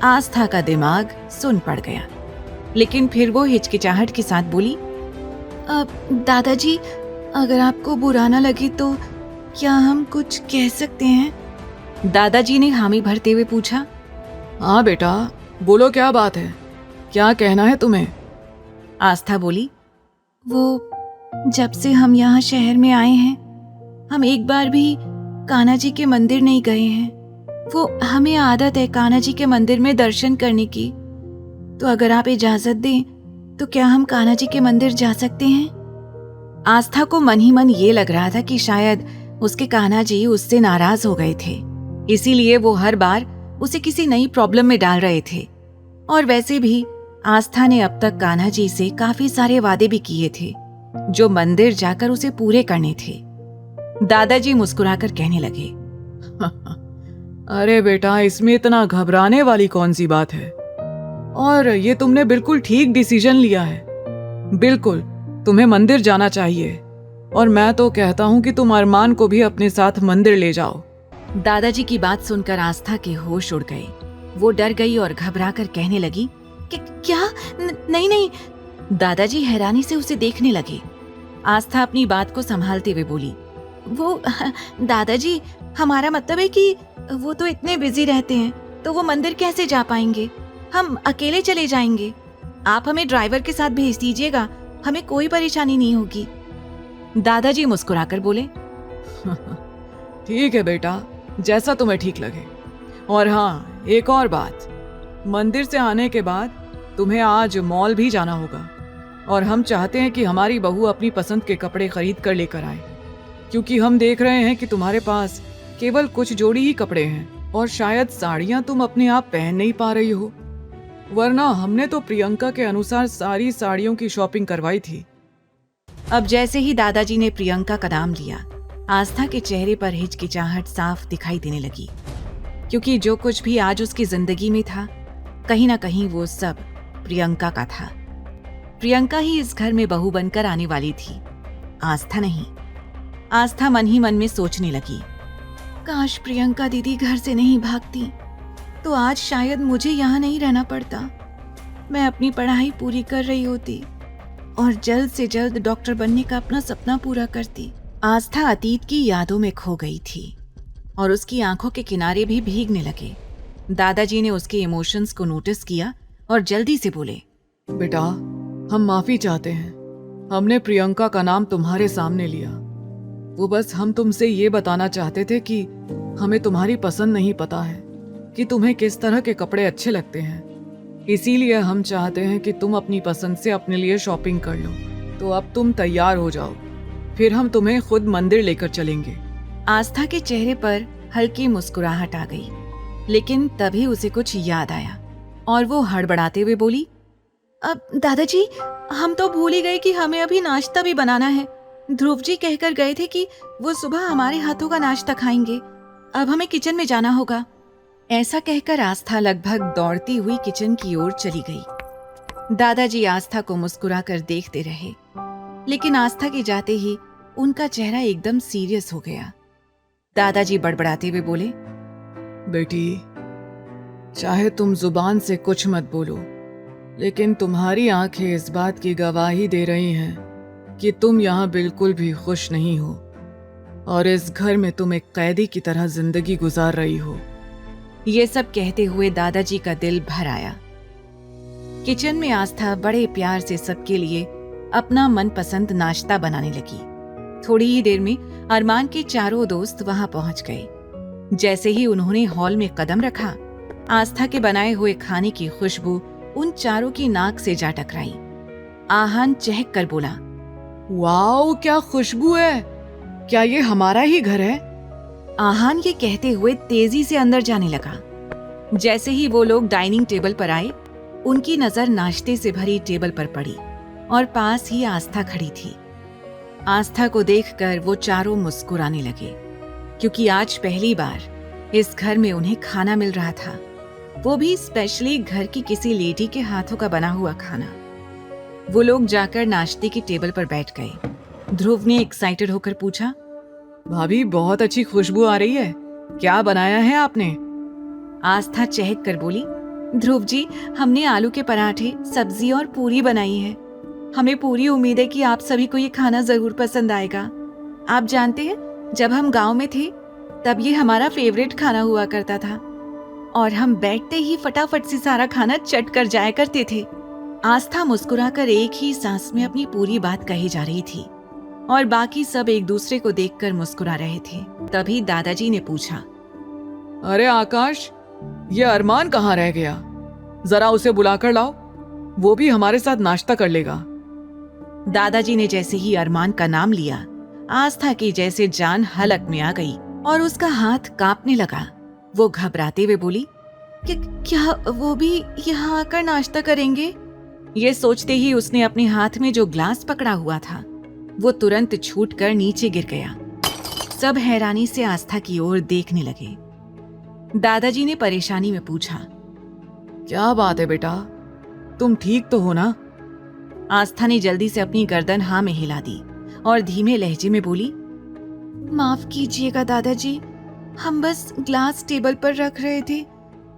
आस्था का दिमाग सुन पड़ गया, लेकिन फिर वो हिचकिचाहट के साथ बोली, अब दादाजी, अगर आपको बुरा ना लगे तो क्या हम कुछ कह सकते हैं? दादाजी ने हामी भरते हुए पूछा। हाँ बेटा, बोलो, क्या बात है, क्या कहना है तुम्हें? आस्था बोली, वो जब से हम यहाँ शहर में आए हैं, हम एक बार भी कान्हा जी के मंदिर नहीं गए हैं। वो हमें आदत है कान्हा जी के मंदिर में दर्शन करने की, तो अगर आप इजाजत दें तो क्या हम कान्हा जी के मंदिर जा सकते हैं? आस्था को मन ही मन ये लग रहा था कि शायद उसके कान्हा जी उससे नाराज हो गए थे, इसीलिए वो हर बार उसे किसी नई प्रॉब्लम में डाल रहे थे। और वैसे भी आस्था ने अब तक कान्हा जी से काफी सारे वादे भी किए थे जो मंदिर जाकर उसे पूरे करने थे। दादाजी मुस्कुराकर कहने लगे, अरे बेटा, इसमें इतना घबराने वाली कौन सी बात है? और ये तुमने बिल्कुल ठीक डिसीजन लिया है। बिल्कुल तुम्हें मंदिर जाना चाहिए और मैं तो कहता हूँ कि तुम अरमान को भी अपने साथ मंदिर ले जाओ। दादाजी की बात सुनकर आस्था के होश उड़ गए। वो डर गई और घबरा कर कहने लगी कि क्या नहीं नहीं। दादाजी हैरानी से उसे देखने लगे। आस्था अपनी बात को संभालते हुए बोली, वो दादाजी, हमारा मतलब है कि वो तो इतने बिजी रहते हैं, तो वो मंदिर कैसे जा पाएंगे? हम अकेले चले जाएंगे। आप हमें ड्राइवर के साथ भेज दीजिएगा, हमें कोई परेशानी नहीं होगी। दादाजी मुस्कुराकर बोले, ठीक है बेटा, जैसा तुम्हें ठीक लगे। और हाँ, एक और बात, मंदिर से आने के बाद तुम्हें आज मॉल भी जाना होगा, और हम चाहते हैं कि हमारी बहू अपनी पसंद के कपड़े खरीद कर लेकर आए, क्योंकि हम देख रहे हैं कि तुम्हारे पास केवल कुछ जोड़ी ही कपड़े हैं और शायद साड़ियां तुम अपने आप पहन नहीं पा रही हो, वरना हमने तो प्रियंका के अनुसार सारी साड़ियों की शॉपिंग करवाई थी। अब जैसे ही दादाजी ने प्रियंका का नाम लिया, आस्था के चेहरे पर हिचकिचाहट साफ दिखाई देने लगी, क्योंकि जो कुछ भी आज उसकी जिंदगी में था, कहीं ना कहीं वो सब प्रियंका का था। प्रियंका ही इस घर में बहू बनकर आने वाली थी, आस्था नहीं। आस्था मन ही मन में सोचने लगी, काश प्रियंका दीदी घर से नहीं भागती तो आज शायद मुझे यहाँ नहीं रहना पड़ता। मैं अपनी पढ़ाई पूरी कर रही होती और जल्द से जल्द डॉक्टर बनने का अपना सपना पूरा करती। आस्था अतीत की यादों में खो गई थी और उसकी आंखों के किनारे भी भीगने लगे। दादाजी ने उसके इमोशंस को नोटिस किया और जल्दी से बोले, बेटा, हम माफी चाहते हैं, हमने प्रियंका का नाम तुम्हारे सामने लिया। वो बस हम तुमसे ये बताना चाहते थे कि हमें तुम्हारी पसंद नहीं पता है कि तुम्हें किस तरह के कपड़े अच्छे लगते हैं, इसीलिए हम चाहते हैं कि तुम अपनी पसंद से अपने लिए शॉपिंग कर लो। तो अब तुम तैयार हो जाओ, फिर हम तुम्हें खुद मंदिर लेकर चलेंगे। आस्था के चेहरे पर हल्की मुस्कुराहट आ गई, लेकिन तभी उसे कुछ याद आया और वो हड़बड़ाते हुए बोली, अब दादाजी, हम तो भूल ही गए कि हमें अभी नाश्ता भी बनाना है। ध्रुव जी कहकर गए थे कि वो सुबह हमारे हाथों का नाश्ता खाएंगे। अब हमें किचन में जाना होगा। ऐसा कहकर आस्था लगभग दौड़ती हुई किचन की ओर चली गई। दादाजी आस्था को मुस्कुराकर देखते रहे, लेकिन आस्था के जाते ही उनका चेहरा एकदम सीरियस हो गया। दादाजी बड़बड़ाते हुए बोले, बेटी, चाहे तुम जुबान से कुछ मत बोलो, लेकिन तुम्हारी आंखें इस बात की गवाही दे रही हैं कि तुम यहाँ बिल्कुल भी खुश नहीं हो और इस घर में तुम एक कैदी की तरह जिंदगी गुजार रही हो। ये सब कहते हुए दादाजी का दिल भर आया। किचन में आस्था बड़े प्यार से सबके लिए अपना मनपसंद नाश्ता बनाने लगी। थोड़ी ही देर में अरमान के चारों दोस्त वहां पहुंच गए। जैसे ही उन्होंने हॉल में कदम रखा, आस्था के बनाए हुए खाने की खुशबू उन चारों की नाक से जा टकराई। आहान चहक कर बोला, वाओ, क्या खुशबू है! क्या ये हमारा ही घर है? आहान ये कहते हुए तेजी से अंदर जाने लगा। जैसे ही वो लोग डाइनिंग टेबल पर आए, उनकी नजर नाश्ते से भरी टेबल पर पड़ी और पास ही आस्था खड़ी थी। आस्था को देखकर वो चारों मुस्कुराने लगे, क्योंकि आज पहली बार इस घर में उन्हें खाना मिल रहा था, वो भी स्पेशली घर की किसी लेडी के हाथों का बना हुआ खाना। वो लोग जाकर नाश्ते की टेबल पर बैठ गए। ध्रुव ने एक्साइटेड होकर पूछा, भाभी, बहुत अच्छी खुशबू आ रही है, क्या बनाया है आपने? आस्था चहक कर बोली, ध्रुव जी, हमने आलू के पराठे, सब्जी और पूरी बनाई है। हमें पूरी उम्मीद है कि आप सभी को ये खाना जरूर पसंद आएगा। आप जानते हैं, जब हम गांव में थे तब ये हमारा फेवरेट खाना हुआ करता था और हम बैठते ही फटाफट से सारा खाना चट कर जाया करते थे। आस्था मुस्कुराकर एक ही सांस में अपनी पूरी बात कही जा रही थी और बाकी सब एक दूसरे को देखकर मुस्कुरा रहे थे। तभी दादाजी ने पूछा, अरे आकाश, ये अरमान कहाँ रह गया? जरा उसे बुलाकर लाओ, वो भी हमारे साथ नाश्ता कर लेगा। दादाजी ने जैसे ही अरमान का नाम लिया, आस्था की जैसे जान हलक में आ गई और उसका हाथ कांपने लगा। वो घबराते हुए बोली, क्या वो भी यहाँ आकर नाश्ता करेंगे? ये सोचते ही उसने अपने हाथ में जो ग्लास पकड़ा हुआ था वो तुरंत छूटकर नीचे गिर गया। सब हैरानी से आस्था की ओर देखने लगे। दादाजी ने परेशानी में पूछा, क्या बात है बेटा, तुम ठीक तो हो ना? आस्था ने जल्दी से अपनी गर्दन हाँ में हिला दी और धीमे लहजे में बोली, माफ कीजिएगा दादाजी, हम बस ग्लास टेबल पर रख रहे थे,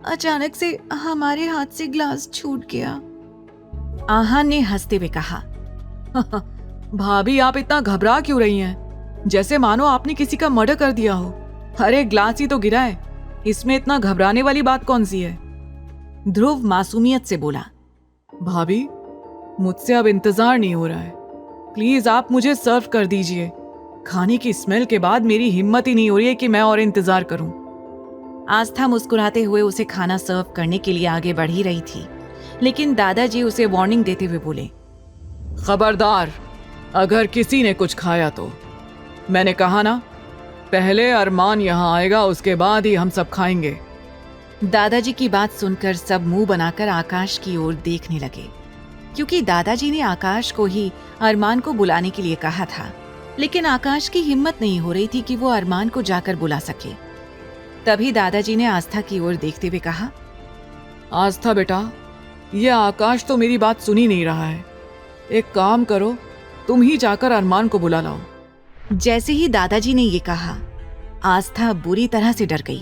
अचानक से हमारे हाथ से ग्लास छूट गया। आहान ने हंसते हुए कहा, भाभी आप इतना घबरा क्यों रही हैं? जैसे मानो आपने किसी का मर्डर कर दिया हो। अरे ग्लास ही तो गिरा है, इसमें इतना घबराने वाली बात कौन सी है? ध्रुव मासूमियत से बोला। भाभी मुझसे अब इंतजार नहीं हो रहा है, प्लीज आप मुझे सर्व कर दीजिए। खाने की स्मेल के बाद मेरी हिम्मत ही नहीं हो रही है कि मैं और इंतजार करूं। आस्था मुस्कुराते हुए उसे खाना सर्व करने के लिए आगे बढ़ ही रही थी, लेकिन दादाजी उसे वार्निंग देते हुए बोले, खबरदार, अगर किसी ने कुछ खाया तो। मैंने कहा ना, पहले अरमान यहाँ आएगा, उसके बाद ही हम सब खाएंगे। दादाजी की बात सुनकर सब मुंह बनाकर आकाश की ओर देखने लगे, क्योंकि दादाजी ने आकाश को ही अरमान को बुलाने के लिए कहा था, लेकिन आकाश की हिम्मत नहीं हो रही थी कि वो अरमान को जाकर बुला सके। तभी दादाजी ने आस्था की ओर देखते हुए कहा, आस्था बेटा, ये आकाश तो मेरी बात सुन ही नहीं रहा है। एक काम करो, तुम ही जाकर अरमान को बुला लाओ। जैसे ही दादाजी ने ये कहा, आस्था बुरी तरह से डर गई,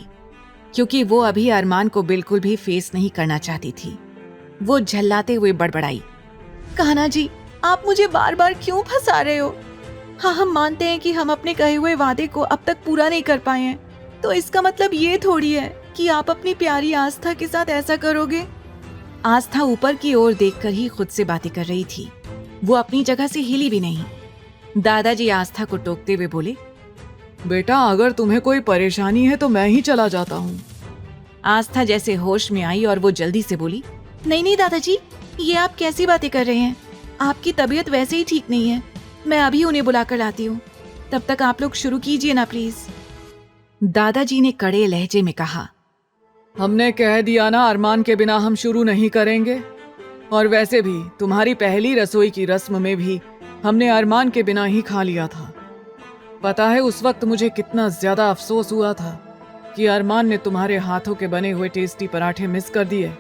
क्योंकि वो अभी अरमान को बिल्कुल भी फेस नहीं करना चाहती थी। वो झल्लाते हुए बड़बड़ाई, कान्हा जी, आप मुझे बार बार क्यों फंसा रहे हो? हाँ, हम मानते हैं कि हम अपने कहे हुए वादे को अब तक पूरा नहीं कर पाए हैं, तो इसका मतलब ये थोड़ी है कि आप अपनी प्यारी आस्था के साथ ऐसा करोगे। आस्था ऊपर की ओर देखकर ही खुद से बातें कर रही थी, वो अपनी जगह से हिली भी नहीं। दादाजी आस्था को टोकते हुए बोले, बेटा अगर तुम्हें कोई परेशानी है तो मैं ही चला जाता हूँ। आस्था जैसे होश में आई और वो जल्दी से बोली, नहीं नहीं दादाजी, ये आप कैसी बातें कर रहे हैं? आपकी तबीयत वैसे ही ठीक नहीं है, मैं अभी उन्हें बुलाकर लाती हूँ। तब तक आप लोग शुरू कीजिए ना प्लीज। दादाजी ने कड़े लहजे में कहा, हमने कह दिया ना, अरमान के बिना हम शुरू नहीं करेंगे। और वैसे भी तुम्हारी पहली रसोई की रस्म में भी हमने अरमान के बिना ही खा लिया था। पता है उस वक्त मुझे कितना ज्यादा अफसोस हुआ था कि अरमान ने तुम्हारे हाथों के बने हुए टेस्टी पराठे मिस कर दिए।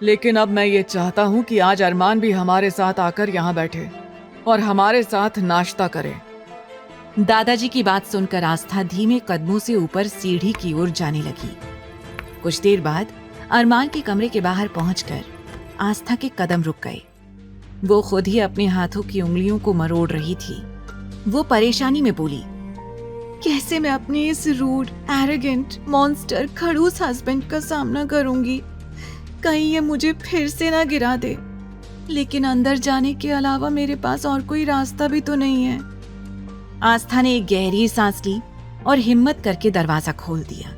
लेकिन अब मैं ये चाहता हूँ कि आज अरमान भी हमारे साथ आकर यहाँ बैठे और हमारे साथ नाश्ता करे। दादाजी की बात सुनकर आस्था धीमे कदमों से ऊपर सीढ़ी की ओर जाने लगी। कुछ देर बाद अरमान के कमरे के बाहर पहुंचकर आस्था के कदम रुक गए। वो खुद ही अपने हाथों की उंगलियों को मरोड़ रही थी। वो परेशानी में बोली, कैसे मैं अपने इस रूड, एरोगेंट, मॉन्स्टर, खड़ूस हस्बैंड का सामना करूंगी? कहीं ये मुझे फिर से ना गिरा दे। लेकिन अंदर जाने के अलावा मेरे पास और कोई रास्ता भी तो नहीं है। आस्था ने एक गहरी सांस ली और हिम्मत करके दरवाजा खोल दिया।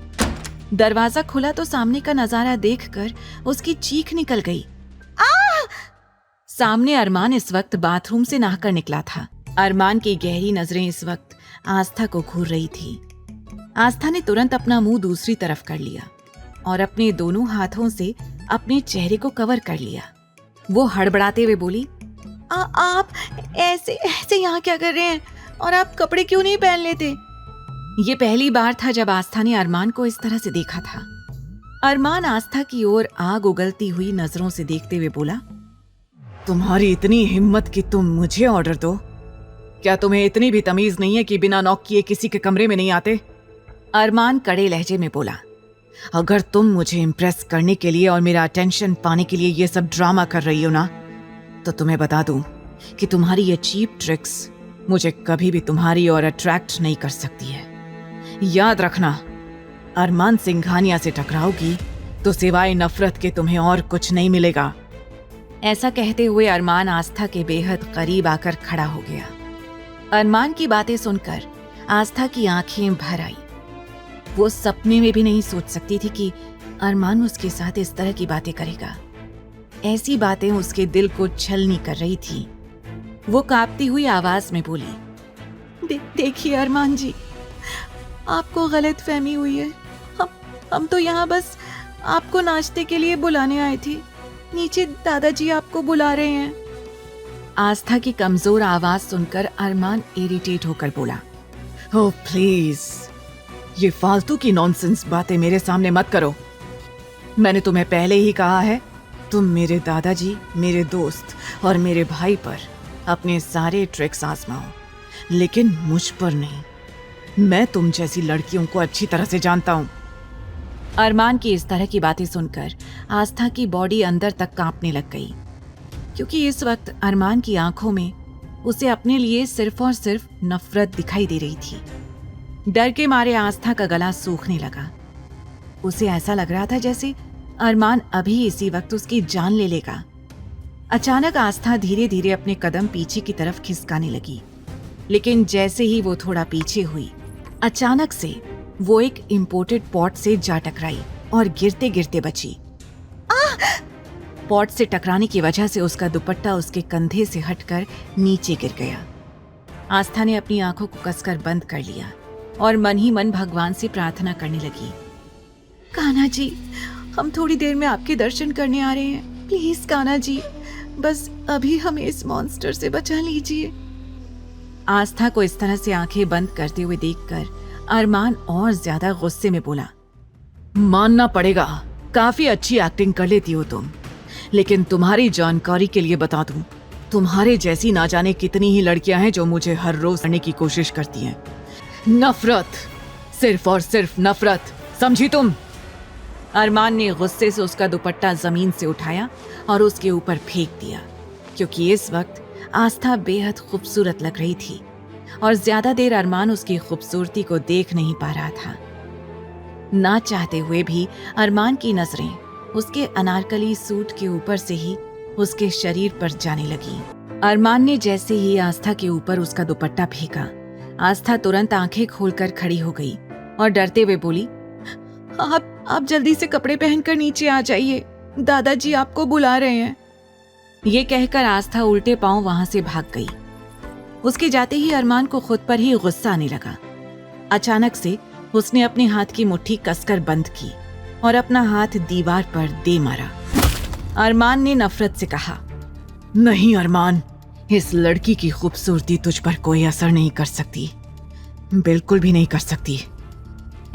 दरवाजा खुला तो सामने का नजारा देखकर उसकी चीख निकल गई। सामने अरमान इस वक्त बाथरूम से नहाकर निकला था। अरमान की गहरी नजरें इस वक्त आस्था को घूर रही थी। आस्था ने तुरंत अपना मुंह दूसरी तरफ कर लिया और अपने दोनों हाथों से अपने चेहरे को कवर कर लिया। वो हड़बड़ाते हुए बोली, आप ऐसे यहाँ क्या कर रहे हैं? और आप कपड़े क्यों नहीं पहन लेते? ये पहली बार था जब आस्था ने अरमान को इस तरह से देखा था। अरमान आस्था की ओर आग उगलती हुई नजरों से देखते हुए बोला, तुम्हारी इतनी हिम्मत कि तुम मुझे ऑर्डर दो? क्या तुम्हें इतनी भी तमीज नहीं है कि बिना नॉक किए किसी के कमरे में नहीं आते? अरमान कड़े लहजे में बोला, अगर तुम मुझे इम्प्रेस करने के लिए और मेरा अटेंशन पाने के लिए ये सब ड्रामा कर रही हो ना, तो तुम्हें बता दूं कि तुम्हारी ये चीप ट्रिक्स मुझे कभी भी तुम्हारी ओर अट्रैक्ट नहीं कर सकती है। याद रखना, अरमान सिंघानिया से टकराओगी तो सिवाय नफरत के तुम्हें और कुछ नहीं मिलेगा। ऐसा कहते हुए अरमान आस्था के बेहद करीब आकर खड़ा हो गया। अरमान की बातें सुनकर आस्था की आंखें भर आई। वो सपने में भी नहीं सोच सकती थी कि अरमान उसके साथ इस तरह की बातें करेगा। ऐसी बातें उसके दिल को छलनी कर रही थी। वो कांपती हुई आवाज में बोली, देखिए अरमान जी, आपको गलत फहमी हुई है। हम तो यहाँ बस आपको नाश्ते के लिए बुलाने आए थे। नीचे दादाजी आपको बुला रहे हैं। आस्था की कमजोर आवाज सुनकर अरमान इरिटेट होकर बोला, ओह प्लीज, ये फालतू की नॉनसेंस बातें मेरे सामने मत करो। मैंने तुम्हें पहले ही कहा है, तुम मेरे दादाजी, मेरे दोस्त और मेरे भाई पर अपने सारे ट्रिक्स आजमाओ, लेकिन मुझ पर नहीं। मैं तुम जैसी लड़कियों को अच्छी तरह से जानता हूं। अरमान की इस तरह की बातें सुनकर आस्था की बॉडी अंदर तक कांपने लग गई, क्योंकि इस वक्त अरमान की आंखों में उसे अपने लिए सिर्फ और सिर्फ नफरत दिखाई दे रही थी। डर के मारे आस्था का गला सूखने लगा। उसे ऐसा लग रहा था जैसे अरमान अभी इसी वक्त उसकी जान ले लेगा। अचानक आस्था धीरे धीरे अपने कदम पीछे की तरफ खिसकाने लगी, लेकिन जैसे ही वो थोड़ा पीछे हुई, अचानक से वो एक इंपोर्टेड पॉट से जा टकराई और गिरते गिरते बची। पॉट से टकराने की वजह से उसका दुपट्टा उसके कंधे से हटकर नीचे गिर गया। आस्था ने अपनी आंखों को कसकर बंद कर लिया और मन ही मन भगवान से प्रार्थना करने लगी। कान्हा जी, हम थोड़ी देर में आपके दर्शन करने आ रहे हैं। प्लीज कान्हा जी, बस अभी हमें इस मॉन्स्टर से बचा लीजिए। आस्था को इस तरह से आंखें बंद करते हुए देखकर अरमान और ज्यादा गुस्से में बोला, मानना पड़ेगा, काफी अच्छी एक्टिंग कर लेती हो तुम, लेकिन तुम्हारी जानकारी के लिए बता दूं, तुम्हारे जैसी ना जाने कितनी ही लड़कियां हैं जो मुझे हर रोज करने की कोशिश करती हैं। नफरत, सिर्फ और सिर्फ नफरत, समझी तुम? अरमान ने गुस्से से उसका दुपट्टा जमीन से उठाया और उसके ऊपर फेंक दिया, क्योंकि इस वक्त आस्था बेहद खूबसूरत लग रही थी और ज्यादा देर अरमान उसकी खूबसूरती को देख नहीं पा रहा था। ना चाहते हुए भी अरमान की नजरें उसके अनारकली सूट के ऊपर से ही उसके शरीर पर जाने लगी। अरमान ने जैसे ही आस्था के ऊपर उसका दुपट्टा फेंका, आस्था तुरंत आंखें खोलकर खड़ी हो गई और डरते हुए बोली, आप जल्दी से कपड़े पहनकर नीचे आ जाइए, दादाजी आपको बुला रहे हैं। ये कहकर आस्था उल्टे पांव वहां से भाग गई। उसके जाते ही अरमान को खुद पर ही गुस्सा आने लगा। अचानक से उसने अपने हाथ की मुट्ठी कसकर बंद की और अपना हाथ दीवार पर दे मारा। अरमान ने नफरत से कहा, नहीं अरमान, इस लड़की की खूबसूरती तुझ पर कोई असर नहीं कर सकती, बिल्कुल भी नहीं कर सकती।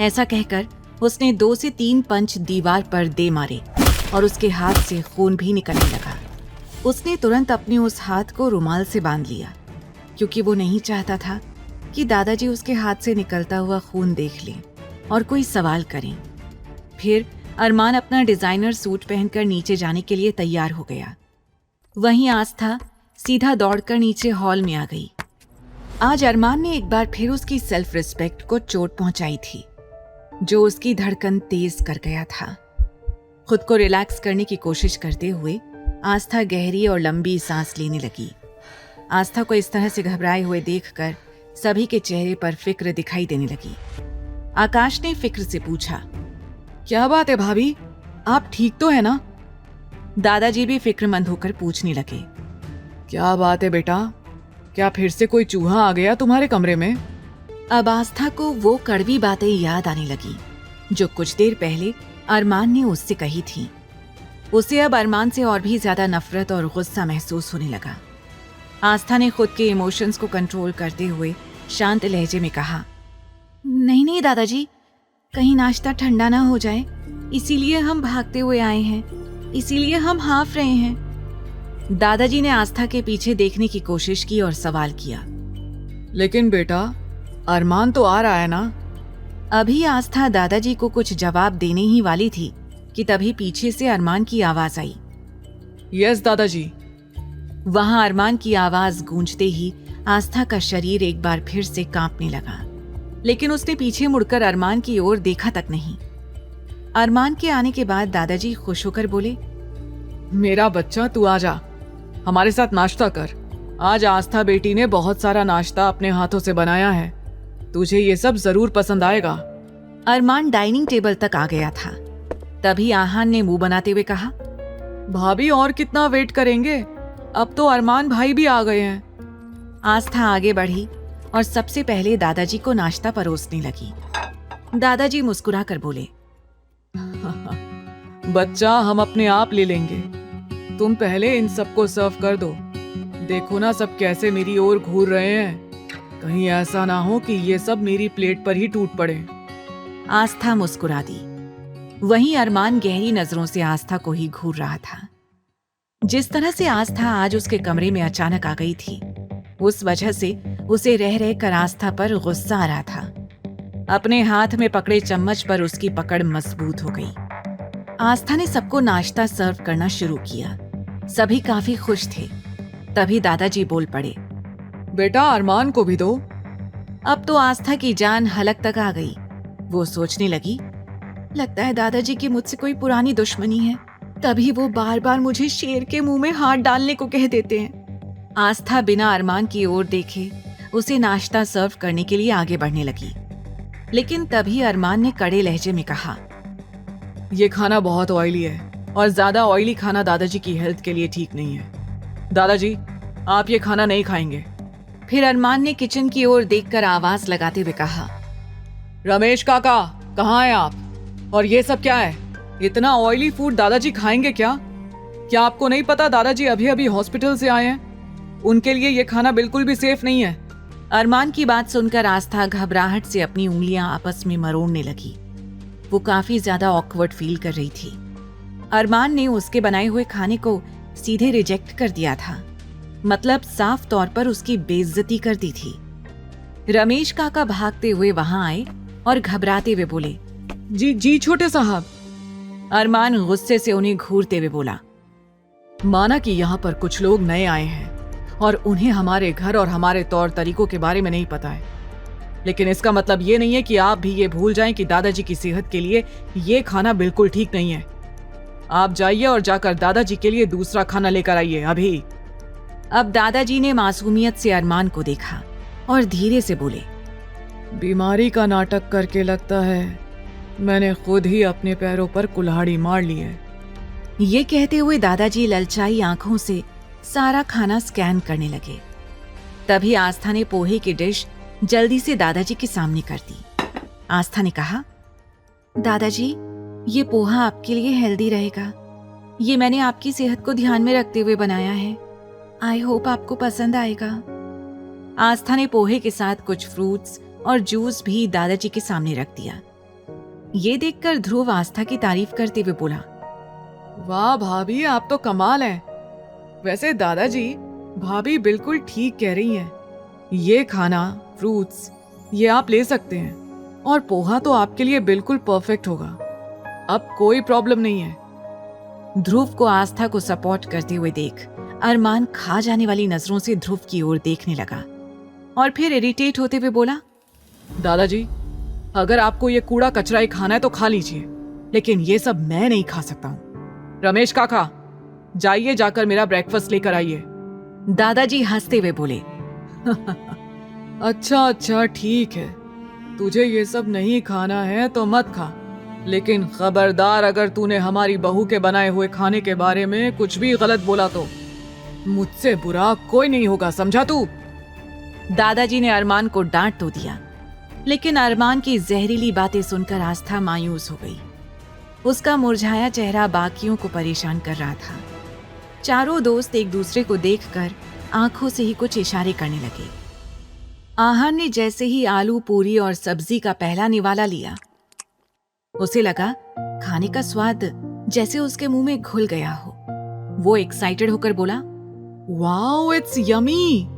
ऐसा कहकर उसने 2 से 3 पंच दीवार पर दे मारे और उसके हाथ से खून भी निकलने लगा। उसने तुरंत अपने उस हाथ को रुमाल से बांध लिया, क्योंकि वो नहीं चाहता था कि दादाजी उसके हाथ से निकलता हुआ खून देख लें और कोई सवाल करें। फिर अरमान अपना डिजाइनर सूट पहनकर नीचे जाने के लिए तैयार हो गया। वहीं आस्था सीधा दौड़कर नीचे हॉल में आ गई। आज अरमान ने एक बार फिर उसकी सेल्फ रिस्पेक्ट को चोट पहुंचाई थी, जो उसकी धड़कन तेज कर गया था। खुद को रिलैक्स करने की कोशिश करते हुए आस्था गहरी और लंबी सांस लेने लगी। आस्था को इस तरह से घबराए हुए देखकर सभी के चेहरे पर फिक्र दिखाई देने लगी। आकाश ने फिक्र से पूछा, क्या बात है भाभी, आप ठीक तो है ना? दादाजी भी फिक्रमंद होकर पूछने लगे, क्या बात है बेटा, क्या फिर से कोई चूहा आ गया तुम्हारे कमरे में? अब आस्था को वो कड़वी बातें याद आने लगी जो कुछ देर पहले अरमान ने उससे कही थी। उसे अब अरमान से और भी ज्यादा नफरत और गुस्सा महसूस होने लगा। आस्था ने खुद के इमोशंस को कंट्रोल करते हुए शांत लहजे में कहा, नहीं नहीं दादाजी, कहीं नाश्ता ठंडा ना हो जाए, इसीलिए हम भागते हुए आए हैं, इसीलिए हम हाफ रहे हैं। दादाजी ने आस्था के पीछे देखने की कोशिश की और सवाल किया, लेकिन बेटा अरमान तो आ रहा है ना? अभी आस्था दादाजी को कुछ जवाब देने ही वाली थी कि तभी पीछे से अरमान की आवाज आई। यस दादाजी। वहां अरमान की आवाज गूंजते ही आस्था का शरीर एक बार फिर से कांपने लगा, लेकिन उसने पीछे मुड़कर अरमान की ओर देखा तक नहीं। अरमान के आने के बाद दादाजी खुश होकर बोले, मेरा बच्चा तू आ जा, हमारे साथ नाश्ता कर। आज आस्था बेटी ने बहुत सारा नाश्ता अपने हाथों से बनाया है, तुझे ये सब जरूर पसंद आएगा। अरमान डाइनिंग टेबल तक आ गया था। तभी आहान ने मुंह बनाते हुए कहा, भाभी और कितना वेट करेंगे, अब तो अरमान भाई भी आ गए हैं। आस्था आगे बढ़ी और सबसे पहले दादाजी को नाश्ता परोसने लगी। दादाजी मुस्कुरा कर बोले, बच्चा हम अपने आप ले लेंगे, तुम पहले इन सबको सर्व कर दो। देखो ना सब कैसे मेरी ओर घूर रहे हैं, कहीं ऐसा ना हो कि ये सब मेरी प्लेट पर ही टूट पड़े। आस्था मुस्कुरा दी। वहीं अरमान गहरी नजरों से आस्था को ही घूर रहा था। जिस तरह से आस्था आज उसके कमरे में अचानक आ गई थी, उस वजह से उसे रह रह कर आस्था पर गुस्सा आ रहा था। अपने हाथ में पकड़े चम्मच पर उसकी पकड़ मजबूत हो गई। आस्था ने सबको नाश्ता सर्व करना शुरू किया। सभी काफी खुश थे। तभी दादाजी बोल पड़े, बेटा अरमान को भी दो। अब तो आस्था की जान हलक तक आ गई। वो सोचने लगी, लगता है दादाजी की मुझसे कोई पुरानी दुश्मनी है, तभी वो बार बार मुझे शेर के मुंह में हाथ डालने को कह देते हैं। आस्था बिना अरमान की ओर देखे उसे नाश्ता सर्व करने के लिए आगे बढ़ने लगी, लेकिन तभी अरमान ने कड़े लहजे में कहा, ये खाना बहुत ऑयली है और ज्यादा ऑयली खाना दादाजी की हेल्थ के लिए ठीक नहीं है। दादाजी, आप ये खाना नहीं खाएंगे। फिर अरमान ने किचन की ओर देखकर आवाज लगाते हुए कहा, रमेश काका, कहाँ हैं आप? और ये सब क्या है? इतना ऑयली फूड दादाजी खाएंगे क्या? क्या आपको नहीं पता दादाजी अभी अभी हॉस्पिटल से आए हैं? उनके लिए ये खाना बिल्कुल भी सेफ नहीं है। अरमान की बात सुनकर आस्था घबराहट से अपनी उंगलियां आपस में मरोड़ने लगी। वो काफी ज्यादा ऑकवर्ड फील कर रही थी। अरमान ने उसके बनाए हुए खाने को सीधे रिजेक्ट कर दिया था, मतलब साफ तौर पर उसकी बेइज्जती कर दी थी। रमेश काका भागते हुए वहां आए और घबराते हुए बोले, जी छोटे साहब। अरमान गुस्से से उन्हें घूरते हुए बोला, माना कि यहाँ पर कुछ लोग नए आए हैं और उन्हें हमारे घर और हमारे तौर तरीकों के बारे में नहीं पता है, लेकिन इसका मतलब ये नहीं है कि आप भी ये भूल जाएं कि दादाजी की सेहत के लिए ये खाना बिल्कुल ठीक नहीं है। आप जाइए और जाकर दादाजी के लिए दूसरा खाना लेकर आइए अभी। अब दादाजी ने मासूमियत से अरमान को देखा और धीरे से बोले, बीमारी का नाटक करके लगता है मैंने खुद ही अपने पैरों पर कुल्हाड़ी मार ली है। ये कहते हुए दादाजी ललचाई आंखों से सारा खाना स्कैन करने लगे। तभी आस्था ने पोहे की डिश जल्दी से दादाजी के सामने कर दी। आस्था ने कहा, दादाजी, ये पोहा आपके लिए हेल्दी रहेगा। ये मैंने आपकी सेहत को ध्यान में रखते हुए बनाया है। आई होप आपको पसंद आएगा। आस्था ने पोहे के साथ कुछ फ्रूट्स और जूस भी दादाजी के सामने रख दिया। ये देखकर ध्रुव आस्था की तारीफ करते हुए बोला, वाह भाभी, आप तो कमाल हैं। वैसे दादाजी, भाभी बिल्कुल ठीक कह रही हैं। ये खाना, फ्रूट्स, ये आप ले सकते हैं और पोहा तो आपके लिए बिल्कुल परफेक्ट होगा। अब कोई प्रॉब्लम नहीं है। ध्रुव को आस्था को सपोर्ट करते हुए देख अरमान खा जाने वाली नजरों से ध्रुव की ओर देखने लगा और फिर इरिटेट होते हुए बोला, दादाजी, अगर आपको ये कूड़ा कचरा ही खाना है तो खा लीजिए, लेकिन ये सब मैं नहीं खा सकता हूँ। रमेश काका, जाइए जाकर मेरा ब्रेकफास्ट लेकर आइए। दादाजी हंसते हुए बोले, अच्छा ठीक है, तुझे ये सब नहीं खाना है तो मत खा, लेकिन खबरदार अगर तूने हमारी बहू के बनाए हुए खाने के बारे में कुछ भी गलत बोला तो मुझसे बुरा कोई नहीं होगा, समझा तू? दादाजी ने अरमान को डांट तो दिया, लेकिन अरमान की जहरीली बातें सुनकर आस्था मायूस हो गई। उसका मुरझाया चेहरा बाकियों को परेशान कर रहा था। चारों दोस्त एक दूसरे को देखकर आंखों से ही कुछ इशारे करने लगे। आहान ने जैसे ही आलू पूरी और सब्जी का पहला निवाला लिया, उसे लगा खाने का स्वाद जैसे उसके मुंह में घुल गया हो। वो एक्साइटेड होकर बोला, वाओ, इट्स यमी।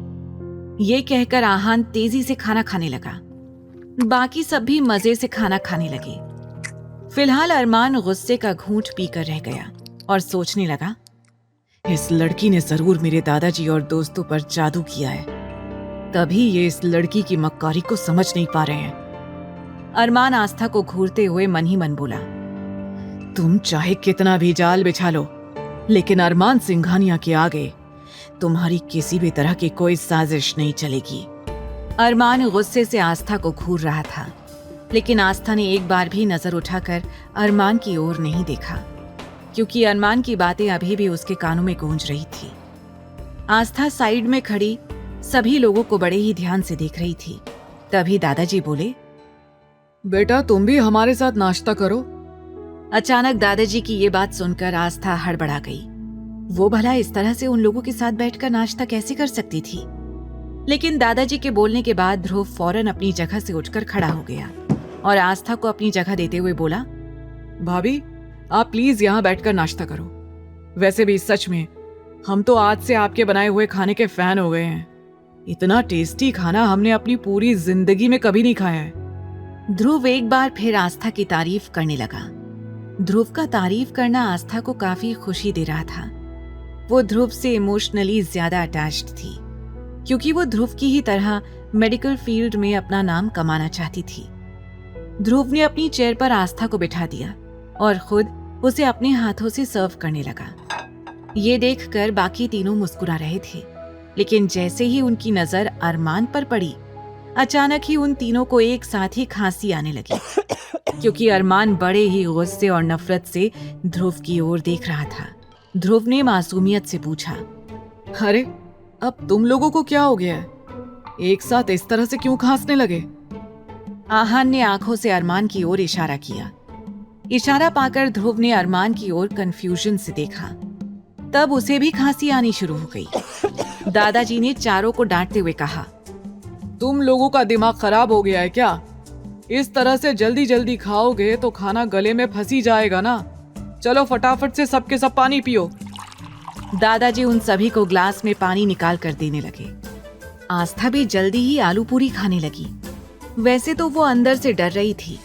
ये कहकर आहान तेजी से खाना खाने लगा। बाकी सब भी मजे से खाना खाने लगे। फिलहाल अरमान गुस्से का घूंट पीकर रह गया और सोचने लगा, इस लड़की ने जरूर मेरे दादाजी और दोस्तों पर जादू किया है, तभी ये इस लड़की की मक्कारी को समझ नहीं पा रहे हैं। अरमान आस्था को घूरते हुए मन ही मन बोला, तुम चाहे कितना भी जाल बिछा लो, लेकिन अरमान सिंघानिया के आगे तुम्हारी किसी भी तरह की कोई साजिश नहीं चलेगी। अरमान गुस्से से आस्था को घूर रहा था, लेकिन आस्था ने एक बार भी नजर उठाकर अरमान की ओर नहीं देखा, क्योंकि अरमान की बातें अभी भी उसके कानों में गूंज रही थी। आस्था साइड में खड़ी सभी लोगों को बड़े ही ध्यान से देख रही थी। तभी दादाजी बोले, बेटा तुम भी हमारे साथ नाश्ता करो। अचानक दादाजी की ये बात सुनकर आस्था हड़बड़ा गई। वो भला इस तरह से उन लोगों के साथ बैठकर नाश्ता कैसे कर सकती थी? लेकिन दादाजी के बोलने के बाद ध्रुव फौरन अपनी जगह से उठकर खड़ा हो गया और आस्था को अपनी जगह देते हुए बोला, भाभी आप प्लीज यहाँ बैठकर नाश्ता करो। वैसे भी सच में हम तो आज से आपके बनाए हुए खाने के फैन हो गए हैं। इतना टेस्टी खाना हमने अपनी पूरी जिंदगी में कभी नहीं खाया है। ध्रुव एक बार फिर आस्था की तारीफ करने लगा। ध्रुव का तारीफ करना आस्था को काफी खुशी दे रहा था। वो ध्रुव से इमोशनली ज्यादा अटैच्ड थी, क्योंकि वो ध्रुव की ही तरह मेडिकल फील्ड में अपना नाम कमाना चाहती थी। ध्रुव ने अपनी चेयर पर आस्था को बिठा दिया और खुद उसे अपने हाथों से सर्व करने लगा। ये देखकर बाकी तीनों मुस्कुरा रहे थे, लेकिन जैसे ही उनकी नजर अरमान पर पड़ी, अचानक ही उन तीनों को एक साथ ही खांसी आने लगी, क्योंकि अरमान बड़े ही गुस्से और नफरत से ध्रुव की ओर देख रहा था। ध्रुव ने मासूमियत से पूछा, अरे अब तुम लोगों को क्या हो गया है? एक साथ इस तरह से क्यों खांसने लगे? आहान ने आंखों से अरमान की ओर इशारा किया। इशारा पाकर ध्रुव ने अरमान की ओर कंफ्यूजन से देखा। तब उसे भी खांसी आनी शुरू हो गई। दादाजी ने चारों को डांटते हुए कहा, तुम लोगों का दिमाग खराब हो गया है क्या? इस तरह से जल्दी जल्दी खाओगे तो खाना गले में फंसी जाएगा ना। चलो फटाफट से सबके सब पानी पियो। दादाजी उन सभी को ग्लास में पानी निकाल कर देने लगे। आस्था भी जल्दी ही आलू पूरी खाने लगी। वैसे तो वो अंदर से डर रही थी,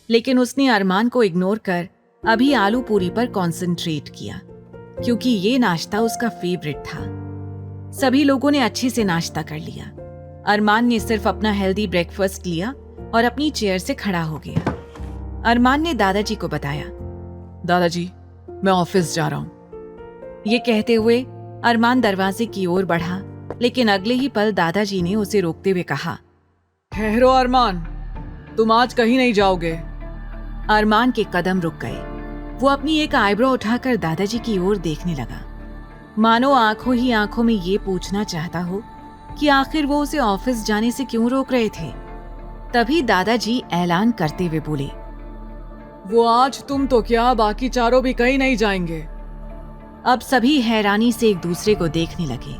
लेकिन उसने अरमान को इग्नोर कर अभी आलू पूरी पर कॉन्सेंट्रेट किया, क्योंकि ये नाश्ता उसका फेवरेट था। सभी लोगों ने अच्छे से नाश्ता कर लिया। अरमान ने सिर्फ अपना हेल्दी ब्रेकफास्ट लिया और अपनी चेयर से खड़ा हो गया। अरमान ने दादाजी को बताया, दादाजी मैं ऑफिस जा रहा हूँ। ये कहते हुए अरमान दरवाजे की ओर बढ़ा, लेकिन अगले ही पल दादाजी ने उसे रोकते हुए कहा, ठहरो अरमान, तुम आज कहीं नहीं जाओगे। अरमान के कदम रुक गए। वो अपनी एक आईब्रो उठाकर दादाजी की ओर देखने लगा, मानो आंखों ही आंखों में ये पूछना चाहता हो कि आखिर वो उसे ऑफिस जाने से क्यों रोक रहे थे। तभी दादाजी ऐलान करते हुए बोले, वो आज तुम तो क्या, बाकी चारों भी कहीं नहीं जाएंगे। अब सभी हैरानी से एक दूसरे को देखने लगे।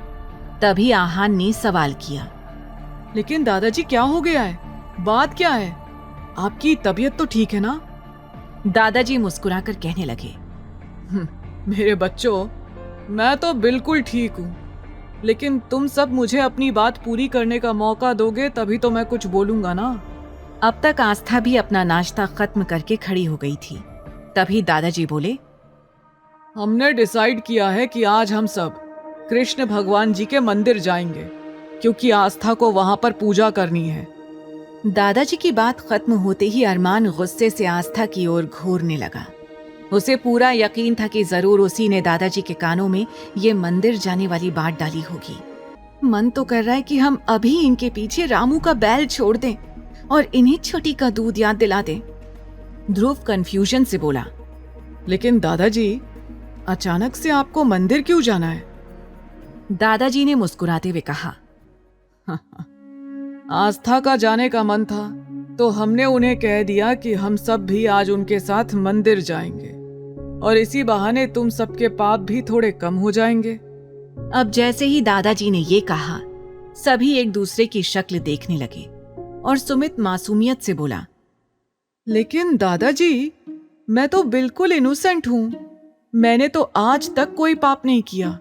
तभी आहान ने सवाल किया, लेकिन दादाजी क्या हो गया है? बात क्या है? आपकी तबीयत तो ठीक है ना? दादाजी मुस्कुराकर कहने लगे, मेरे बच्चों, मैं तो बिल्कुल ठीक हूँ, लेकिन तुम सब मुझे अपनी बात पूरी करने का मौका दोगे तभी तो मैं कुछ बोलूंगा ना। अब तक आस्था भी अपना नाश्ता खत्म करके खड़ी हो गई थी। तभी दादाजी बोले, हमने डिसाइड किया है कि आज हम सब कृष्ण भगवान जी के मंदिर जाएंगे, क्योंकि आस्था को वहां पर पूजा करनी है। दादाजी की बात खत्म होते ही अरमान गुस्से से आस्था की ओर घूरने लगा। उसे पूरा यकीन था कि जरूर उसी ने दादाजी के कानों में ये मंदिर जाने वाली बात डाली होगी। मन तो कर रहा है कि हम अभी इनके पीछे रामू का बैल छोड़ दें और इन्हें छोटी का दूध याद दिला दें। ध्रुव कंफ्यूजन से बोला, लेकिन दादाजी, अचानक से आपको मंदिर क्यों जाना है? दादाजी ने मुस्कुराते हुए कहा, आस्था का जाने का मन था तो हमने उन्हें कह दिया कि हम सब भी आज उनके साथ मंदिर जाएंगे, और इसी बहाने तुम सबके पाप भी थोड़े कम हो जाएंगे। अब जैसे ही दादाजी ने ये कहा, सभी एक दूसरे की शक्ल देखने लगे और सुमित मासूमियत से बोला, लेकिन दादाजी, मैं तो बिल्कुल इनोसेंट हूँ, मैंने तो आज तक कोई पाप नहीं किया।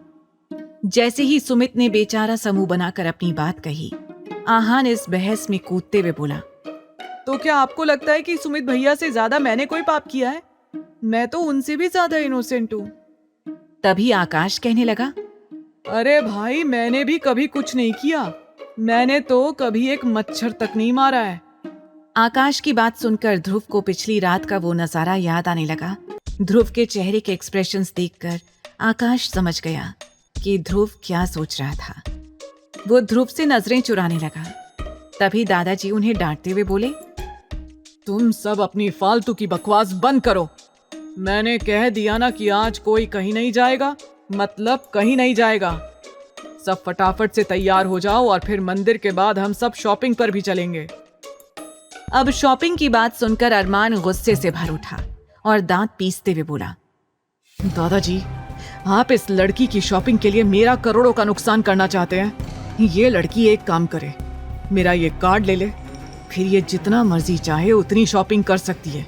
जैसे ही सुमित ने बेचारा समूह बनाकर अपनी बात कही, आहान इस बहस में कूदते हुए बोला, तो क्या आपको लगता है कि सुमित भैया से ज्यादा मैंने कोई पाप किया है? मैं तो उनसे भी ज्यादा इनोसेंट हूँ। तभी आकाश कहने लगा, अरे भाई, मैंने भी कभी कुछ नहीं किया। मैंने तो कभी एक मच्छर तक नहीं मारा है। आकाश की बात सुनकर ध्रुव को पिछली रात का वो नजारा याद आने लगा। ध्रुव के चेहरे के एक्सप्रेशंस देखकर आकाश समझ गया कि ध्रुव क्या सोच रहा था। वो ध्रुव से नजरें चुराने लगा। तभी दादाजी उन्हें डांटते हुए बोले, तुम सब अपनी फालतू की बकवास बंद करो। मैंने कह दिया ना कि आज कोई कहीं नहीं जाएगा, मतलब कहीं नहीं जाएगा। सब फटाफट से तैयार हो जाओ और फिर मंदिर के बाद हम सब शॉपिंग पर भी चलेंगे। अब शॉपिंग की बात सुनकर अरमान गुस्से से भर उठा और दांत पीसते हुए बोला, दादाजी, आप इस लड़की की शॉपिंग के लिए मेरा करोड़ों का नुकसान करना चाहते हैं। ये लड़की एक काम करे, मेरा ये कार्ड ले ले, फिर ये जितना मर्जी चाहे उतनी शॉपिंग कर सकती है।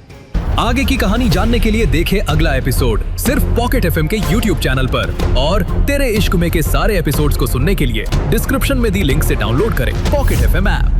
आगे की कहानी जानने के लिए देखें अगला एपिसोड सिर्फ पॉकेट एफएम के YouTube चैनल पर, और तेरे इश्क में के सारे एपिसोड्स को सुनने के लिए डिस्क्रिप्शन में दी लिंक से डाउनलोड करें पॉकेट एफएम ऐप।